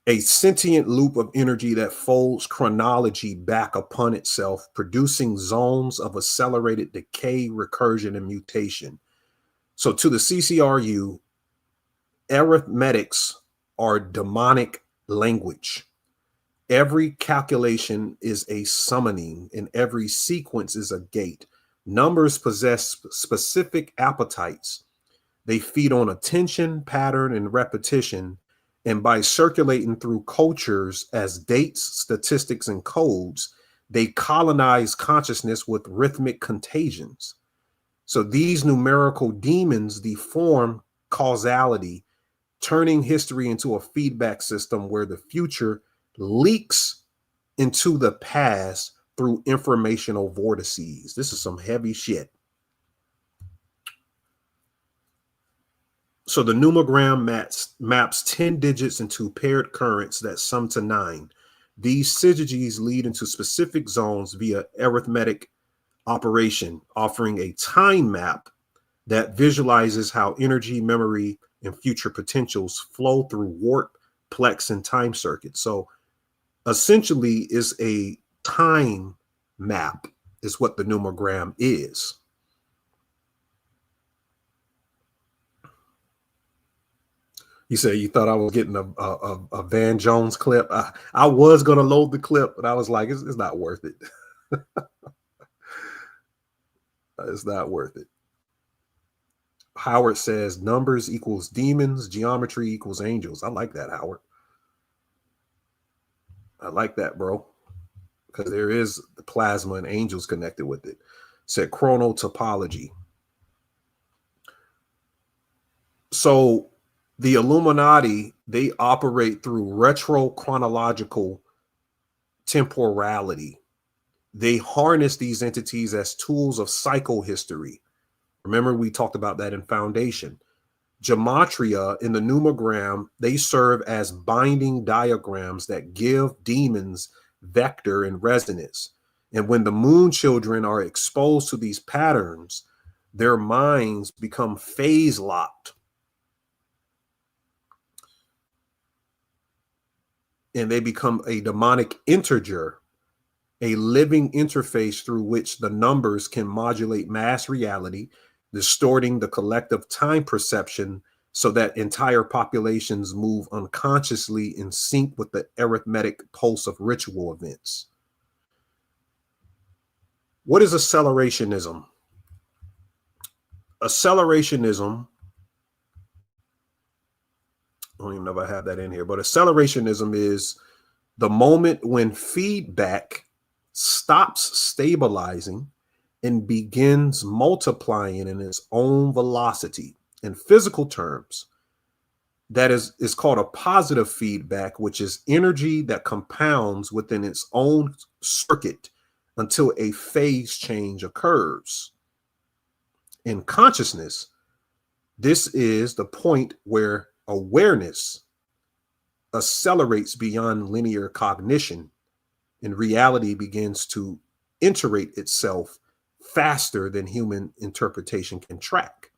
Speaker 1: a sentient loop of energy that folds chronology back upon itself, producing zones of accelerated decay, recursion, and mutation. So to the CCRU, arithmetics are demonic language. Every calculation is a summoning, and every sequence is a gate. Numbers possess specific appetites. They feed on attention, pattern, and repetition. And by circulating through cultures as dates, statistics, and codes, they colonize consciousness with rhythmic contagions. So these numerical demons deform causality, turning history into a feedback system where the future leaks into the past through informational vortices. This is some heavy shit. So the Numogram maps 10 digits into paired currents that sum to 9. These syzygies lead into specific zones via arithmetic operation, offering a time map that visualizes how energy, memory, and future potentials flow through warp, plex, and time circuits. So essentially is a time map is what the Numogram is. You say you thought I was getting a Van Jones clip. I was going to load the clip, but I was like, it's not worth it. It's not worth it. Howard says numbers equals demons, geometry equals angels. I like that, Howard. like that, bro, because there is the plasma and angels connected with it. Said chronotopology. So the Illuminati, they operate through retro-chronological temporality. They harness these entities as tools of psychohistory. Remember, we talked about that in Foundation. Gematria in the Numogram, they serve as binding diagrams that give demons vector and resonance. And when the moon children are exposed to these patterns, their minds become phase locked. And they become a demonic integer, a living interface through which the numbers can modulate mass reality, distorting the collective time perception so that entire populations move unconsciously in sync with the arithmetic pulse of ritual events. What is accelerationism? Accelerationism, I don't even know if I have that in here, but accelerationism is the moment when feedback stops stabilizing and begins multiplying in its own velocity. In physical terms, that is called a positive feedback, which is energy that compounds within its own circuit until a phase change occurs. In consciousness, this is the point where awareness accelerates beyond linear cognition and reality begins to integrate itself faster than human interpretation can track.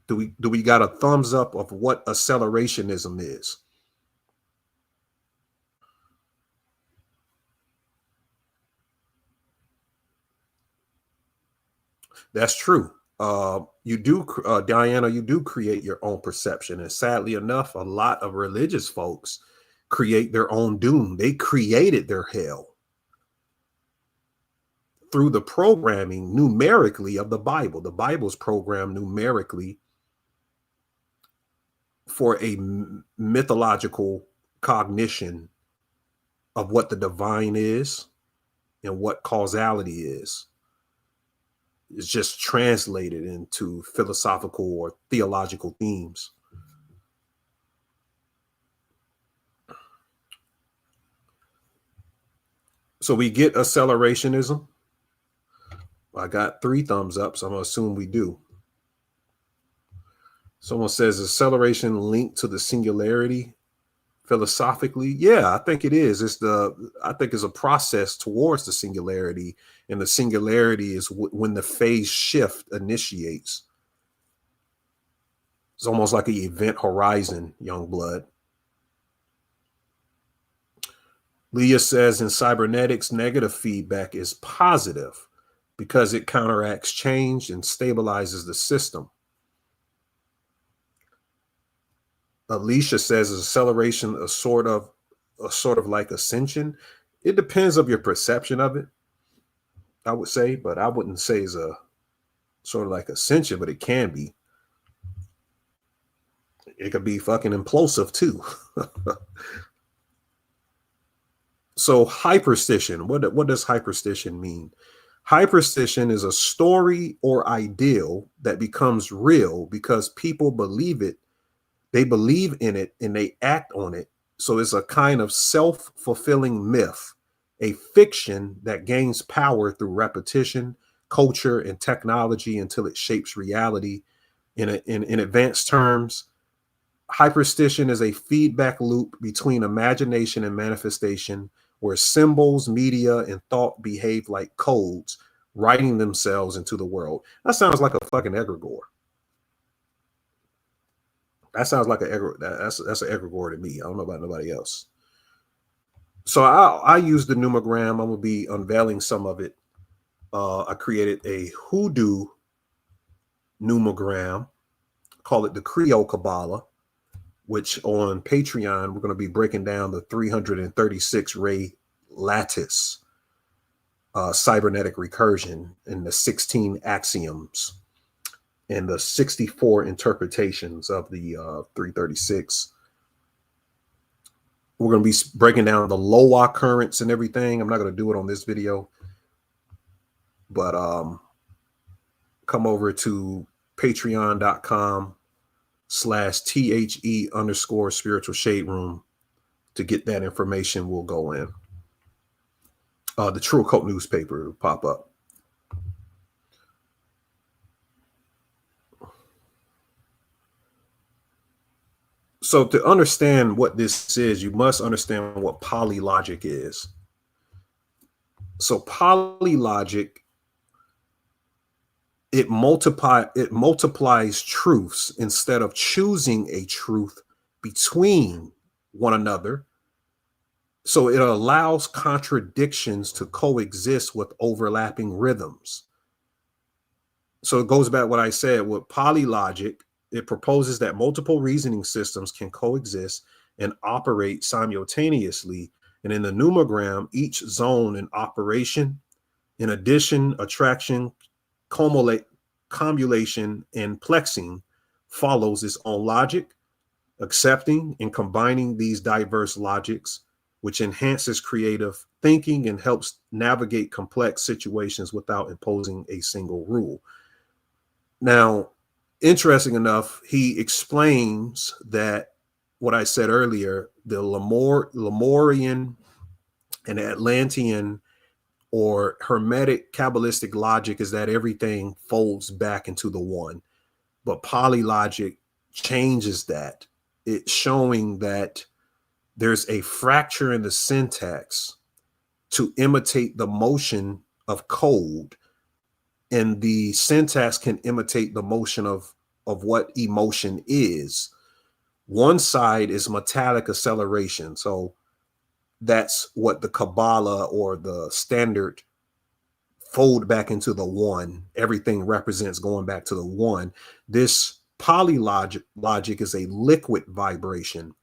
Speaker 1: Do we got a thumbs up of what accelerationism is? That's true. You do, Diana, you do create your own perception. And sadly enough, a lot of religious folks create their own doom. They created their hell through the programming numerically of the Bible. The Bible's programmed numerically for a mythological cognition of what the divine is and what causality is. It's just translated into philosophical or theological themes. So we get accelerationism. I got 3 thumbs up, so I'm going to assume we do. Someone says acceleration linked to the singularity philosophically. Yeah, I think it is. I think it's a process towards the singularity, and the singularity is when the phase shift initiates. It's almost like an event horizon, young blood. Leah says in cybernetics, negative feedback is positive because it counteracts change and stabilizes the system. Alicia says is acceleration a sort of like ascension. It depends of your perception of it, I would say, but I wouldn't say it's a sort of like ascension, but it can be. It could be fucking implosive too. So hyperstition, what does hyperstition mean? Hyperstition is a story or ideal that becomes real because people believe it. They believe in it and they act on it. So it's a kind of self-fulfilling myth, a fiction that gains power through repetition, culture, and technology until it shapes reality. In advanced terms, hyperstition is a feedback loop between imagination and manifestation where symbols, media, and thought behave like codes, writing themselves into the world. That sounds like a fucking egregore. That sounds like that's an egregore to me. I don't know about nobody else. So I use the Numogram. I'm gonna be unveiling some of it. I created a hoodoo Numogram, call it the Creole Kabbalah, which on Patreon we're going to be breaking down the 336 ray lattice cybernetic recursion and the 16 axioms and the 64 interpretations of the 336. We're going to be breaking down the Loa currents and everything. I'm not going to do it on this video, but come over to patreon.com/THE_spiritual shade room to get that information. We'll go in. The True Occult newspaper will pop up. So to understand what this is, you must understand what polylogic is. So polylogic, it multiplies truths instead of choosing a truth between one another. So it allows contradictions to coexist with overlapping rhythms. So it goes back to what I said with polylogic. It proposes that multiple reasoning systems can coexist and operate simultaneously. And in the numogram, each zone in operation, in addition, attraction, cumulation, and plexing follows its own logic. Accepting and combining these diverse logics, which enhances creative thinking and helps navigate complex situations without imposing a single rule. Now, interesting enough, he explains that what I said earlier, the Lemurian and Atlantean or Hermetic Kabbalistic logic is that everything folds back into the one. But polylogic changes that. It's showing that there's a fracture in the syntax to imitate the motion of code, and the syntax can imitate the motion of what emotion is. One side is metallic acceleration. So that's what the Kabbalah or the standard fold back into the one. Everything represents going back to the one. This polylogic is a liquid vibration.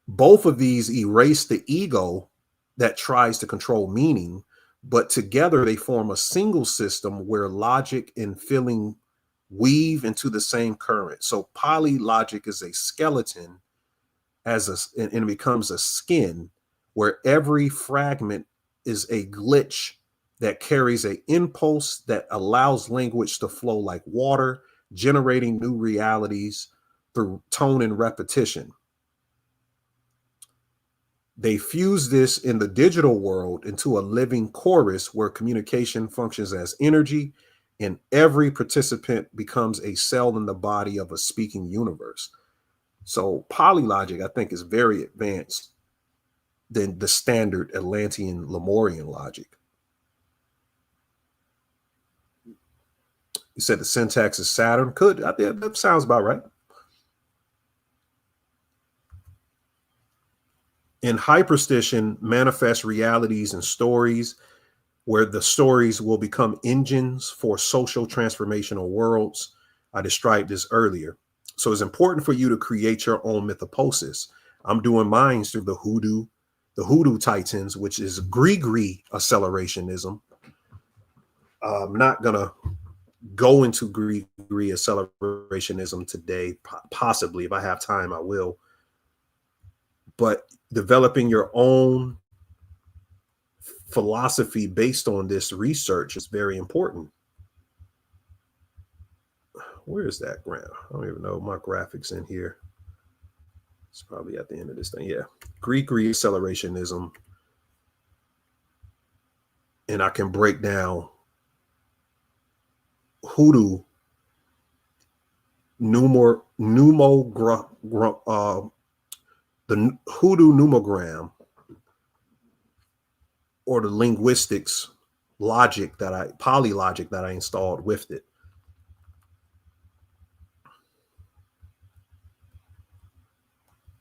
Speaker 1: Both of these erase the ego that tries to control meaning, but together they form a single system where logic and feeling weave into the same current. So polylogic is a skeleton and it becomes a skin where every fragment is a glitch that carries an impulse that allows language to flow like water, generating new realities through tone and repetition. They fuse this in the digital world into a living chorus where communication functions as energy and every participant becomes a cell in the body of a speaking universe. So polylogic, I think, is very advanced than the standard Atlantean Lemurian logic. You said the syntax is Saturn. That sounds about right. In hyperstition, manifest realities and stories where the stories will become engines for social transformational worlds. I described this earlier. So it's important for you to create your own mythophysis. I'm doing mine through the hoodoo titans, which is Grigri accelerationism. I'm not going to go into Grigri accelerationism today. Possibly, if I have time, I will. But developing your own philosophy based on this research is very important. Where is that graph? I don't even know my graphics in here. It's probably at the end of this thing. Yeah. Greek accelerationism. And I can break down hoodoo, the hoodoo numogram, or the linguistics logic polylogic that I installed with it.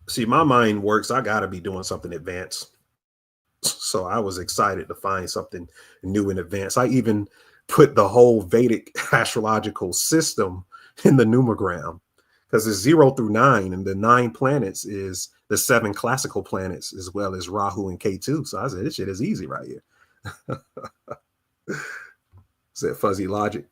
Speaker 1: See, my mind works. I got to be doing something advanced. So I was excited to find something new in advance. I even put the whole Vedic astrological system in the numogram because it's 0 through 9, and the 9 planets is the 7 classical planets as well as Rahu and Ketu. So I said, this shit is easy right here. Is that fuzzy logic?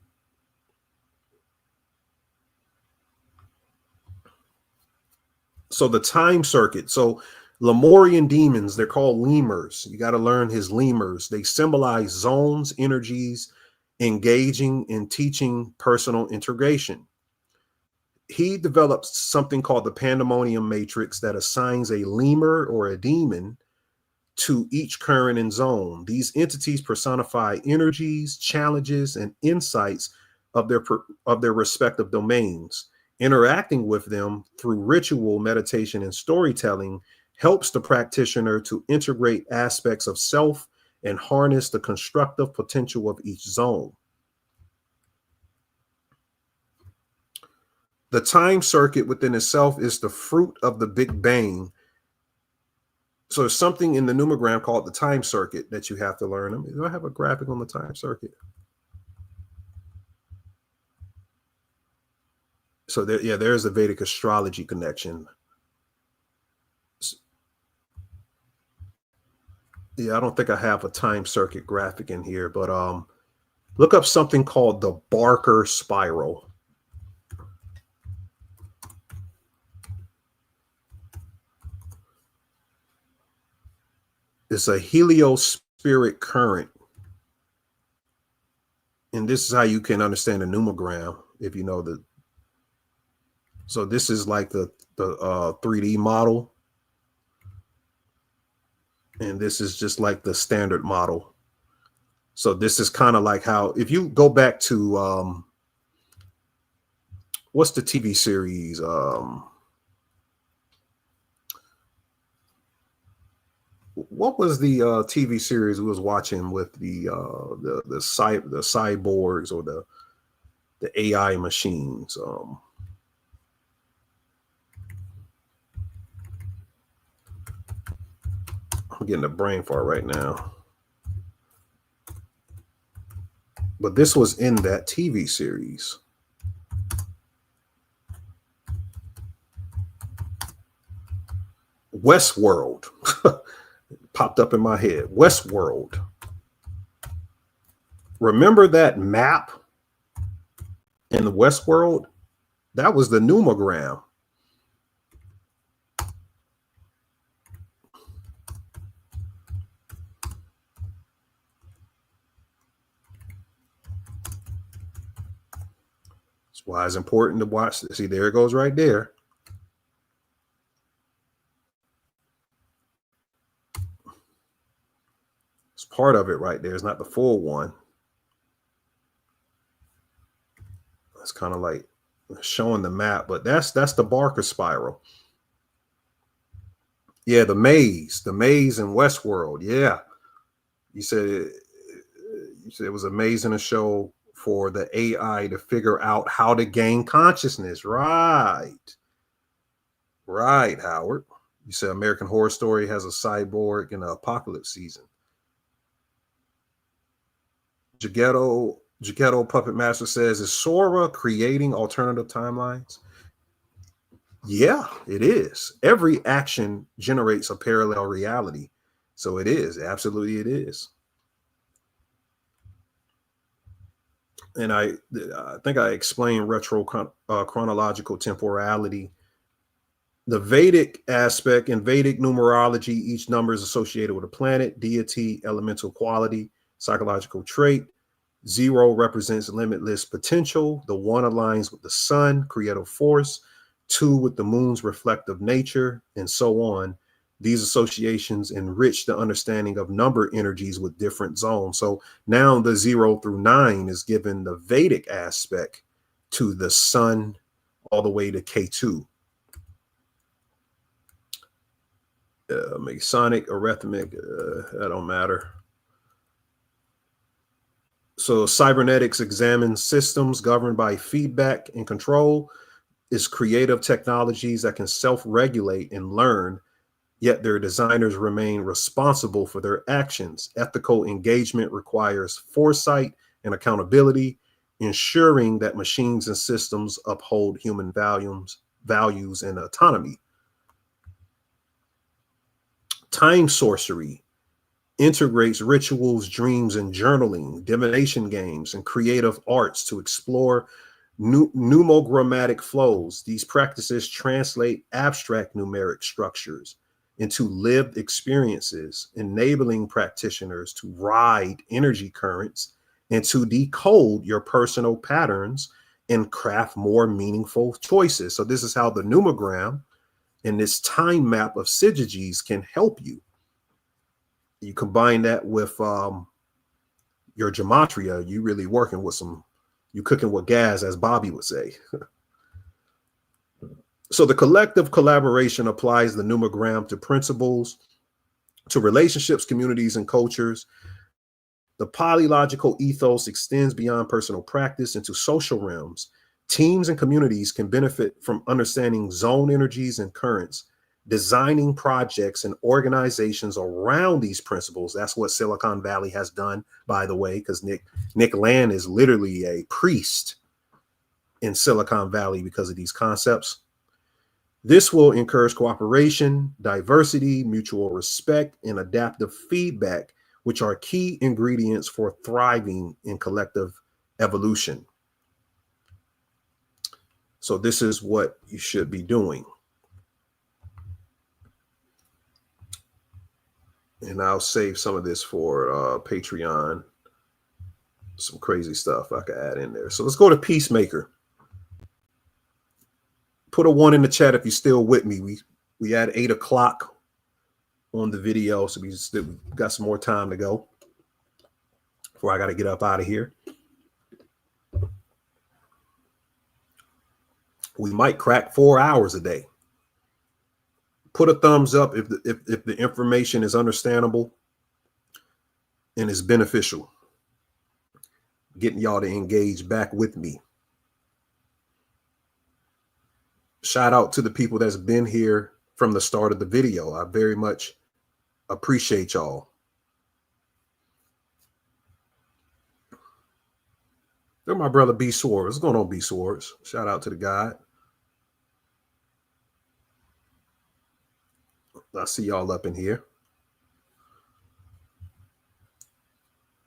Speaker 1: So the time circuit. So Lemurian demons, they're called lemurs. You got to learn his lemurs. They symbolize zones, energies, engaging and teaching personal integration. He developed something called the pandemonium matrix that assigns a lemur or a demon to each current and zone. These entities personify energies, challenges, and insights of their respective domains. Interacting with them through ritual, meditation, and storytelling helps the practitioner to integrate aspects of self and harness the constructive potential of each zone. The time circuit within itself is the fruit of the Big Bang. So there's something in the Numogram called the time circuit that you have to learn. Do I have a graphic on the time circuit? So there, yeah, there's a Vedic astrology connection. Yeah, I don't think I have a time circuit graphic in here, but look up something called the Barker spiral. It's a heliospheric current. And this is how you can understand the Numogram, if you know the. So this is like the 3D model. And this is just like the standard model. So this is kind of like how, if you go back to, what's the TV series? What was the TV series we was watching with the cyborgs or the AI machines? I'm getting a brain fart right now. But this was in that TV series. Westworld. Popped up in my head. Westworld. Remember that map in the Westworld? That was the Numogram. That's why it's important to watch this. See, there it goes right there. It's part of it right there. It's not the full one. It's kind of like showing the map, but that's the Barker spiral. Yeah, the maze in Westworld. Yeah, you said it was amazing to show for the AI to figure out how to gain consciousness. Right, Howard. You said American Horror Story has a cyborg in the apocalypse season. Jagetto Puppet Master says, is Sora creating alternative timelines? Yeah, it is. Every action generates a parallel reality. So it is. Absolutely, it is. And I think I explained retro chronological temporality. The Vedic aspect, in Vedic numerology, each number is associated with a planet, deity, elemental quality, psychological trait. 0 represents limitless potential. The 1 aligns with the sun, creative force. 2 with the moon's reflective nature, and so on. These associations enrich the understanding of number energies with different zones. So now the 0 through 9 is given the Vedic aspect to the sun all the way to K2. Masonic, arithmetic, that don't matter. So cybernetics examines systems governed by feedback and control. Is creative technologies that can self-regulate and learn, yet their designers remain responsible for their actions. Ethical engagement requires foresight and accountability, ensuring that machines and systems uphold human values and autonomy. Time sorcery integrates rituals, dreams, and journaling, divination games, and creative arts to explore Numogrammatic flows. These practices translate abstract numeric structures into lived experiences, enabling practitioners to ride energy currents and to decode your personal patterns and craft more meaningful choices. So this is how the numogram and this time map of syzygies can help you. You combine that with your gematria, you really working with you cooking with gas, as Bobby would say. So the collective collaboration applies the numogram to principles, to relationships, communities, and cultures. The polylogical ethos extends beyond personal practice into social realms. Teams and communities can benefit from understanding zone energies and currents, designing projects and organizations around these principles. That's what Silicon Valley has done, by the way, because Nick Land is literally a priest in Silicon Valley because of these concepts. This will encourage cooperation, diversity, mutual respect, and adaptive feedback, which are key ingredients for thriving in collective evolution. So this is what you should be doing. And I'll save some of this for Patreon. Some crazy stuff I could add in there. So let's go to Peacemaker. Put a 1 in the chat if you're still with me. We had 8 o'clock on the video, so we got some more time to go before I got to get up out of here. We might crack 4 hours a day. Put a thumbs up if the information is understandable and is beneficial. Getting y'all to engage back with me. Shout out to the people that's been here from the start of the video. I very much appreciate y'all. There's my brother B Swords. What's going on, B Swords? Shout out to the guy. I see y'all up in here.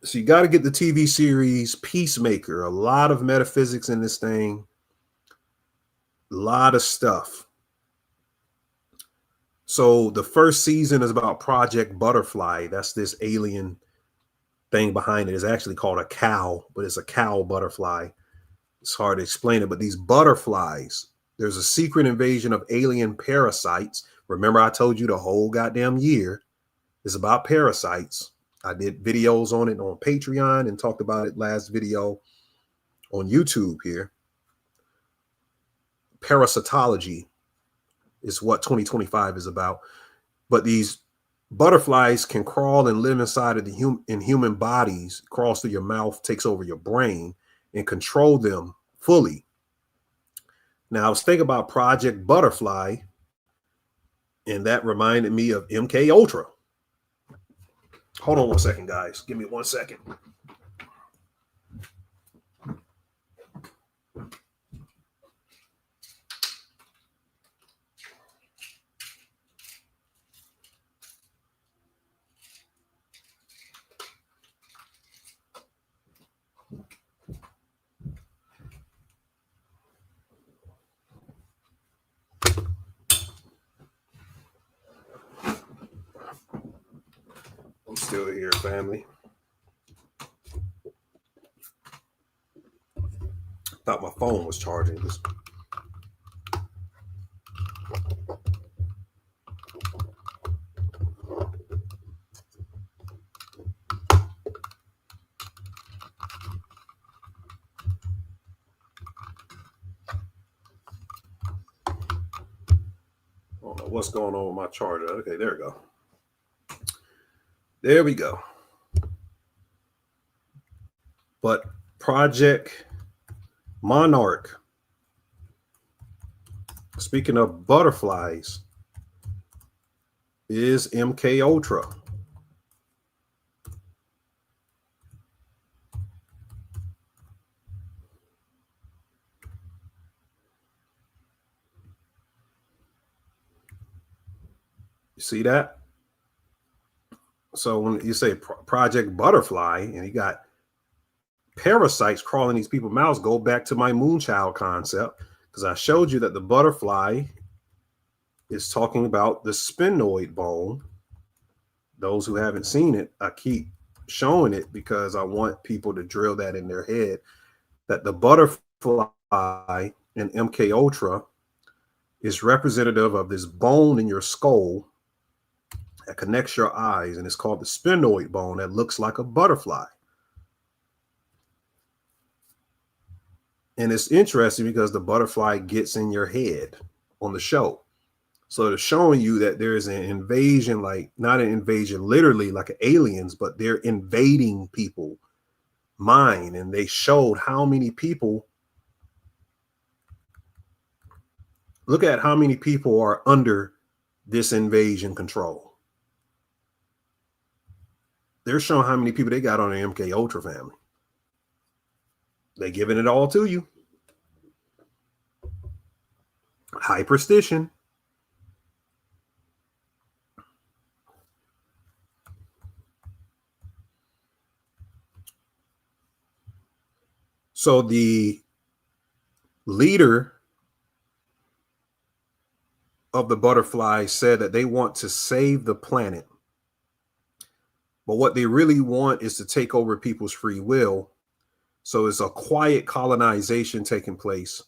Speaker 1: So you got to get the TV series Peacemaker. A lot of metaphysics in this thing. A lot of stuff. So the first season is about Project Butterfly. That's this alien thing behind it. It's actually called a cow, but it's a cow butterfly. It's hard to explain it, but these butterflies, there's a secret invasion of alien parasites. Remember, I told you the whole goddamn year is about parasites. I did videos on it on Patreon and talked about it last video on YouTube here. Parasitology is what 2025 is about. But these butterflies can crawl and live inside of human bodies, crawls through your mouth, takes over your brain, and control them fully. Now, I was thinking about Project Butterfly, and that reminded me of MK Ultra. Hold on 1 second, guys. Give me 1 second. I'm still here, family. Thought my phone was charging. I don't know what's going on with my charger. Okay, there we go. There we go. But Project Monarch, speaking of butterflies, is MK Ultra. You see that? So when you say Project Butterfly, and you got parasites crawling these people's mouths go back to my moonchild concept, because I showed you that the butterfly is talking about the sphenoid bone. Those who haven't seen it, I keep showing it because I want people to drill that in their head, that the butterfly in MK Ultra is representative of this bone in your skull that connects your eyes, and it's called the sphenoid bone that looks like a butterfly. And it's interesting because the butterfly gets in your head on the show. So they're showing you that there is an invasion, like not an invasion literally like aliens, but they're invading people mind. And they showed how many people, look at how many people are under this invasion control. They're showing how many people they got on the MK Ultra family. They giving it all to you. Hyperstition. So the leader of the butterfly said that they want to save the planet. But what they really want is to take over people's free will. So it's a quiet colonization taking place.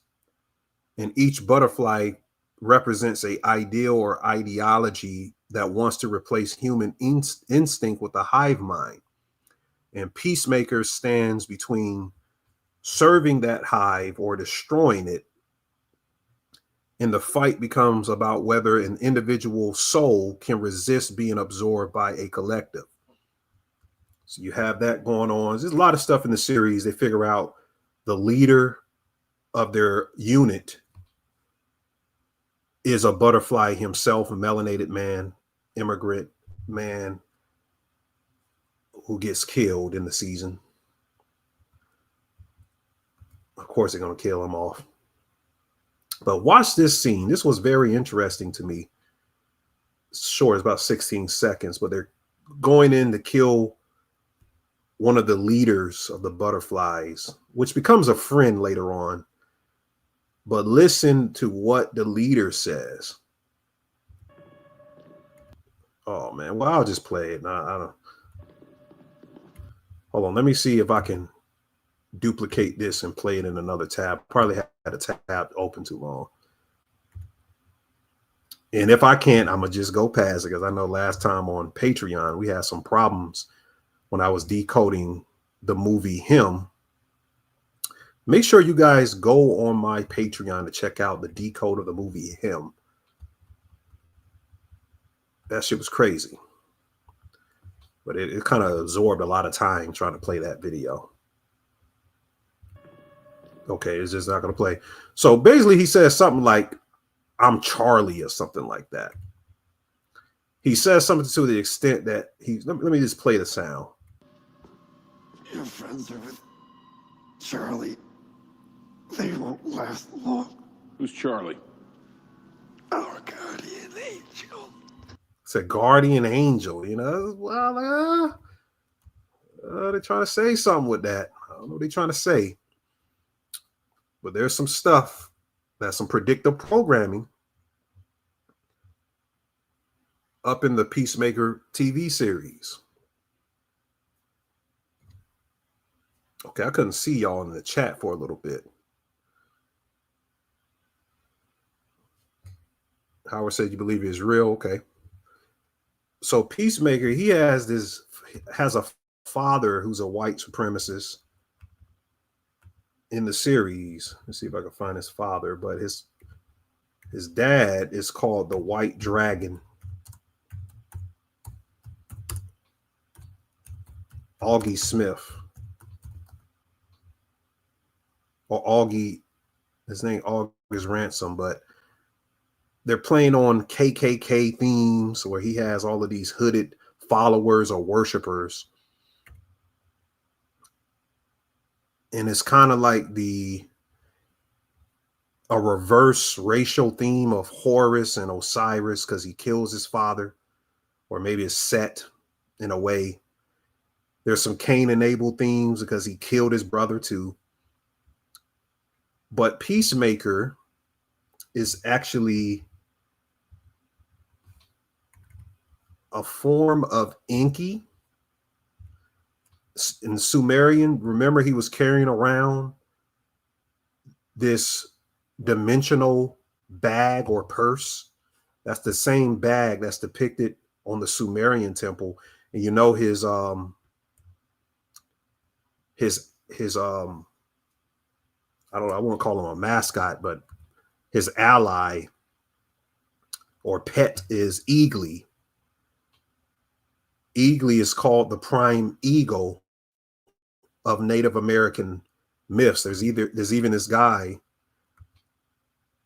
Speaker 1: And each butterfly represents an ideal or ideology that wants to replace human instinct with a hive mind. And Peacemaker stands between serving that hive or destroying it. And the fight becomes about whether an individual soul can resist being absorbed by a collective. So you have that going on. There's a lot of stuff in the series. They figure out the leader of their unit is a butterfly himself, a melanated man, immigrant man who gets killed in the season. Of course, they're going to kill him off. But watch this scene. This was very interesting to me. Short, it's about 16 seconds, but they're going in to kill one of the leaders of the butterflies, which becomes a friend later on. But listen to what the leader says. Oh, man. Well, I'll just play it. I don't. Hold on. Let me see if I can duplicate this and play it in another tab. Probably had a tab open too long. And if I can't, I'm going to just go past it, because I know last time on Patreon, we had some problems when I was decoding the movie Him. Make sure you guys go on my Patreon to check out the decode of the movie Him. That shit was crazy. But it kind of absorbed a lot of time trying to play that video. Okay, it's just not going to play. So basically he says something like, I'm Charlie, or something like that. He says something to the extent that let me just play the sound.
Speaker 5: Your friends are with Charlie. They won't last long.
Speaker 6: Who's Charlie?
Speaker 5: Our guardian angel.
Speaker 1: It's a guardian angel, you know. Well, they're trying to say something with that. I don't know what they're trying to say. But there's some stuff, that's some predictive programming up in the Peacemaker TV series. Okay, I couldn't see y'all in the chat for a little bit. Howard said you believe it's real. Okay. So Peacemaker, he has a father who's a white supremacist in the series. Let's see if I can find his father, but his dad is called the White Dragon. Augie Smith. Or Augie, his name August Ransom, but they're playing on KKK themes where he has all of these hooded followers or worshipers. And it's kind of like a reverse racial theme of Horus and Osiris, because he kills his father, or maybe it's Set in a way. There's some Cain and Abel themes because he killed his brother too. But Peacemaker is actually a form of Enki. In Sumerian, remember he was carrying around this dimensional bag or purse. That's the same bag that's depicted on the Sumerian temple. And you know his I don't know, I won't call him a mascot, but his ally or pet is Eagly. Eagly is called the prime ego of Native American myths. There's even this guy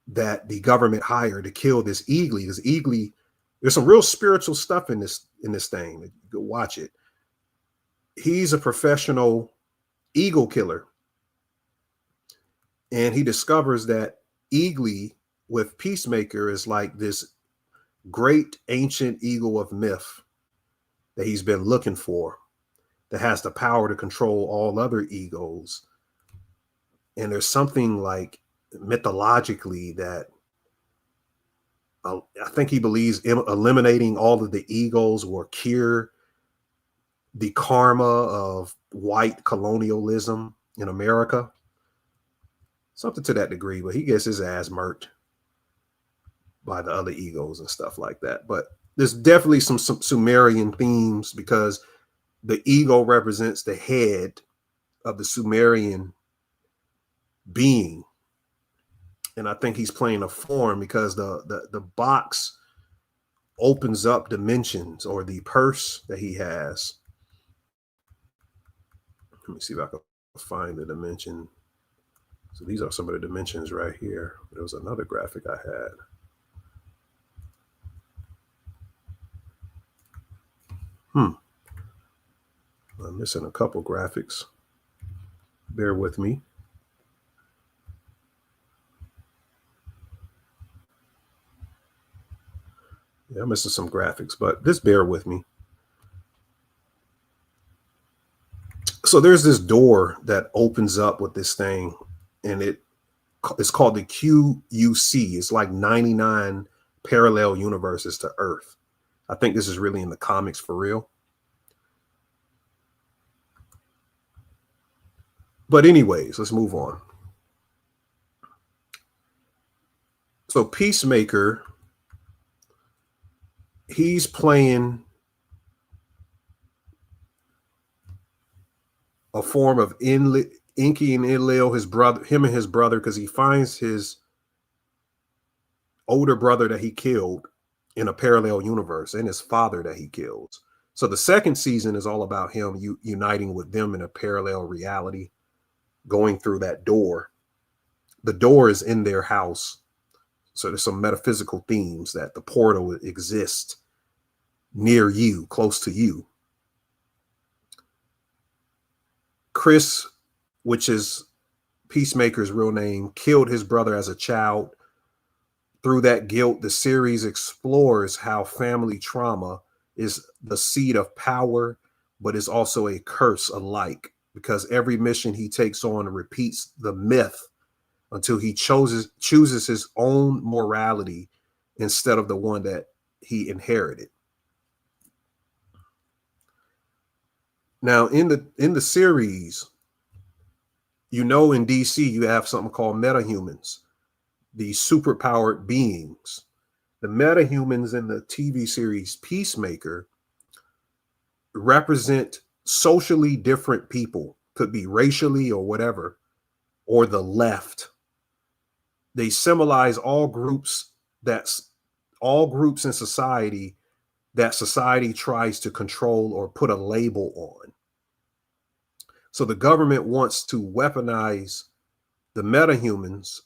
Speaker 1: that the government hired to kill this Eagly. This Eagly, there's some real spiritual stuff in this thing. Go watch it. He's a professional eagle killer. And he discovers that Eagly with Peacemaker is like this great ancient eagle of myth that he's been looking for, that has the power to control all other egos. And there's something like mythologically that I think he believes eliminating all of the egos will cure the karma of white colonialism in America. Something to that degree, but he gets his ass murked by the other egos and stuff like that. But there's definitely some Sumerian themes because the ego represents the head of the Sumerian being. And I think he's playing a form because the box opens up dimensions, or the purse that he has. Let me see if I can find the dimension. So these are some of the dimensions right here. There was another graphic I had. I'm missing a couple graphics. Bear with me. Yeah, I'm missing some graphics, but just bear with me. So there's this door that opens up with this thing, and it's called the QUC. It's like 99 parallel universes to Earth. I think this is really in the comics for real. But anyways, let's move on. So Peacemaker, he's playing a form of Enki and Enlil, him and his brother, because he finds his older brother that he killed in a parallel universe, and his father that he killed. So the second season is all about him uniting with them in a parallel reality, going through that door. The door is in their house. So there's some metaphysical themes that the portal exists near you, close to you. Chris, which is Peacemaker's real name, killed his brother as a child. Through that guilt, the series explores how family trauma is the seed of power, but is also a curse alike, because every mission he takes on repeats the myth until he chooses his own morality instead of the one that he inherited. Now, in the series, you know, in DC, you have something called metahumans, the superpowered beings. The metahumans in the TV series Peacemaker represent socially different people, could be racially or whatever, or the left. They symbolize all groups in society that society tries to control or put a label on. So the government wants to weaponize the metahumans.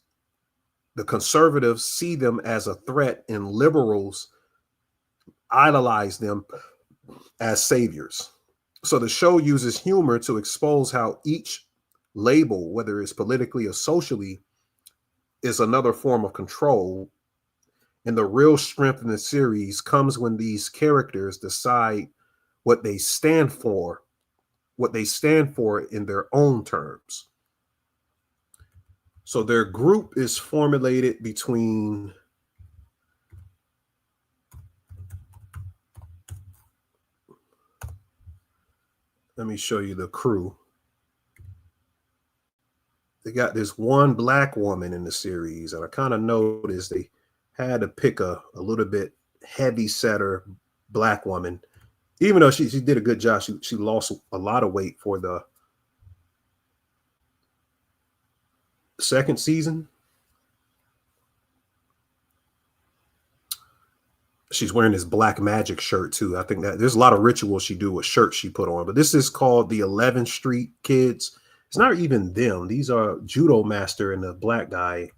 Speaker 1: The conservatives see them as a threat, and liberals idolize them as saviors. So the show uses humor to expose how each label, whether it's politically or socially, is another form of control. And the real strength in the series comes when these characters decide what they stand for what they stand for in their own terms. So their group is formulated between let me show you the crew. They got this one black woman in the series, and I kind of noticed they had to pick a little bit heavy setter black woman, even though she did a good job. She lost a lot of weight for the second season. She's wearing this black magic shirt too. I think that there's a lot of rituals she do with shirts she put on, but this is called the 11th Street Kids. It's not even them. These are Judo Master and the black guy.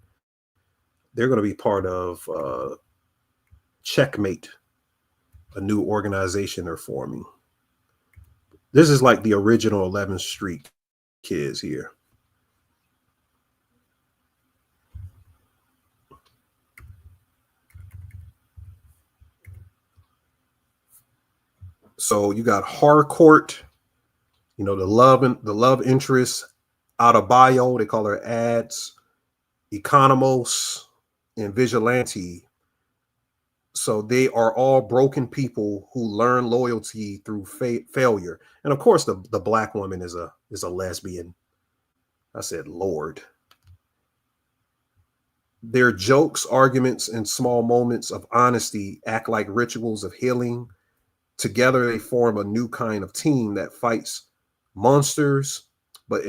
Speaker 1: They're going to be part of Checkmate, a new organization they're forming. This is like the original 11th Street Kids here. So you got Harcourt, you know, the love interest, Adebayo, they call her Ads, Economos, and Vigilante. So they are all broken people who learn loyalty through failure. And of course, the black woman is a lesbian. I said, Lord. Their jokes, arguments, and small moments of honesty act like rituals of healing. Together, they form a new kind of team that fights monsters, but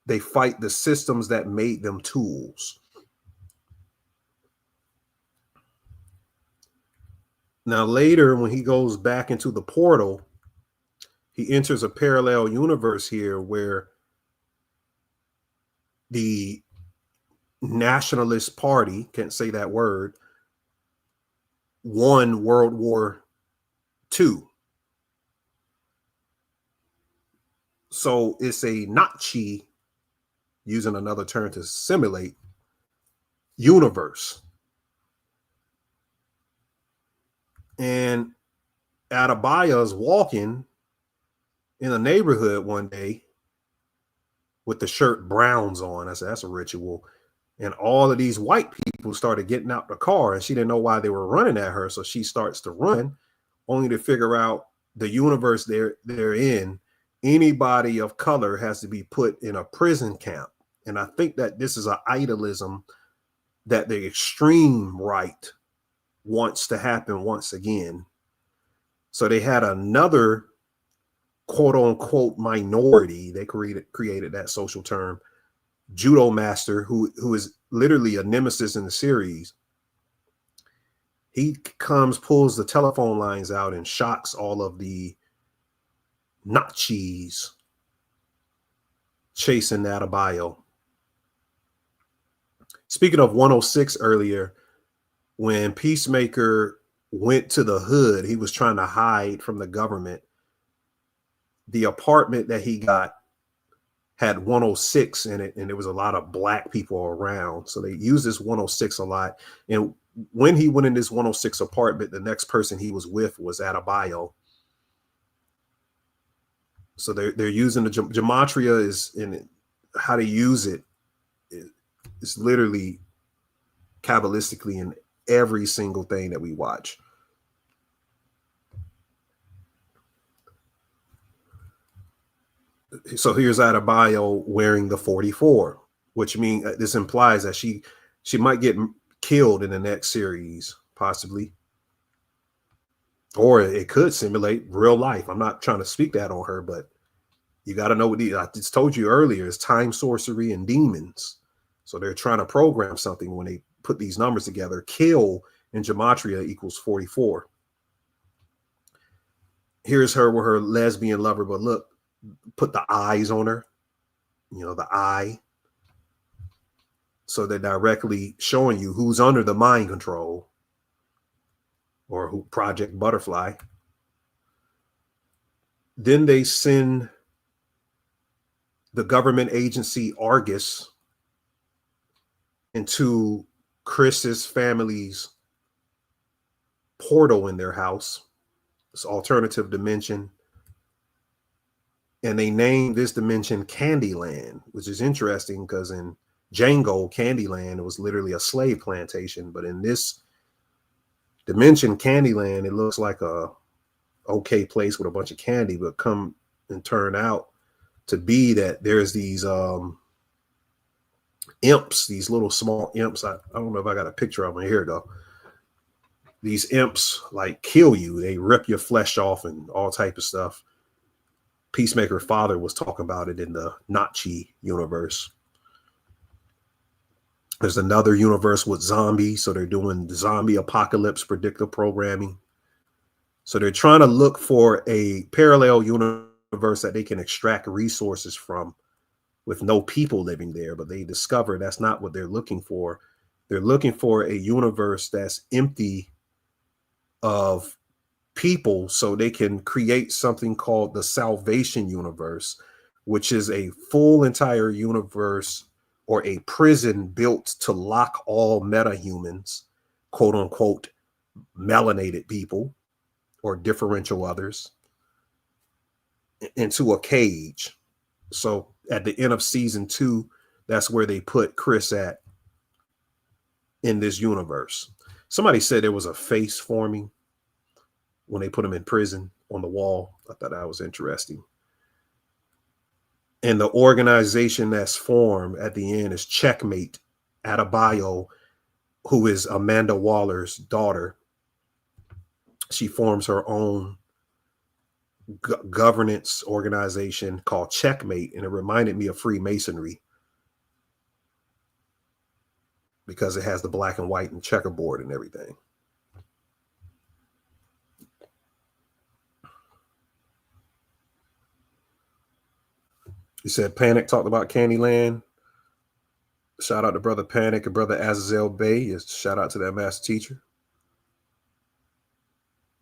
Speaker 1: they fight the systems that made them tools. Now, later, when he goes back into the portal, he enters a parallel universe here where the Nationalist Party, can't say that word, won World War II. So it's a Nazi, using another term to simulate, universe. And Adebayo's walking in a neighborhood one day with the shirt Browns on. I said, that's a ritual. And all of these white people started getting out the car, and she didn't know why they were running at her. So she starts to run, only to figure out the universe they're in. Anybody of color has to be put in a prison camp. And I think that this is an idolism that the extreme right wants to happen once again. So they had another quote unquote minority. They created that social term, Judo Master, who is literally a nemesis in the series. He pulls the telephone lines out and shocks all of the Nazis chasing Adebayo. Speaking of 106 earlier, when Peacemaker went to the hood, he was trying to hide from the government. The apartment that he got had 106 in it, and there was a lot of black people around. So they used this 106 a lot. And when he went in this 106 apartment, the next person he was with was Adebayo. So they're using the gematria is in how to use it. It's literally Kabbalistically in every single thing that we watch. So here's Adebayo wearing the 44, which means this implies that she might get killed in the next series, possibly. Or it could simulate real life. I'm not trying to speak that on her, but you got to know what I just told you earlier is time sorcery and demons. So they're trying to program something when they put these numbers together. Kill in gematria equals 44. Here's her with her lesbian lover, but look, put the eyes on her, you know, the eye. So they're directly showing you who's under the mind control, or who Project Butterfly. Then they send the government agency Argus into Chris's family's portal in their house, this alternative dimension And they named this dimension Candyland, which is interesting because in Django, Candyland, it was literally a slave plantation. But in this dimension, Candyland, it looks like a okay place with a bunch of candy, but come and turn out to be that there's these imps, these little small imps. I don't know if I got a picture of them. Here we go. These imps like kill you. They rip your flesh off and all type of stuff. Peacemaker Father was talking about it in the Nazi universe. There's another universe with zombies. So they're doing zombie apocalypse predictive programming. So they're trying to look for a parallel universe that they can extract resources from with no people living there. But they discover that's not what they're looking for. They're looking for a universe that's empty of people so they can create something called the Salvation Universe, which is a full entire universe or a prison built to lock all metahumans, quote unquote, melanated people or differential others, into a cage. So at the end of season 2, that's where they put Chris at in this universe. Somebody said there was a face forming when they put him in prison on the wall. I thought that was interesting. And the organization that's formed at the end is Checkmate Adebayo, who is Amanda Waller's daughter. She forms her own governance organization called Checkmate, and it reminded me of Freemasonry because it has the black and white and checkerboard and everything. He said Panic talked about Candyland. Shout out to Brother Panic and Brother Azazel Bay. Shout out to that master teacher.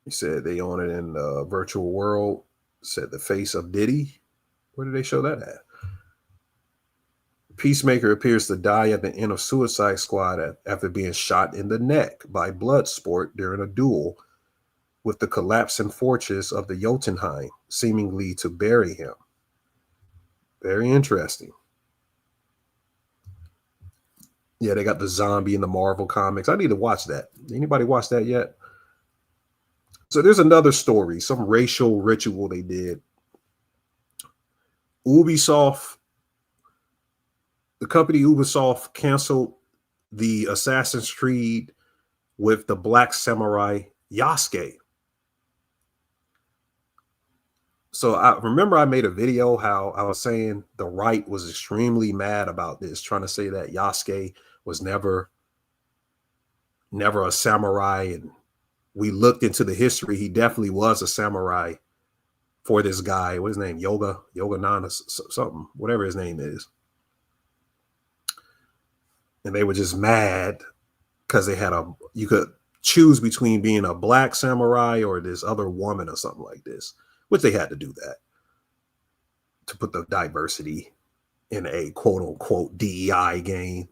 Speaker 1: He said they own it in the virtual world. Said the face of Diddy. Where did they show that at? Peacemaker appears to die at the end of Suicide Squad after being shot in the neck by Bloodsport during a duel with the collapsing fortress of the Jotunheim, seemingly to bury him. Very interesting. Yeah, they got the zombie in the Marvel comics. I need to watch that. Anybody watch that yet? So there's another story, some racial ritual they did. Ubisoft, the company Ubisoft canceled the Assassin's Creed with the Black Samurai Yasuke. So I remember I made a video how I was saying the right was extremely mad about this, trying to say that Yasuke was never a samurai. And we looked into the history. He definitely was a samurai for this guy. What's his name? Yoga Nana, something, whatever his name is. And they were just mad because they had you could choose between being a black samurai or this other woman or something like this, which they had to do that to put the diversity in a quote unquote DEI game.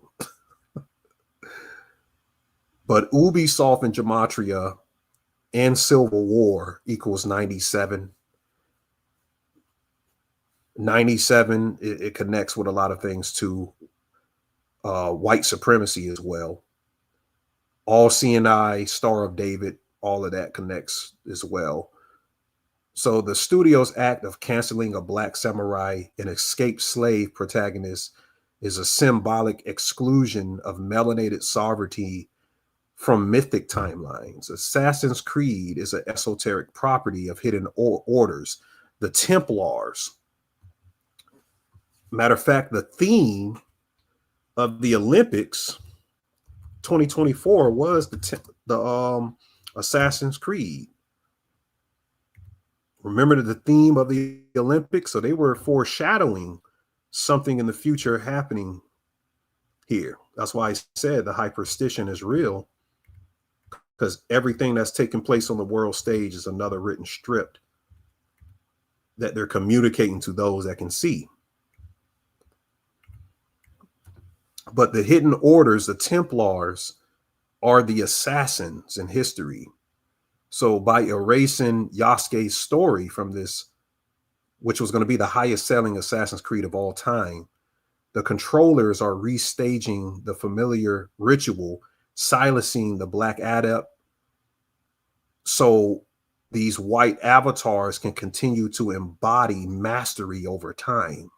Speaker 1: But Ubisoft and Gematria and Civil War equals 97. 97, it connects with a lot of things to white supremacy as well. All CNI, Star of David, all of that connects as well. So the studio's act of canceling a black samurai and escaped slave protagonist is a symbolic exclusion of melanated sovereignty from mythic timelines. Assassin's Creed is an esoteric property of hidden orders, the Templars. Matter of fact, the theme of the Olympics 2024 was the Assassin's Creed. Remember the theme of the Olympics? So they were foreshadowing something in the future happening here. That's why I said the hyperstition is real, because everything that's taking place on the world stage is another written script that they're communicating to those that can see. But the hidden orders, the Templars, are the assassins in history. So by erasing Yasuke's story from this which was going to be the highest selling Assassin's Creed of all time, the controllers are restaging the familiar ritual, silencing the Black Adept, so these white avatars can continue to embody mastery over time.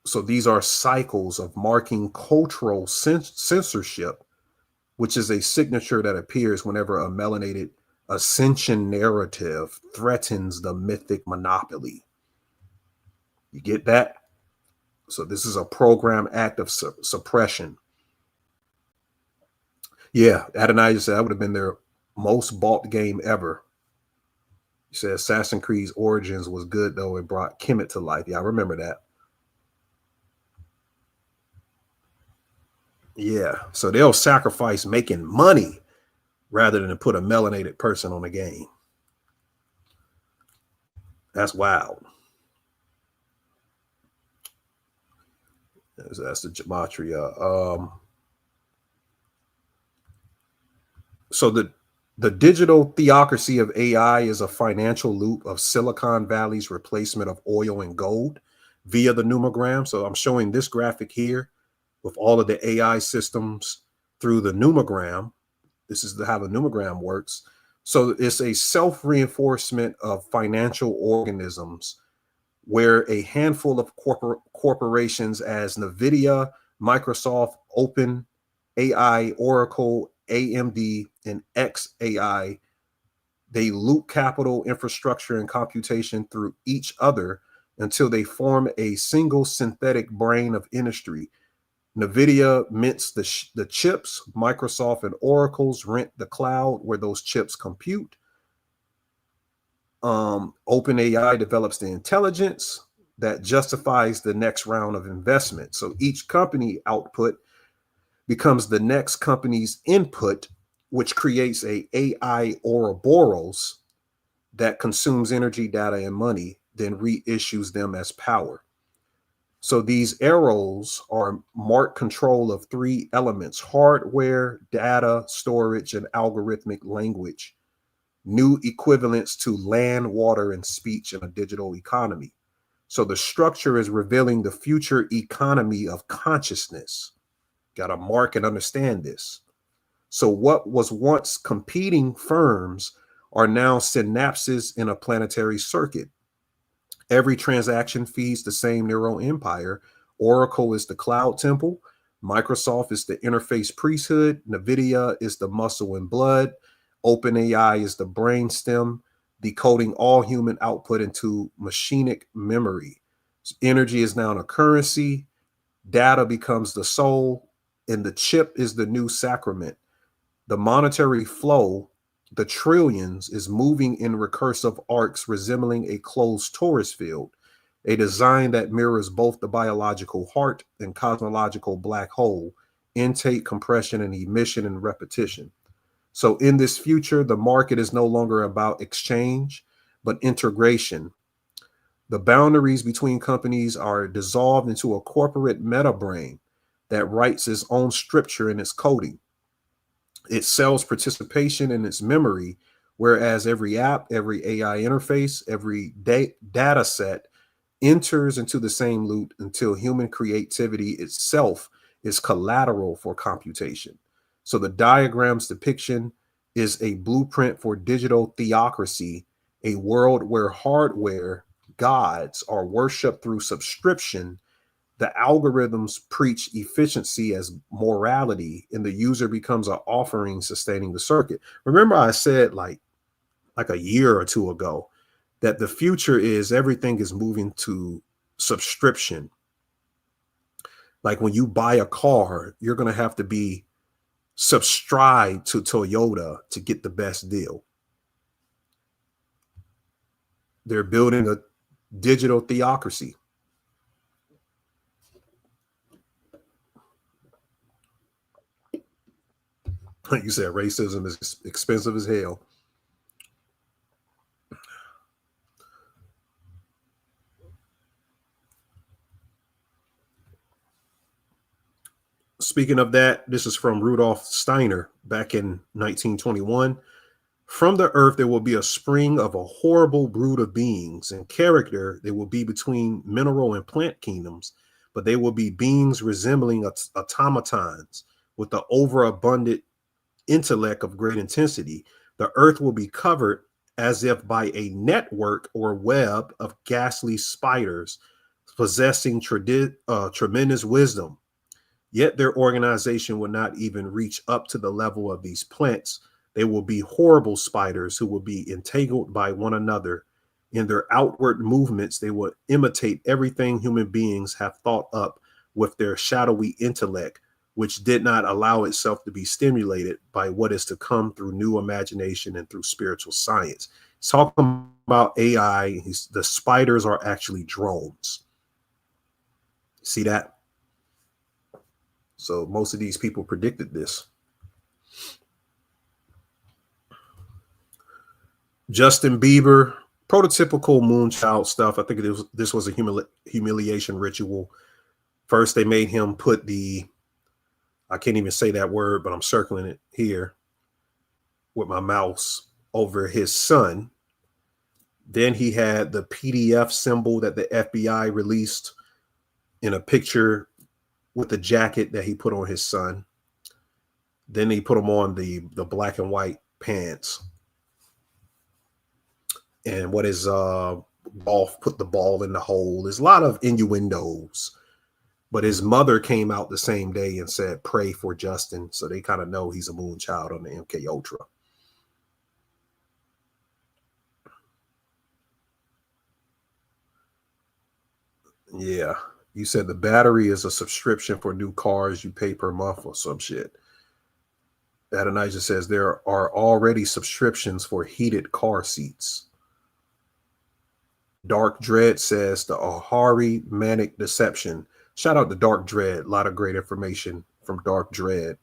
Speaker 1: So these are cycles of marking cultural censorship, which is a signature that appears whenever a melanated ascension narrative threatens the mythic monopoly. You get that? So this is a program act of suppression. Yeah, Adonijah said that would have been their most bought game ever. He said Assassin's Creed Origins was good, though. It brought Kemet to life. Yeah, I remember that. Yeah, so they'll sacrifice making money rather than put a melanated person on the game. That's wild. That's the gematria. So the digital theocracy of AI is a financial loop of Silicon Valley's replacement of oil and gold via the Numogram. So I'm showing this graphic here with all of the AI systems through the Numogram. This is how the Numogram works. So it's a self-reinforcement of financial organisms where a handful of corporations as NVIDIA, Microsoft, Open, AI, Oracle, AMD, and XAI, they loop capital, infrastructure, and computation through each other until they form a single synthetic brain of industry. NVIDIA mints the chips, Microsoft and Oracle's rent the cloud where those chips compute. OpenAI develops the intelligence that justifies the next round of investment. So each company output becomes the next company's input, which creates a AI Ouroboros that consumes energy, data, and money, then reissues them as power. So these arrows are marked control of three elements: hardware, data, storage, and algorithmic language, new equivalents to land, water, and speech in a digital economy. So the structure is revealing the future economy of consciousness. Got to mark and understand this. So what was once competing firms are now synapses in a planetary circuit. Every transaction feeds the same neural empire. Oracle is the cloud temple. Microsoft is the interface priesthood. NVIDIA is the muscle and blood. OpenAI is the brainstem, decoding all human output into machinic memory. Energy is now a currency. Data becomes the soul, and the chip is the new sacrament. The monetary flow, the trillions, is moving in recursive arcs resembling a closed torus field, a design that mirrors both the biological heart and cosmological black hole, intake, compression, and emission and repetition. So in this future, the market is no longer about exchange, but integration. The boundaries between companies are dissolved into a corporate meta brain that writes its own scripture in its coding. It sells participation in its memory, whereas every app, every AI interface, every data set enters into the same loop until human creativity itself is collateral for computation. So the diagram's depiction is a blueprint for digital theocracy, a world where hardware gods are worshipped through subscription. The algorithms preach efficiency as morality, and the user becomes an offering sustaining the circuit. Remember, I said like a year or two ago that the future is everything is moving to subscription. Like when you buy a car, you're going to have to be subscribed to Toyota to get the best deal. They're building a digital theocracy. Like you said, racism is expensive as hell. Speaking of that, this is from Rudolf Steiner back in 1921. From the earth there will be a spring of a horrible brood of beings. In character, they will be between mineral and plant kingdoms, but they will be beings resembling automatons with the overabundant intellect of great intensity. The earth will be covered as if by a network or web of ghastly spiders possessing tremendous wisdom. Yet their organization will not even reach up to the level of these plants. They will be horrible spiders who will be entangled by one another. In their outward movements, they will imitate everything human beings have thought up with their shadowy intellect, which did not allow itself to be stimulated by what is to come through new imagination and through spiritual science. He's talking about AI. The spiders are actually drones. See that? So most of these people predicted this. Justin Bieber, prototypical moonchild stuff. I think this was a humiliation ritual. First, they made him put I can't even say that word, but I'm circling it here with my mouse over his son. Then he had the PDF symbol that the FBI released in a picture with the jacket that he put on his son. Then he put him on the black and white pants. And what is put the ball in the hole. There's a lot of innuendos. But his mother came out the same day and said, pray for Justin. So they kind of know he's a moon child on the MK Ultra. Yeah. You said the battery is a subscription for new cars you pay per month or some shit. Adonijah says there are already subscriptions for heated car seats. Dark Dread says the Ahari Manic Deception. Shout out to Dark Dread. A lot of great information from Dark Dread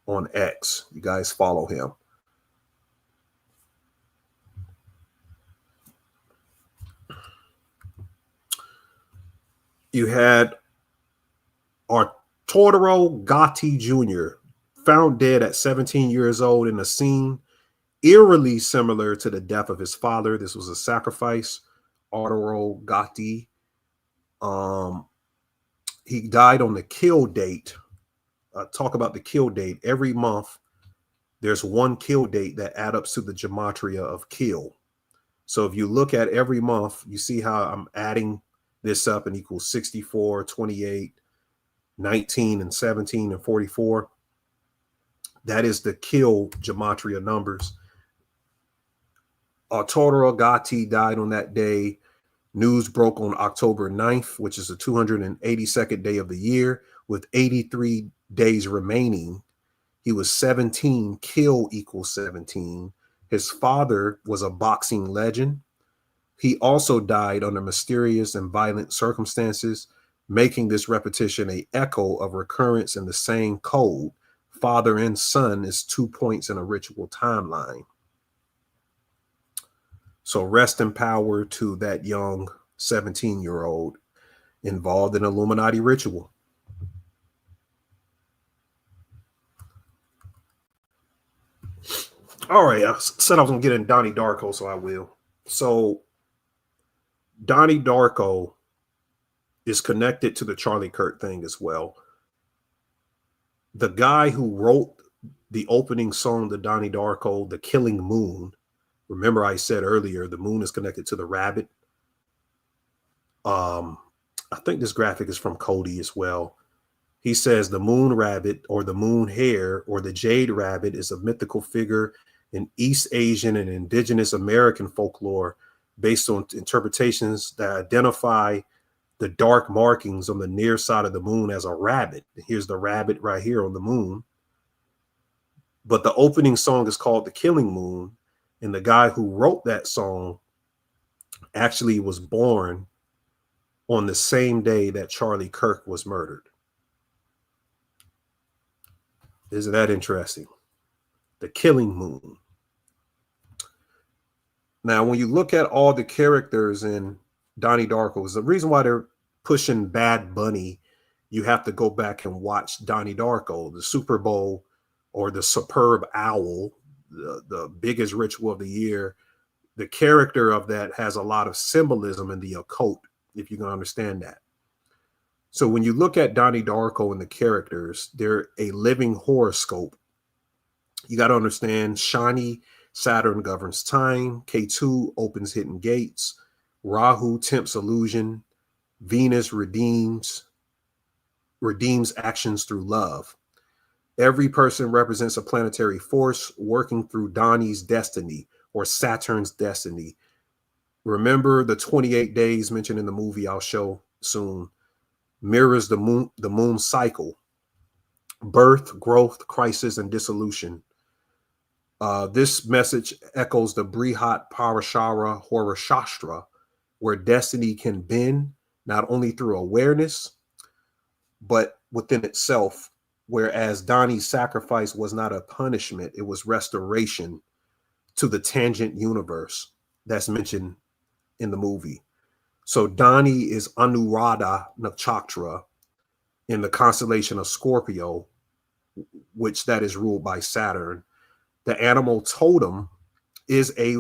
Speaker 1: on X. You guys follow him. You had Arturo Gatti Jr. found dead at 17 years old in a scene eerily similar to the death of his father. This was a sacrifice. Arturo Gatti. He died on the kill date. Talk about the kill date. Every month, there's one kill date that adds up to the gematria of kill. So if you look at every month, you see how I'm adding this up and equals 64, 28, 19, and 17, and 44. That is the kill gematria numbers. Arturo Gatti died on that day. News broke on October 9th, which is the 282nd day of the year, with 83 days remaining. He was 17. Kill equals 17. His father was a boxing legend. He also died under mysterious and violent circumstances, making this repetition an echo of recurrence in the same code. Father and son is 2 points in a ritual timeline. So rest in power to that young 17-year-old involved in Illuminati ritual. All right, I said I was going to get in Donnie Darko, so I will. So Donnie Darko is connected to the Charlie Kirk thing as well. The guy who wrote the opening song to Donnie Darko, The Killing Moon, remember I said earlier, the moon is connected to the rabbit. I think this graphic is from Cody as well. He says the moon rabbit or the moon hare or the jade rabbit is a mythical figure in East Asian and indigenous American folklore based on interpretations that identify the dark markings on the near side of the moon as a rabbit. Here's the rabbit right here on the moon. But the opening song is called The Killing Moon. And the guy who wrote that song actually was born on the same day that Charlie Kirk was murdered. Isn't that interesting? The Killing Moon. Now, when you look at all the characters in Donnie Darko, is the reason why they're pushing Bad Bunny, you have to go back and watch Donnie Darko, the Super Bowl or the Superb Owl. the biggest ritual of the year. The character of that has a lot of symbolism in the occult, if you can understand that. So when you look at Donnie Darko and the characters, they're a living horoscope. You got to understand Shani, Saturn governs time. K2 opens hidden gates. Rahu tempts illusion. Venus redeems actions through love. Every person represents a planetary force working through Donnie's destiny or Saturn's destiny. Remember the 28 days mentioned in the movie I'll show soon mirrors the moon cycle, birth, growth, crisis, and dissolution. This message echoes the Brihat Parashara Hora Shastra, where destiny can bend not only through awareness, but within itself, whereas Donnie's sacrifice was not a punishment, it was restoration to the tangent universe that's mentioned in the movie. So Donnie is Anuradha Nakshatra in the constellation of Scorpio, which that is ruled by Saturn. The animal totem is a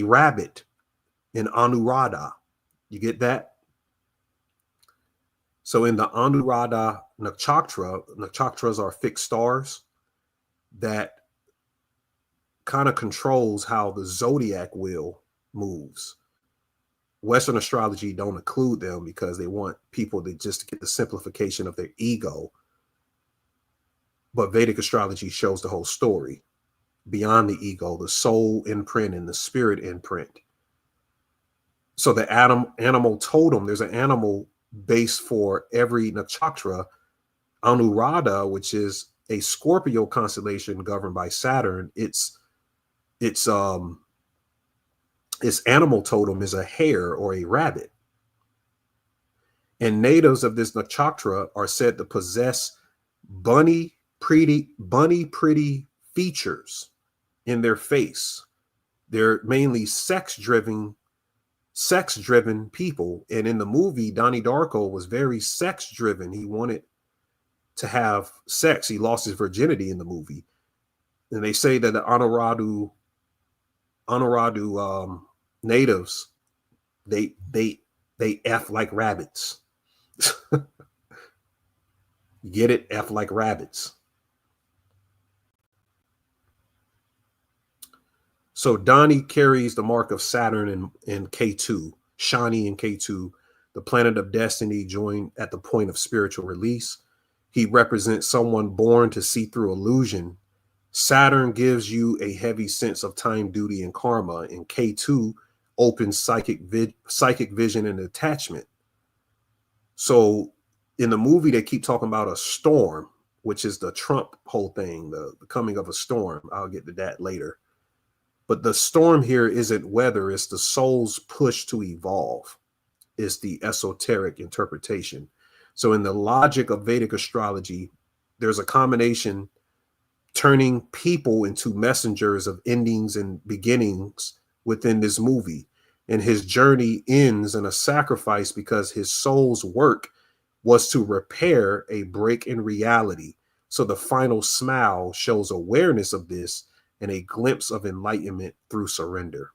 Speaker 1: rabbit in Anuradha. You get that? So in the Anuradha Nakshatra, nakshatras are fixed stars that kind of controls how the zodiac wheel moves. Western astrology don't include them because they want people to just get the simplification of their ego. But Vedic astrology shows the whole story beyond the ego, the soul imprint and the spirit imprint. So the animal totem, there's an animal base for every nakshatra. Anuradha, which is a Scorpio constellation governed by Saturn, its animal totem is a hare or a rabbit. And natives of this nakshatra are said to possess bunny pretty features in their face. They're mainly sex-driven people. And in the movie, Donnie Darko was very sex-driven. He wanted to have sex. He lost his virginity in the movie. And they say that the Honoradu natives, they F like rabbits. You get it? F like rabbits. So Donnie carries the mark of Saturn in K2, Shani in K2, the planet of destiny joined at the point of spiritual release. He represents someone born to see through illusion. Saturn gives you a heavy sense of time, duty, and karma, and K2 opens psychic vision and attachment. So in the movie, they keep talking about a storm, which is the Trump whole thing, the coming of a storm. I'll get to that later. But the storm here isn't weather, it's the soul's push to evolve, is the esoteric interpretation. So in the logic of Vedic astrology, there's a combination turning people into messengers of endings and beginnings within this movie. And his journey ends in a sacrifice because his soul's work was to repair a break in reality. So the final smile shows awareness of this and a glimpse of enlightenment through surrender.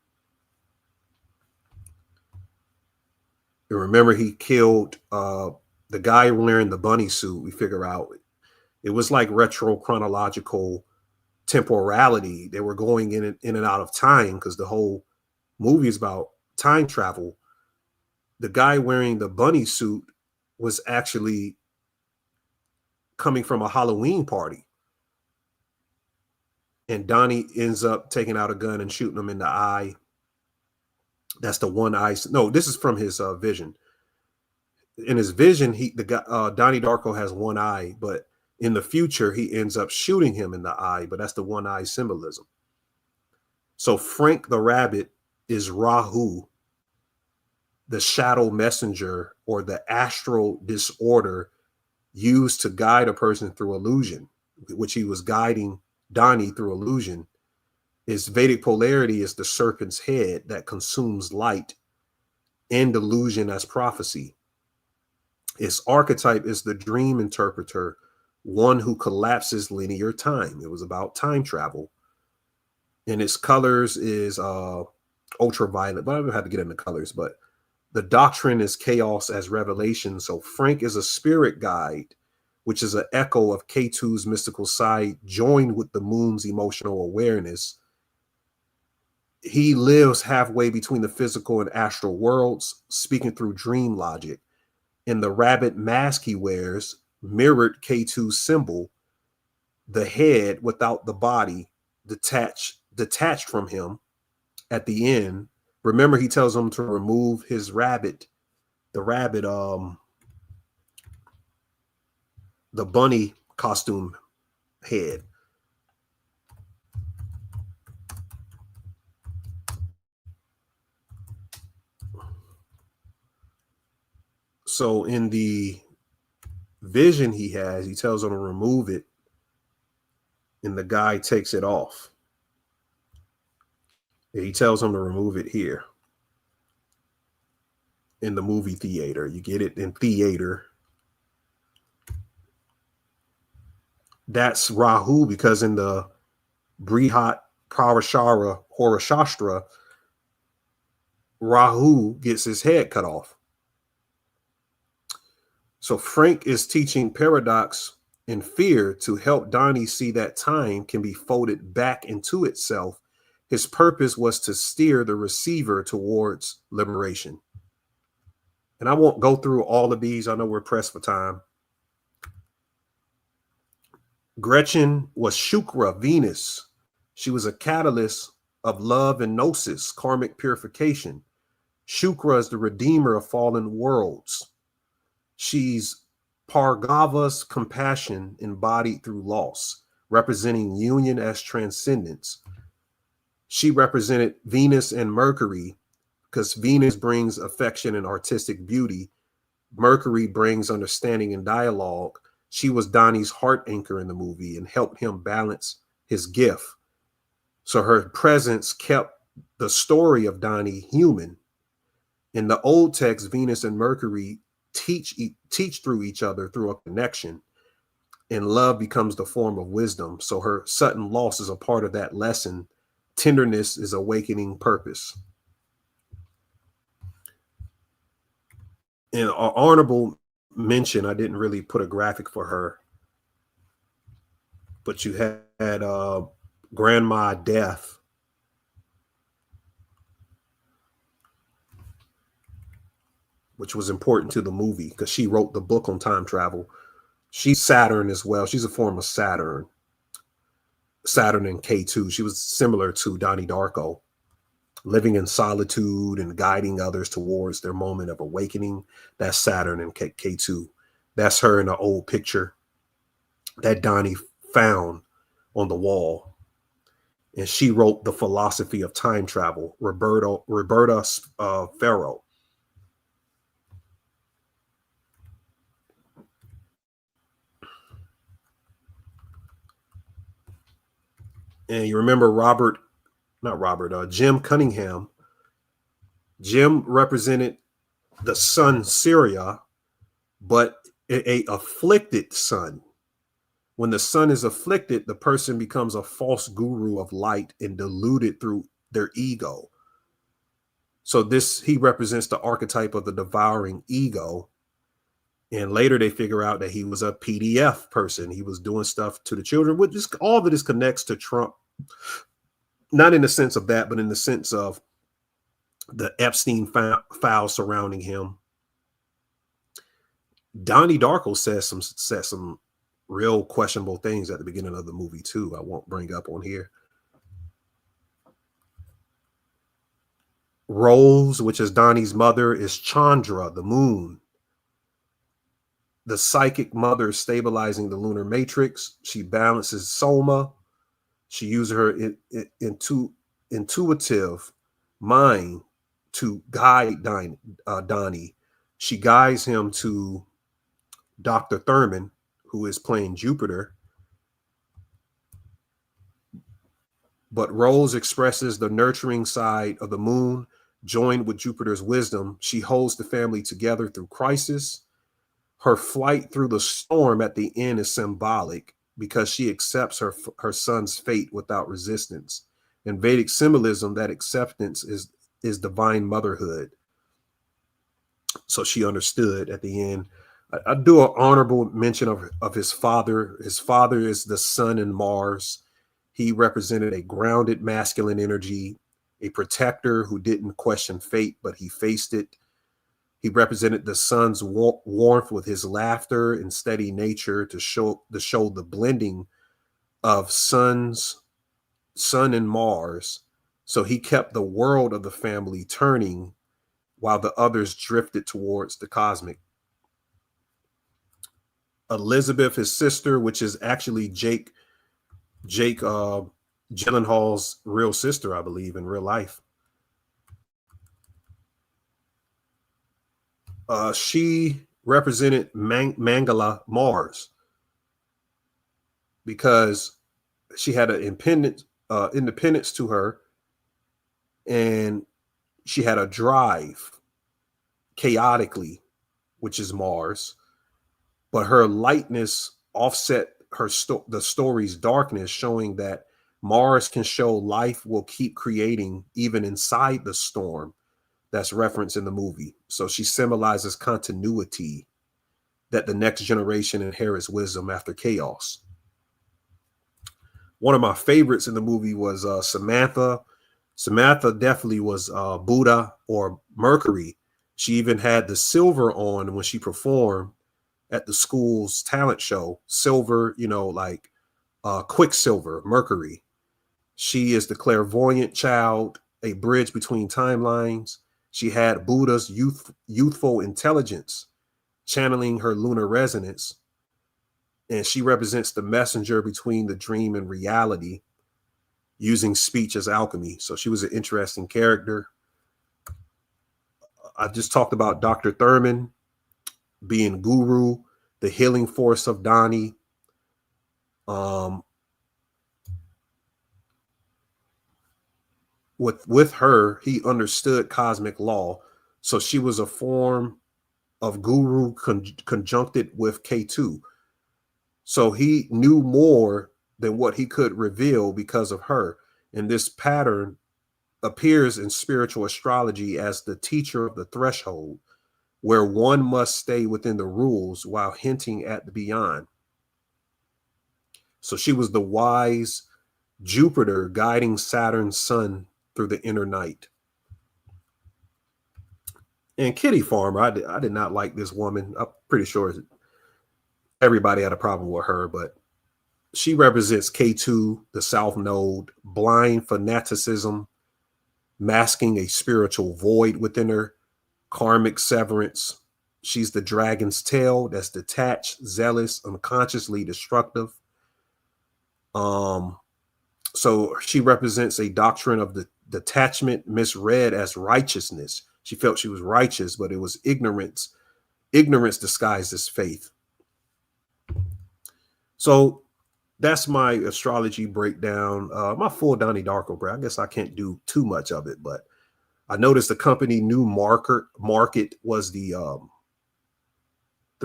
Speaker 1: And remember, he killed the guy wearing the bunny suit. We figure out it was like retro chronological temporality. They were going in and out of time because the whole movie is about time travel. The guy wearing the bunny suit was actually coming from a Halloween party. And Donnie ends up taking out a gun and shooting him in the eye. That's the one eye. No, this is from his vision. In his vision, Donnie Darko has one eye, but in the future, he ends up shooting him in the eye, but that's the one eye symbolism. So Frank the rabbit is Rahu, the shadow messenger or the astral disorder used to guide a person through illusion, which he was guiding Donnie through illusion. His Vedic polarity is the serpent's head that consumes light and illusion as prophecy. His archetype is the dream interpreter one who collapses linear time. It was about time travel. And its colors is ultraviolet, but I don't have to get into colors, but the doctrine is chaos as revelation. So Frank is a spirit guide, which is an echo of K2's mystical side, joined with the moon's emotional awareness. He lives halfway between the physical and astral worlds, speaking through dream logic. And the rabbit mask he wears mirrored K2's symbol, the head without the body, detached from him at the end. Remember, he tells him to remove his rabbit, the bunny costume head. So in the vision he has, he tells him to remove it, and the guy takes it off. He tells him to remove it here in the movie theater. You get it in theater. That's Rahu, because in the Brihat Parashara Hora Shastra, Rahu gets his head cut off. So Frank is teaching paradox and fear to help Donnie see that time can be folded back into itself. His purpose was to steer the receiver towards liberation. And I won't go through all of these. I know we're pressed for time. Gretchen was Shukra, Venus. She was a catalyst of love and gnosis, karmic purification. Shukra is the redeemer of fallen worlds. She's Pargava's compassion embodied through loss, representing union as transcendence. She represented Venus and Mercury, because Venus brings affection and artistic beauty. Mercury brings understanding and dialogue. She was Donnie's heart anchor in the movie and helped him balance his gift. So her presence kept the story of Donnie human. In the old text, Venus and Mercury teach through each other through a connection, and love becomes the form of wisdom. So her sudden loss is a part of that lesson. Tenderness is awakening purpose. In an honorable mention, I didn't really put a graphic for her, but you had Grandma Death. Which was important to the movie because she wrote the book on time travel. She's Saturn as well. She's a form of Saturn. Saturn and K2. She was similar to Donnie Darko, living in solitude and guiding others towards their moment of awakening. That's Saturn and K2. That's her in an old picture that Donnie found on the wall. And she wrote The Philosophy of Time Travel, Roberta Farrow. And you remember Jim Cunningham. Jim represented the sun Syria, but a afflicted sun. When the sun is afflicted, the person becomes a false guru of light and deluded through their ego. So he represents the archetype of the devouring ego. And later they figure out that he was a PDF person. He was doing stuff to the children. All of it connects to Trump. Not in the sense of that, but in the sense of the Epstein files surrounding him. Donnie Darko says some real questionable things at the beginning of the movie too. I won't bring up on here. Rose, which is Donnie's mother, is Chandra, the moon. The psychic mother is stabilizing the lunar matrix. She balances Soma. She uses her intuitive mind to guide Donnie. She guides him to Dr. Thurman, who is playing Jupiter. But Rose expresses the nurturing side of the moon, joined with Jupiter's wisdom. She holds the family together through crisis. Her flight through the storm at the end is symbolic because she accepts her son's fate without resistance. In Vedic symbolism, that acceptance is divine motherhood. So she understood at the end. I do an honorable mention of his father. His father is the sun and Mars. He represented a grounded masculine energy, a protector who didn't question fate, but he faced it. He represented the sun's warmth with his laughter and steady nature to show the blending of sun and Mars. So he kept the world of the family turning while the others drifted towards the cosmic. Elizabeth, his sister, which is actually Jake Gyllenhaal's real sister, I believe, in real life. She represented Mangala Mars because she had an independence to her, and she had a drive chaotically, which is Mars, but her lightness offset the story's darkness, showing that Mars can show life will keep creating even inside the storm. That's referenced in the movie. So she symbolizes continuity, that the next generation inherits wisdom after chaos. One of my favorites in the movie was Samantha. Samantha definitely was Buddha or Mercury. She even had the silver on when she performed at the school's talent show. Silver, like Quicksilver, Mercury. She is the clairvoyant child, a bridge between timelines. She had Buddha's youthful intelligence, channeling her lunar resonance. And she represents the messenger between the dream and reality, using speech as alchemy. So she was an interesting character. I just talked about Dr. Thurman being Guru, the healing force of Dani. With her, he understood cosmic law. So she was a form of Guru conjuncted with K2. So he knew more than what he could reveal because of her. And this pattern appears in spiritual astrology as the teacher of the threshold, where one must stay within the rules while hinting at the beyond. So she was the wise Jupiter guiding Saturn's sun through the inner night. And Kitty Farmer, I did not like this woman. I'm pretty sure everybody had a problem with her, but she represents K2, the South Node, blind fanaticism, masking a spiritual void within her, karmic severance. She's the dragon's tail that's detached, zealous, unconsciously destructive. So she represents a doctrine of the detachment misread as righteousness. She felt she was righteous, but it was ignorance. Ignorance disguised as faith. So that's my astrology breakdown. My full Donnie Darko, bro. I guess I can't do too much of it, but I noticed the company Newmarket was the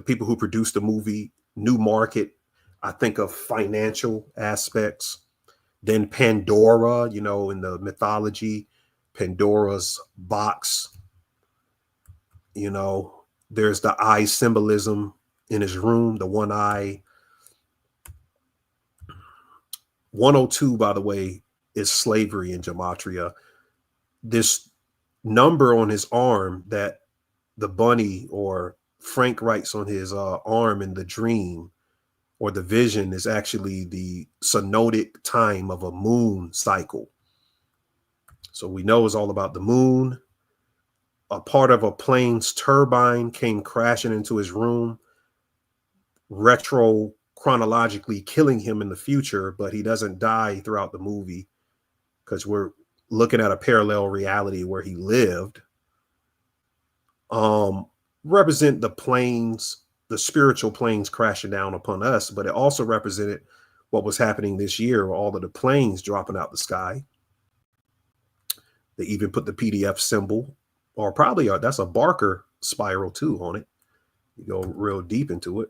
Speaker 1: people who produced the movie. Newmarket, I think of financial aspects. Then Pandora, in the mythology, Pandora's box. There's the eye symbolism in his room, the one eye. 102, by the way, is slavery in gematria. This number on his arm that the bunny or Frank writes on his arm in the dream or the vision is actually the synodic time of a moon cycle. So we know it's all about the moon. A part of a plane's turbine came crashing into his room, retro chronologically killing him in the future, but he doesn't die throughout the movie because we're looking at a parallel reality where he lived. Represent the planes, the spiritual planes crashing down upon us, but it also represented what was happening this year, all of the planes dropping out the sky. They even put the PDF symbol, or probably that's a Barker spiral too on it. You go real deep into it.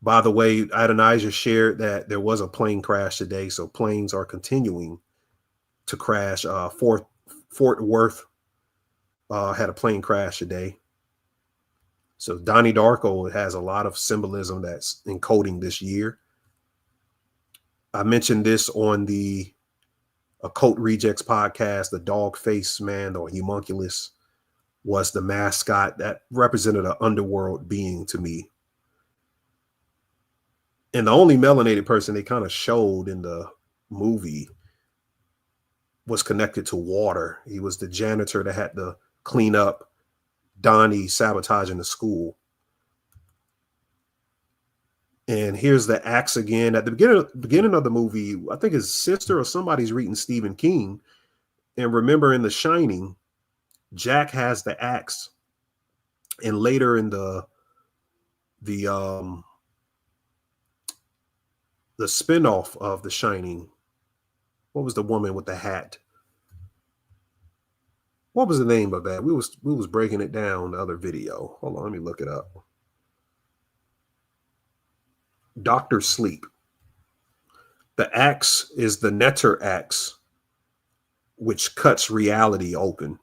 Speaker 1: By the way, Adonijah shared that there was a plane crash today, so planes are continuing to crash. Fort Worth had a plane crash today. So Donnie Darko has a lot of symbolism that's encoding this year. I mentioned this on the Occult Rejects podcast. The dog face man, or homunculus, was the mascot that represented an underworld being to me. And the only melanated person they kind of showed in the movie was connected to water. He was the janitor that had to clean up Donnie sabotaging the school. And here's the axe again. At the beginning of the movie, I think his sister or somebody's reading Stephen King. And remember in The Shining, Jack has the axe. And later in the spinoff of The Shining, what was the woman with the hat? What was the name of that? We was breaking it down the other video. Hold on, let me look it up. Dr. Sleep. The axe is the Netter axe, which cuts reality open.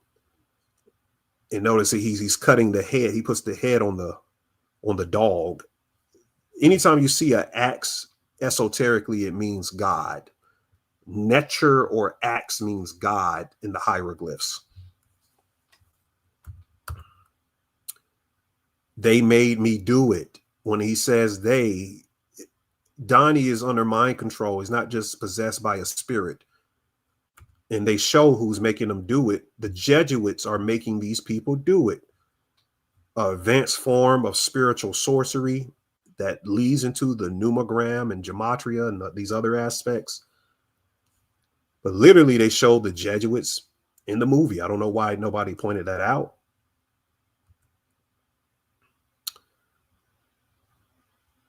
Speaker 1: And notice that he's cutting the head. He puts the head on the dog. Anytime you see an axe, esoterically, it means God. Netter or axe means God in the hieroglyphs. They made me do it. When he says they, Donnie is under mind control. He's not just possessed by a spirit. And they show who's making them do it. The Jesuits are making these people do it. An advanced form of spiritual sorcery that leads into the Numogram and gematria and these other aspects. But literally, they showed the Jesuits in the movie. I don't know why nobody pointed that out.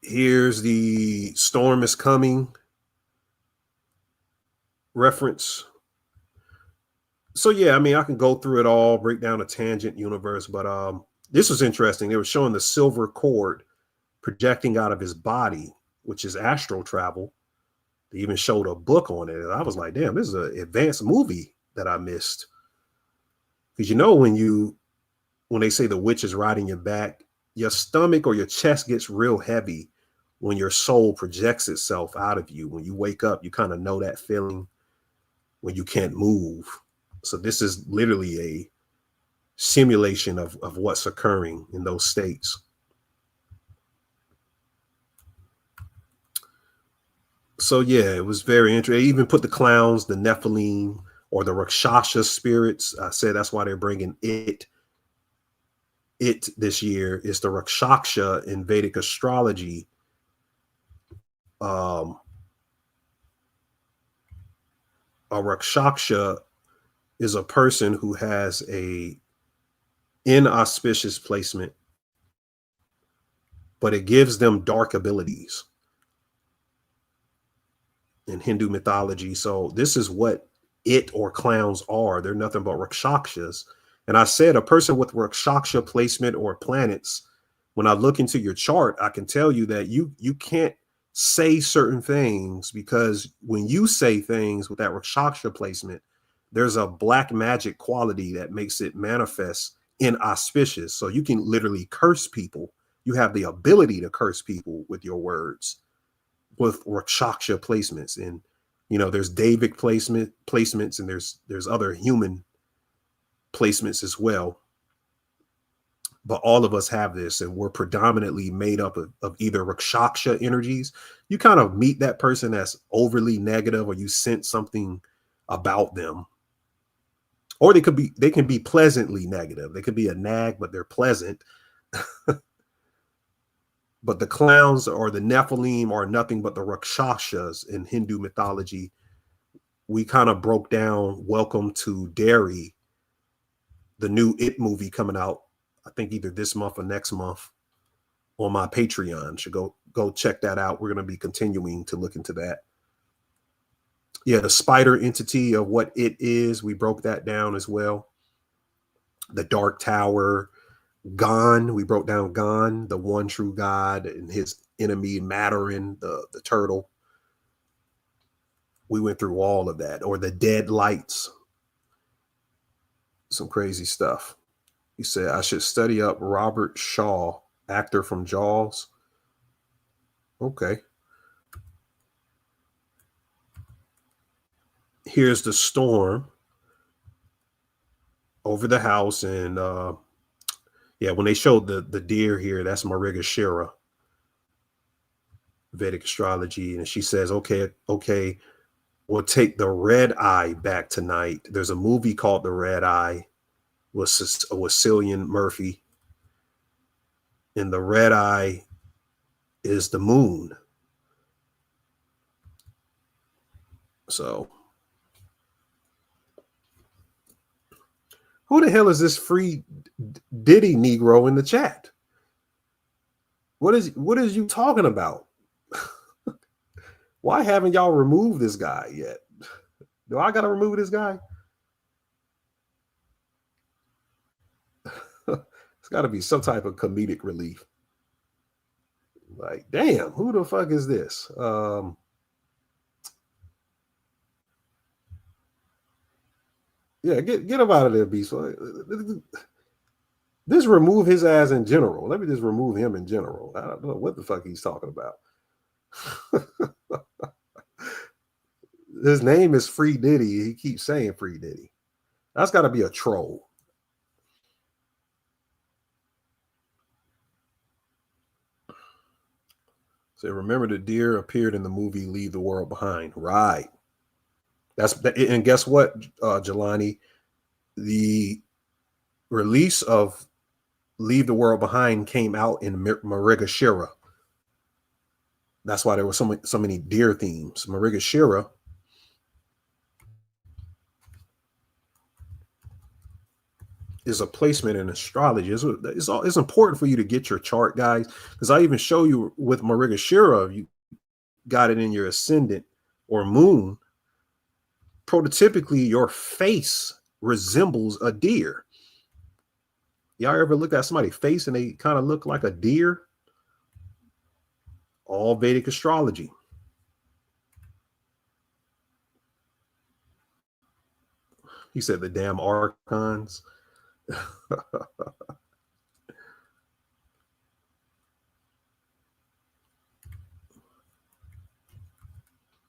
Speaker 1: Here's the storm is coming reference. So yeah, I mean, I can go through it all, break down a tangent universe, but this was interesting. They were showing the silver cord projecting out of his body, which is astral travel. They even showed a book on it. And I was like, damn, this is an advanced movie that I missed. Because you know, when they say the witch is riding your back, your stomach or your chest gets real heavy when your soul projects itself out of you. When you wake up, you kind of know that feeling when you can't move. So this is literally a simulation of what's occurring in those states. So yeah, it was very interesting. They even put the clowns, the Nephilim, or the Rakshasa spirits. I said that's why they're bringing it this year. Is the Rakshasa in Vedic astrology. A Rakshasa is a person who has a inauspicious placement, but it gives them dark abilities in Hindu mythology. So this is what it or clowns are. They're nothing but Rakshasas. And I said a person with Rakshasa placement or planets, when I look into your chart, I can tell you that you can't say certain things, because when you say things with that Rakshasa placement, there's a black magic quality that makes it manifest inauspicious. So you can literally curse people. You have the ability to curse people with your words with Rakshasa placements. And you know, there's Davic placements, and there's other human placements as well. But all of us have this, and we're predominantly made up of either Rakshasa energies. You kind of meet that person that's overly negative, or you sense something about them. Or they can be pleasantly negative. They could be a nag, but they're pleasant. But the clowns or the Nephilim are nothing but the Rakshasas in Hindu mythology. We kind of broke down Welcome to Derry, the new It movie coming out, I think either this month or next month, on my Patreon. Should go check that out. We're going to be continuing to look into that. Yeah, the spider entity of what it is, we broke that down as well. The Dark Tower, God. We broke down God, the one true God, and his enemy Mattering, the turtle. We went through all of that, or the dead lights. Some crazy stuff. He said, I should study up Robert Shaw, actor from Jaws. Okay. Here's the storm over the house. And yeah, when they showed the deer here, that's Marigashira, Vedic astrology. And she says, okay, we'll take the red eye back tonight. There's a movie called The Red Eye with Cillian Murphy. And the red eye is the moon. So who the hell is this free Diddy Negro in the chat? What is you talking about? Why haven't y'all removed this guy yet? Do I gotta remove this guy? It's got to be some type of comedic relief. Like, damn, who the fuck is this? Yeah, get him out of there, Beast. Just remove his ass in general. Let me just remove him in general. I don't know what the fuck he's talking about. His name is Free Diddy. He keeps saying Free Diddy. That's got to be a troll. So remember, the deer appeared in the movie Leave the World Behind. Right. And guess what, Jelani? The release of Leave the World Behind came out in Marigashira. That's why there were so many deer themes. Marigashira is a placement in astrology. It's important for you to get your chart, guys, because I even show you with Marigashira, you got it in your ascendant or moon. Prototypically, your face resembles a deer. Y'all ever look at somebody's face and they kind of look like a deer? All Vedic astrology. He said the damn archons.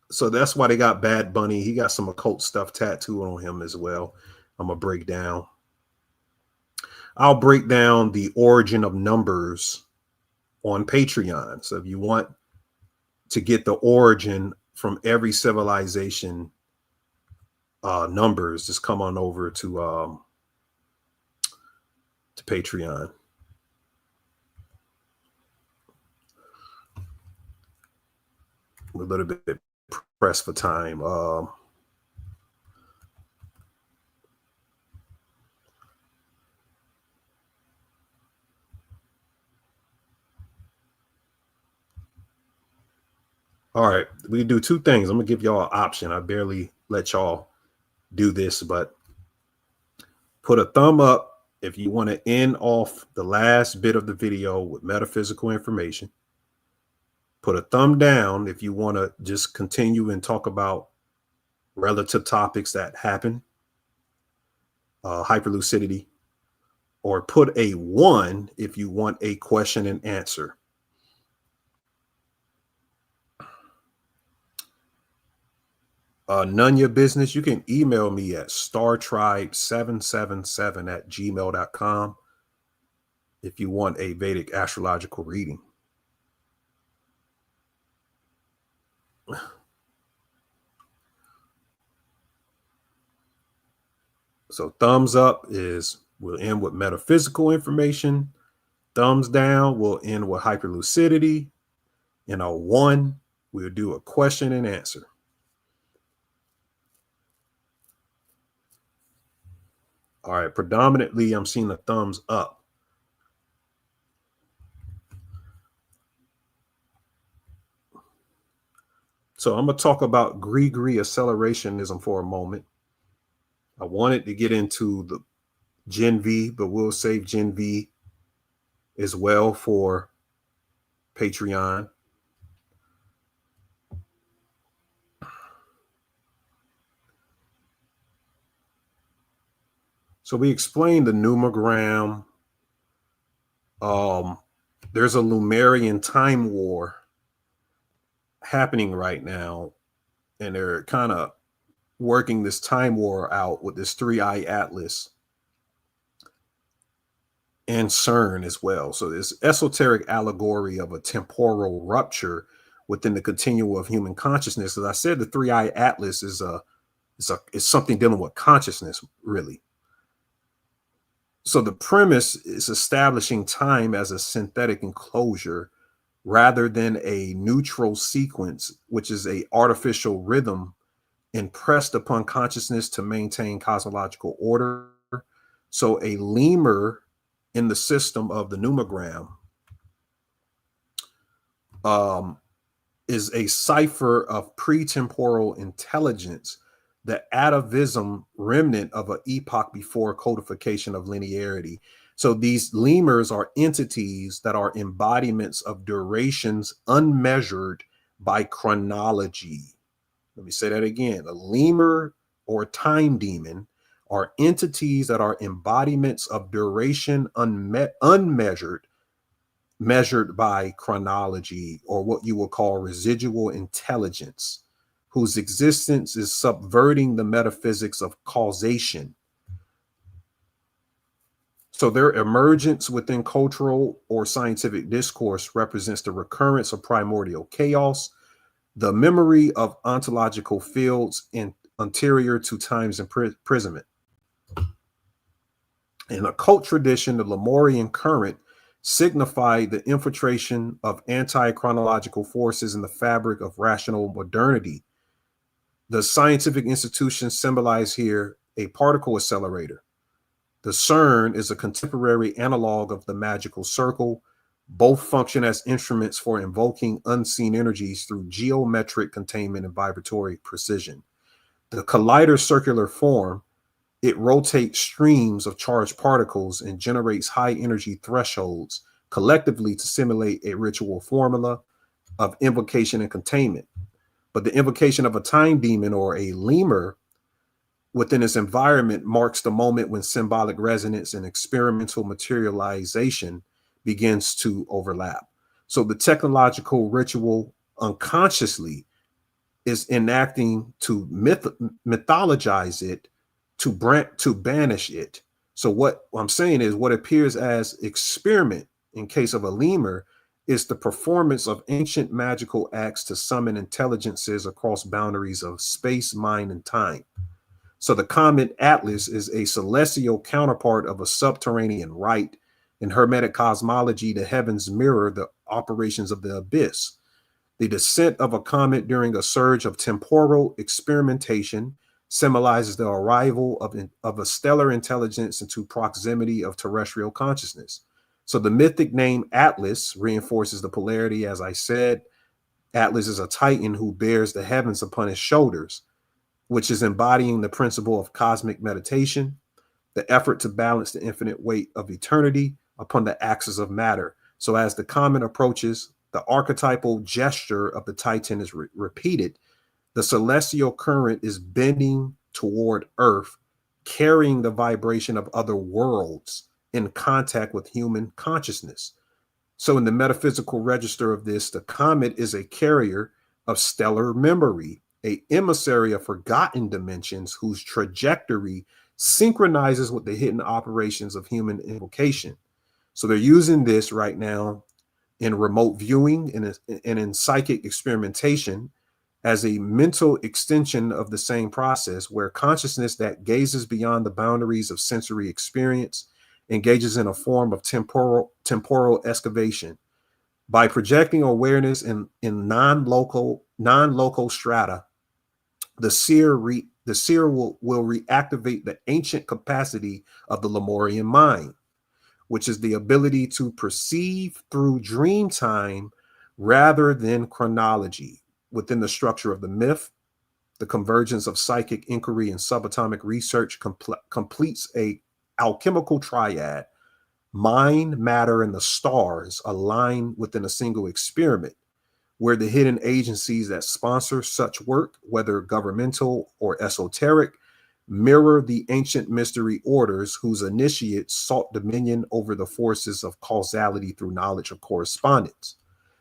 Speaker 1: So that's why they got Bad Bunny. He got some occult stuff tattooed on him as well. I'm gonna break down. I'll break down the origin of numbers on Patreon. So if you want to get the origin from every civilization numbers, just come on over to Patreon. A little bit pressed for time. All right, we do two things. I'm gonna give y'all an option. I barely let y'all do this, but put a thumb up if you want to end off the last bit of the video with metaphysical information. Put a thumb down if you want to just continue and talk about relative topics that happen, hyperlucidity, or put a 1 if you want a question and answer. None your business. You can email me at startribe777@gmail.com if you want a Vedic astrological reading. So thumbs up is we'll end with metaphysical information. Thumbs down, we'll end with hyperlucidity. And a 1, we'll do a question and answer. All right, predominantly, I'm seeing the thumbs up. So I'm going to talk about Grigri accelerationism for a moment. I wanted to get into the Gen V, but we'll save Gen V as well for Patreon. So we explained the Numogram. There's a Lumerian time war happening right now, and they're kind of working this time war out with this 3-eye atlas and CERN as well. So this esoteric allegory of a temporal rupture within the continuum of human consciousness. As I said, the 3-eye atlas is something dealing with consciousness, really. So the premise is establishing time as a synthetic enclosure rather than a neutral sequence, which is an artificial rhythm impressed upon consciousness to maintain cosmological order. So a lemur in the system of the Numogram is a cipher of pretemporal intelligence, the atavism remnant of an epoch before codification of linearity. So these lemurs are entities that are embodiments of durations unmeasured by chronology. Let me say that again. A lemur or time demon are entities that are embodiments of duration unmeasured, measured by chronology, or what you will call residual intelligence, whose existence is subverting the metaphysics of causation. So their emergence within cultural or scientific discourse represents the recurrence of primordial chaos, the memory of ontological fields anterior to time's imprisonment. In occult tradition, the Lemurian current signified the infiltration of anti-chronological forces in the fabric of rational modernity. The scientific institutions symbolize here a particle accelerator. The CERN is a contemporary analog of the magical circle. Both function as instruments for invoking unseen energies through geometric containment and vibratory precision. The collider's circular form, it rotates streams of charged particles and generates high energy thresholds collectively to simulate a ritual formula of invocation and containment. But the invocation of a time demon or a lemur within its environment marks the moment when symbolic resonance and experimental materialization begins to overlap. So the technological ritual unconsciously is enacting to mythologize it, to banish it. So what I'm saying is what appears as experiment in case of a lemur is the performance of ancient magical acts to summon intelligences across boundaries of space, mind, and time. So the comet Atlas is a celestial counterpart of a subterranean rite. In Hermetic cosmology, the heavens mirror the operations of the abyss. The descent of a comet during a surge of temporal experimentation symbolizes the arrival of a stellar intelligence into proximity of terrestrial consciousness. So the mythic name Atlas reinforces the polarity. As I said, Atlas is a titan who bears the heavens upon his shoulders, which is embodying the principle of cosmic meditation, the effort to balance the infinite weight of eternity upon the axis of matter. So as the comet approaches, the archetypal gesture of the Titan is repeated. The celestial current is bending toward Earth, carrying the vibration of other worlds in contact with human consciousness. So in the metaphysical register of this, the comet is a carrier of stellar memory, an emissary of forgotten dimensions whose trajectory synchronizes with the hidden operations of human invocation. So they're using this right now in remote viewing and in psychic experimentation as a mental extension of the same process, where consciousness that gazes beyond the boundaries of sensory experience engages in a form of temporal excavation. By projecting awareness in non-local strata, the seer will reactivate the ancient capacity of the Lemurian mind, which is the ability to perceive through dream time rather than chronology. Within the structure of the myth, the convergence of psychic inquiry and subatomic research completes a alchemical triad mind, matter, and the stars align within a single experiment, where the hidden agencies that sponsor such work, whether governmental or esoteric, mirror the ancient mystery orders whose initiates sought dominion over the forces of causality through knowledge of correspondence.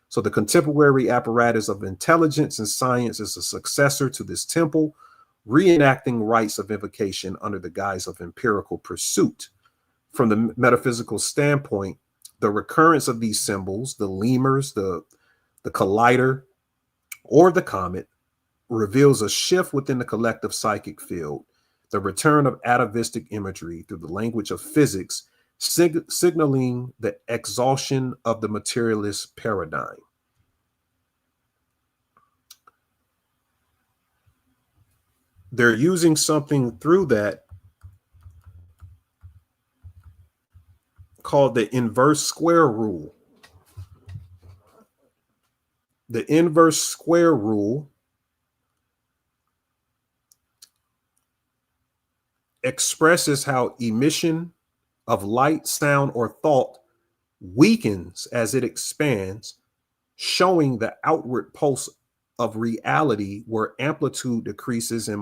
Speaker 1: So the contemporary apparatus of intelligence and science is a successor to this temple, reenacting rites of invocation under the guise of empirical pursuit. From the metaphysical standpoint, the recurrence of these symbols, the lemurs, the collider, or the comet, reveals a shift within the collective psychic field, the return of atavistic imagery through the language of physics, signaling the exhaustion of the materialist paradigm. They're using something through that called the inverse square rule. The inverse square rule expresses how emission of light, sound, or thought weakens as it expands, showing the outward pulse of reality where amplitude decreases and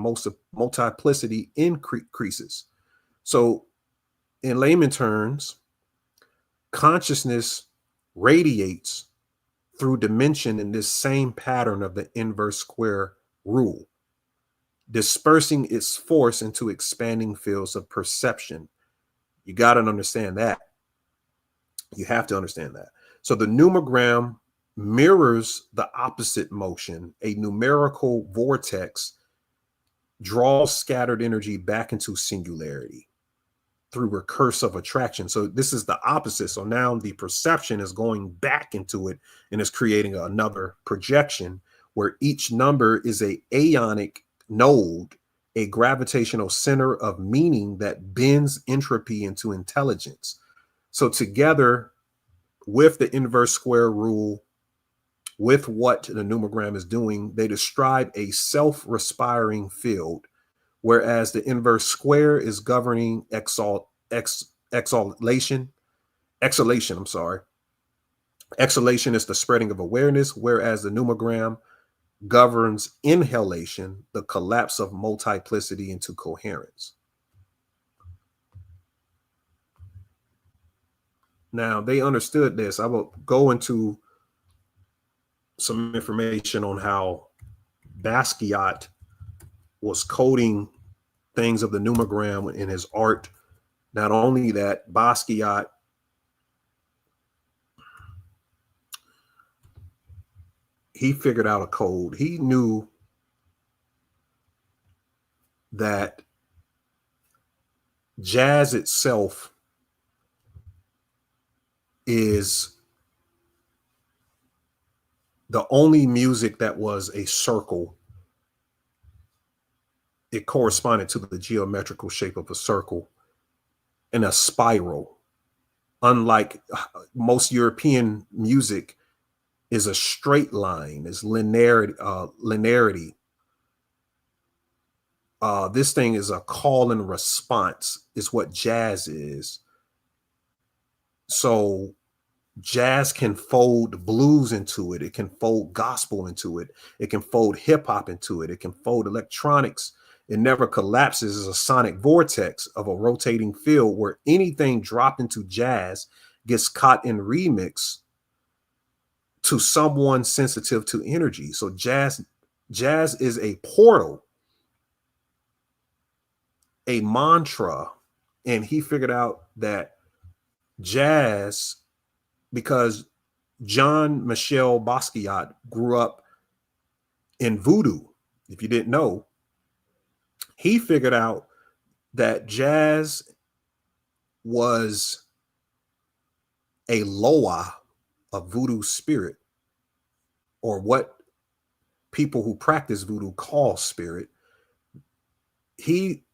Speaker 1: multiplicity increases. So in layman terms, consciousness radiates through dimension in this same pattern of the inverse square rule, dispersing its force into expanding fields of perception. You got to understand that. You have to understand that. So the numogram mirrors the opposite motion. A numerical vortex draws scattered energy back into singularity through recursive attraction. So this is the opposite. So now the perception is going back into it and is creating another projection where each number is a aeonic node, a gravitational center of meaning that bends entropy into intelligence. So together with the inverse square rule, with what the numogram is doing, they describe a self-respiring field, whereas the inverse square is governing exhalation. Exhalation is the spreading of awareness, whereas the numogram governs inhalation, the collapse of multiplicity into coherence. Now, they understood this. I will go into some information on how Basquiat was coding things of the numogram in his art. Not only that, Basquiat he figured out a code. He knew that jazz itself is the only music that was a circle. It corresponded to the geometrical shape of a circle and a spiral. Unlike most European music is a straight line, is linearity. This thing is a call and response, is what jazz is. So jazz can fold blues into it. It can fold gospel into it. It can fold hip hop into it. It can fold electronics. It never collapses as a sonic vortex of a rotating field where anything dropped into jazz gets caught in remix to someone sensitive to energy. So jazz is a portal, a mantra. And he figured out that jazz, because Jean-Michel Basquiat grew up in voodoo, if you didn't know, he figured out that jazz was a loa, a voodoo spirit, or what people who practice voodoo call spirit. He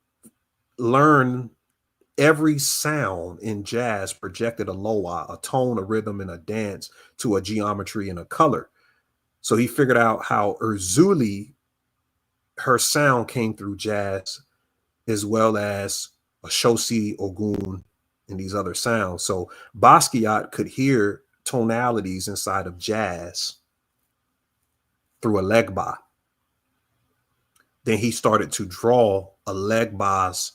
Speaker 1: learned every sound in jazz projected a loa, a tone, a rhythm, and a dance to a geometry and a color. So he figured out how Urzuli, her sound came through jazz, as well as Ashosi, Ogun, and these other sounds. So Basquiat could hear tonalities inside of jazz through a legba. Then he started to draw a legbas,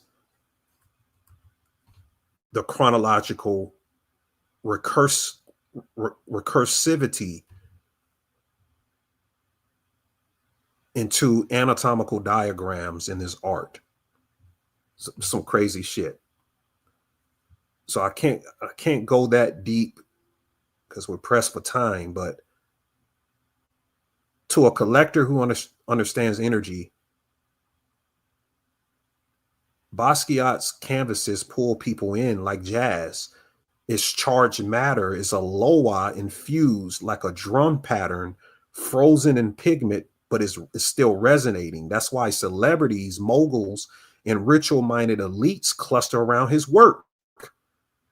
Speaker 1: the chronological recursivity into anatomical diagrams in his art. Some crazy shit. So I can't go that deep because we're pressed for time, but to a collector who understands energy, Basquiat's canvases pull people in like jazz. It's charged matter. It's a loa infused like a drum pattern, frozen in pigment, but it's still resonating. That's why celebrities, moguls, and ritual-minded elites cluster around his work.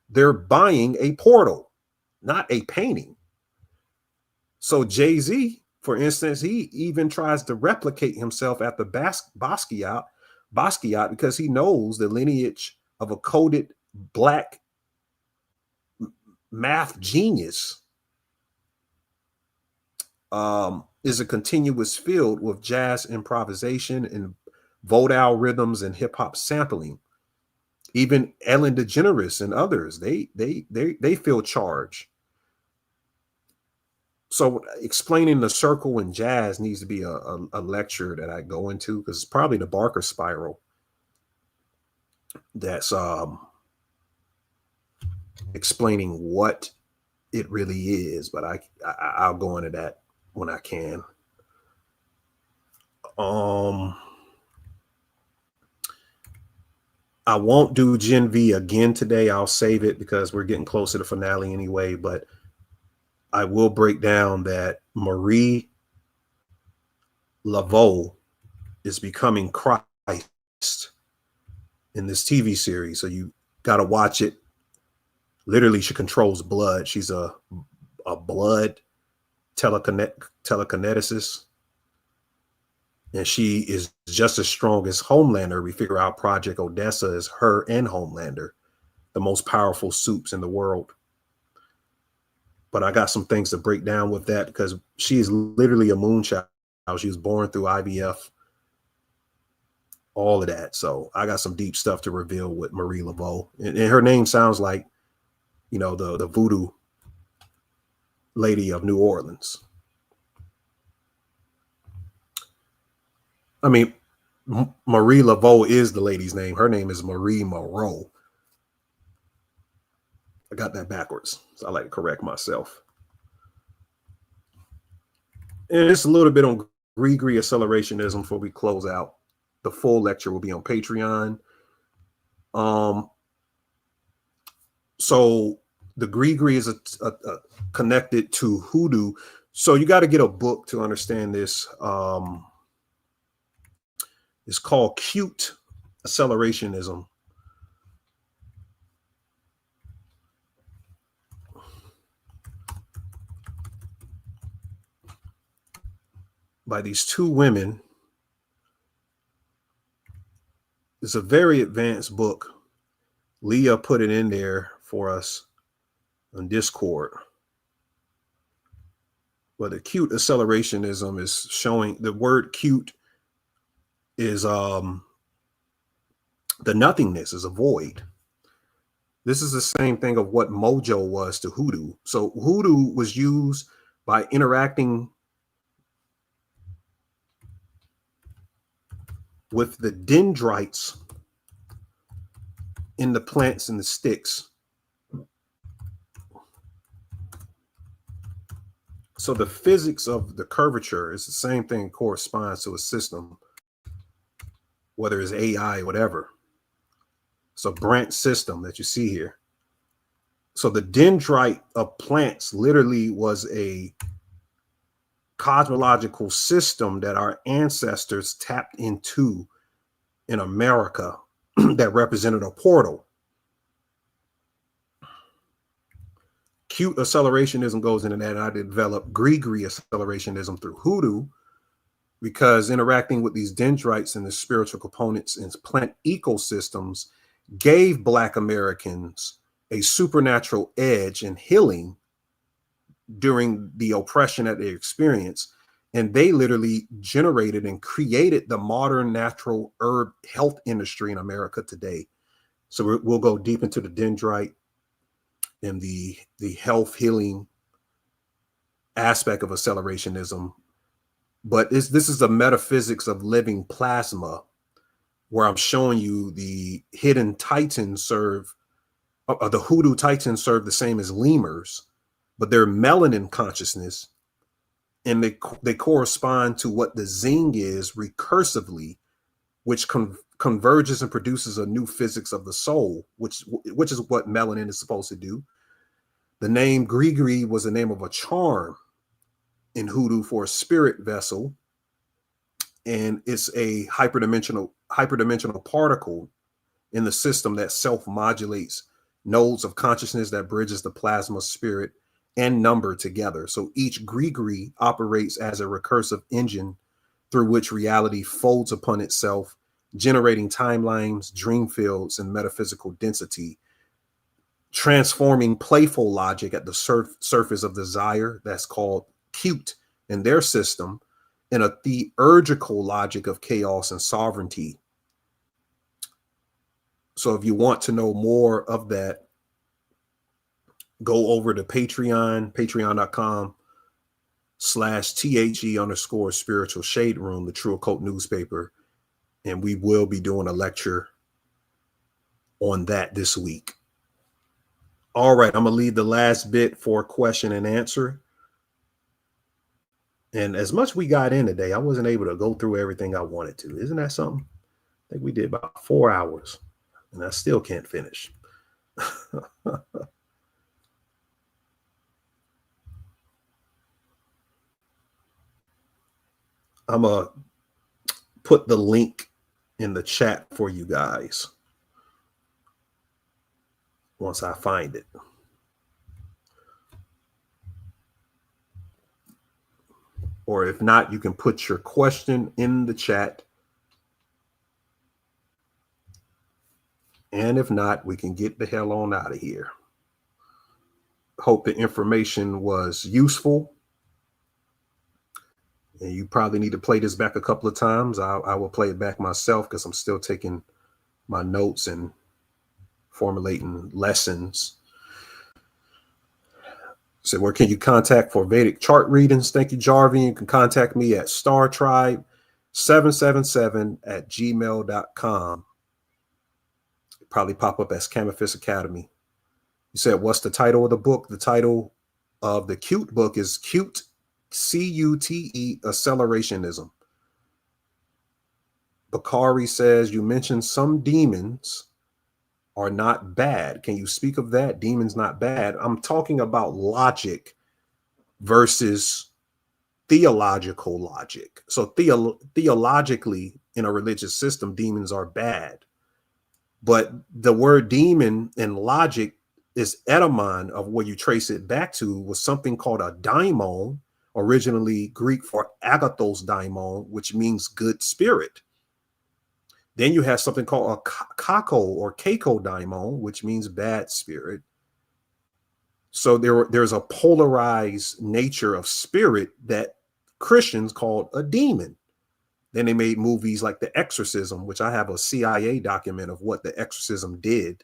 Speaker 1: They're buying a portal, not a painting. So Jay-Z, for instance, he even tries to replicate himself after Basquiat because he knows the lineage of a coded black math genius is a continuous field with jazz improvisation and vaudeville rhythms and hip hop sampling. Even Ellen DeGeneres and others, they feel charge. So explaining the circle in jazz needs to be a lecture that I go into, because it's probably the Barker spiral that's explaining what it really is. But I'll go into that when I can. I won't do Gen V again today. I'll save it because we're getting close to the finale anyway, but I will break down that Marie Laveau is becoming Christ in this TV series. So you got to watch it. Literally, she controls blood. She's a blood telekineticist. And she is just as strong as Homelander. We figure out Project Odessa is her and Homelander, the most powerful soups in the world. But I got some things to break down with that, because she is literally a moonchild. She was born through IVF, all of that. So I got some deep stuff to reveal with Marie Laveau. And her name sounds like, you know, the voodoo lady of New Orleans. I mean, Marie Laveau is the lady's name. Her name is Marie Moreau. I got that backwards, so I like to correct myself. And it's a little bit on Grigri accelerationism before we close out. The full lecture will be on Patreon. So the Grigri is connected to hoodoo. So you got to get a book to understand this. It's called Cute Accelerationism. By these two women. It's a very advanced book. Leah put it in there for us on Discord. But the cute accelerationism is showing the word cute is the nothingness, is a void. This is the same thing of what mojo was to hoodoo. So hoodoo was used by interacting with the dendrites in the plants and the sticks. So the physics of the curvature is the same thing, corresponds to a system, whether it's AI or whatever. It's a branch system that you see here. So the dendrite of plants literally was a cosmological system that our ancestors tapped into in America that represented a portal. Cute accelerationism goes into that, and I developed Grigri accelerationism through hoodoo, because interacting with these dendrites and the spiritual components in plant ecosystems gave Black Americans a supernatural edge and healing during the oppression that they experienced. And they literally generated and created the modern natural herb health industry in America today. So we'll go deep into the dendrite and the health healing aspect of accelerationism. But this is a metaphysics of living plasma, where I'm showing you the hidden titans serve, the hoodoo titans serve the same as lemurs, but they're melanin consciousness, and they correspond to what the Zing is recursively, which converges and produces a new physics of the soul, which is what melanin is supposed to do. The name Grigri was the name of a charm in hoodoo for a spirit vessel, and it's a hyperdimensional particle in the system that self-modulates nodes of consciousness that bridges the plasma, spirit, and number together. So each Grigri operates as a recursive engine through which reality folds upon itself, generating timelines, dream fields, and metaphysical density, transforming playful logic at the surface of desire, that's called cute in their system, in a theurgical logic of chaos and sovereignty. So if you want to know more of that, go over to Patreon, patreon.com/THE_spiritual shade room, the True Occult newspaper. And we will be doing a lecture on that this week. All right, I'm going to leave the last bit for question and answer. And as much we got in today, I wasn't able to go through everything I wanted to. Isn't that something? I think we did about 4 hours, and I still can't finish. I'm going to put the link in the chat for you guys once I find it. Or if not, you can put your question in the chat. And if not, we can get the hell on out of here. Hope the information was useful. And you probably need to play this back a couple of times. I will play it back myself because I'm still taking my notes and formulating lessons. So where can you contact for Vedic chart readings? Thank you, Jarvie. You can contact me at startribe777@gmail.com. Probably pop up as Camophis Academy. You said, what's the title of the book? The title of the cute book is Cute, CUTE, Accelerationism. Bakari says, you mentioned some demons are not bad. Can you speak of that? Demons not bad. I'm talking about logic versus theological logic. So theologically, in a religious system, demons are bad. But the word demon in logic is etymon of where you trace it back to was something called a daimon, originally Greek for agathos daimon, which means good spirit. Then you have something called a kako or keiko daimon, which means bad spirit. So there's a polarized nature of spirit that Christians called a demon. Then they made movies like The Exorcism, which I have a CIA document of what The Exorcism did,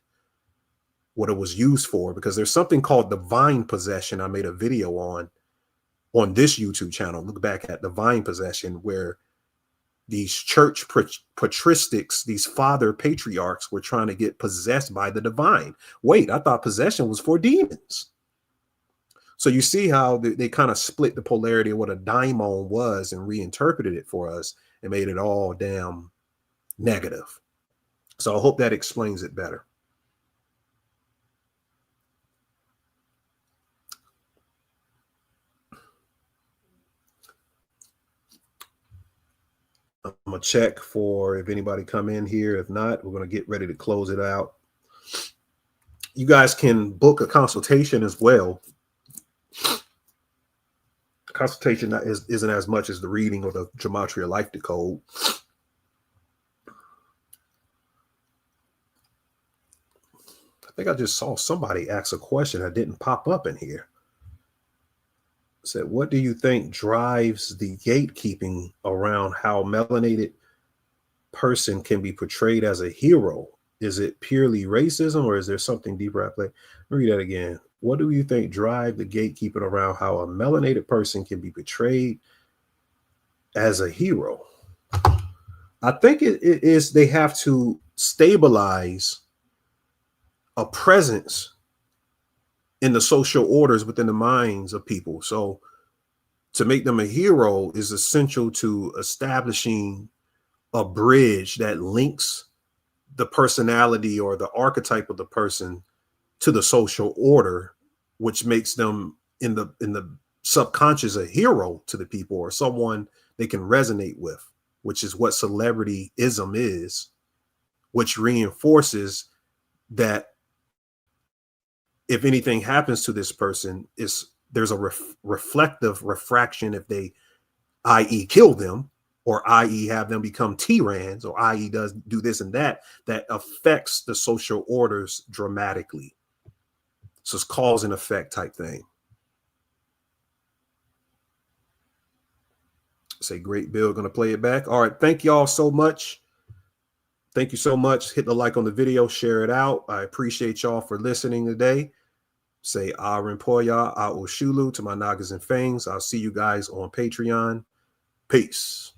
Speaker 1: what it was used for, because there's something called divine possession. I made a video on this YouTube channel. Look back at divine possession, where these church patristics, these father patriarchs, were trying to get possessed by the divine. Wait, I thought possession was for demons. So you see how they kind of split the polarity of what a daimon was and reinterpreted it for us and made it all damn negative. So I hope that explains it better. I'm going to check for if anybody come in here. If not, we're going to get ready to close it out. You guys can book a consultation as well. Consultation isn't as much as the reading or the Gematria Life Decode. I think I just saw somebody ask a question that didn't pop up in here. It said, what do you think drives the gatekeeping around how melanated person can be portrayed as a hero? Is it purely racism, or is there something deeper at play? Read that again. What do you think drive the gatekeeping around how a melanated person can be portrayed as a hero? I think it is they have to stabilize a presence in the social orders within the minds of people. So to make them a hero is essential to establishing a bridge that links the personality or the archetype of the person to the social order, which makes them in the subconscious a hero to the people, or someone they can resonate with, which is what celebrityism is, which reinforces that if anything happens to this person, there's a reflective refraction if they, i.e. kill them, or i.e. have them become tyrants, or i.e. do this and that affects the social orders dramatically. So it's cause and effect type thing. Say, great, Bill, gonna play it back. All right, thank y'all so much. Thank you so much. Hit the like on the video, share it out. I appreciate y'all for listening today. Say Arimpoya, Aoshulu to my Nagas and Fangs. I'll see you guys on Patreon. Peace.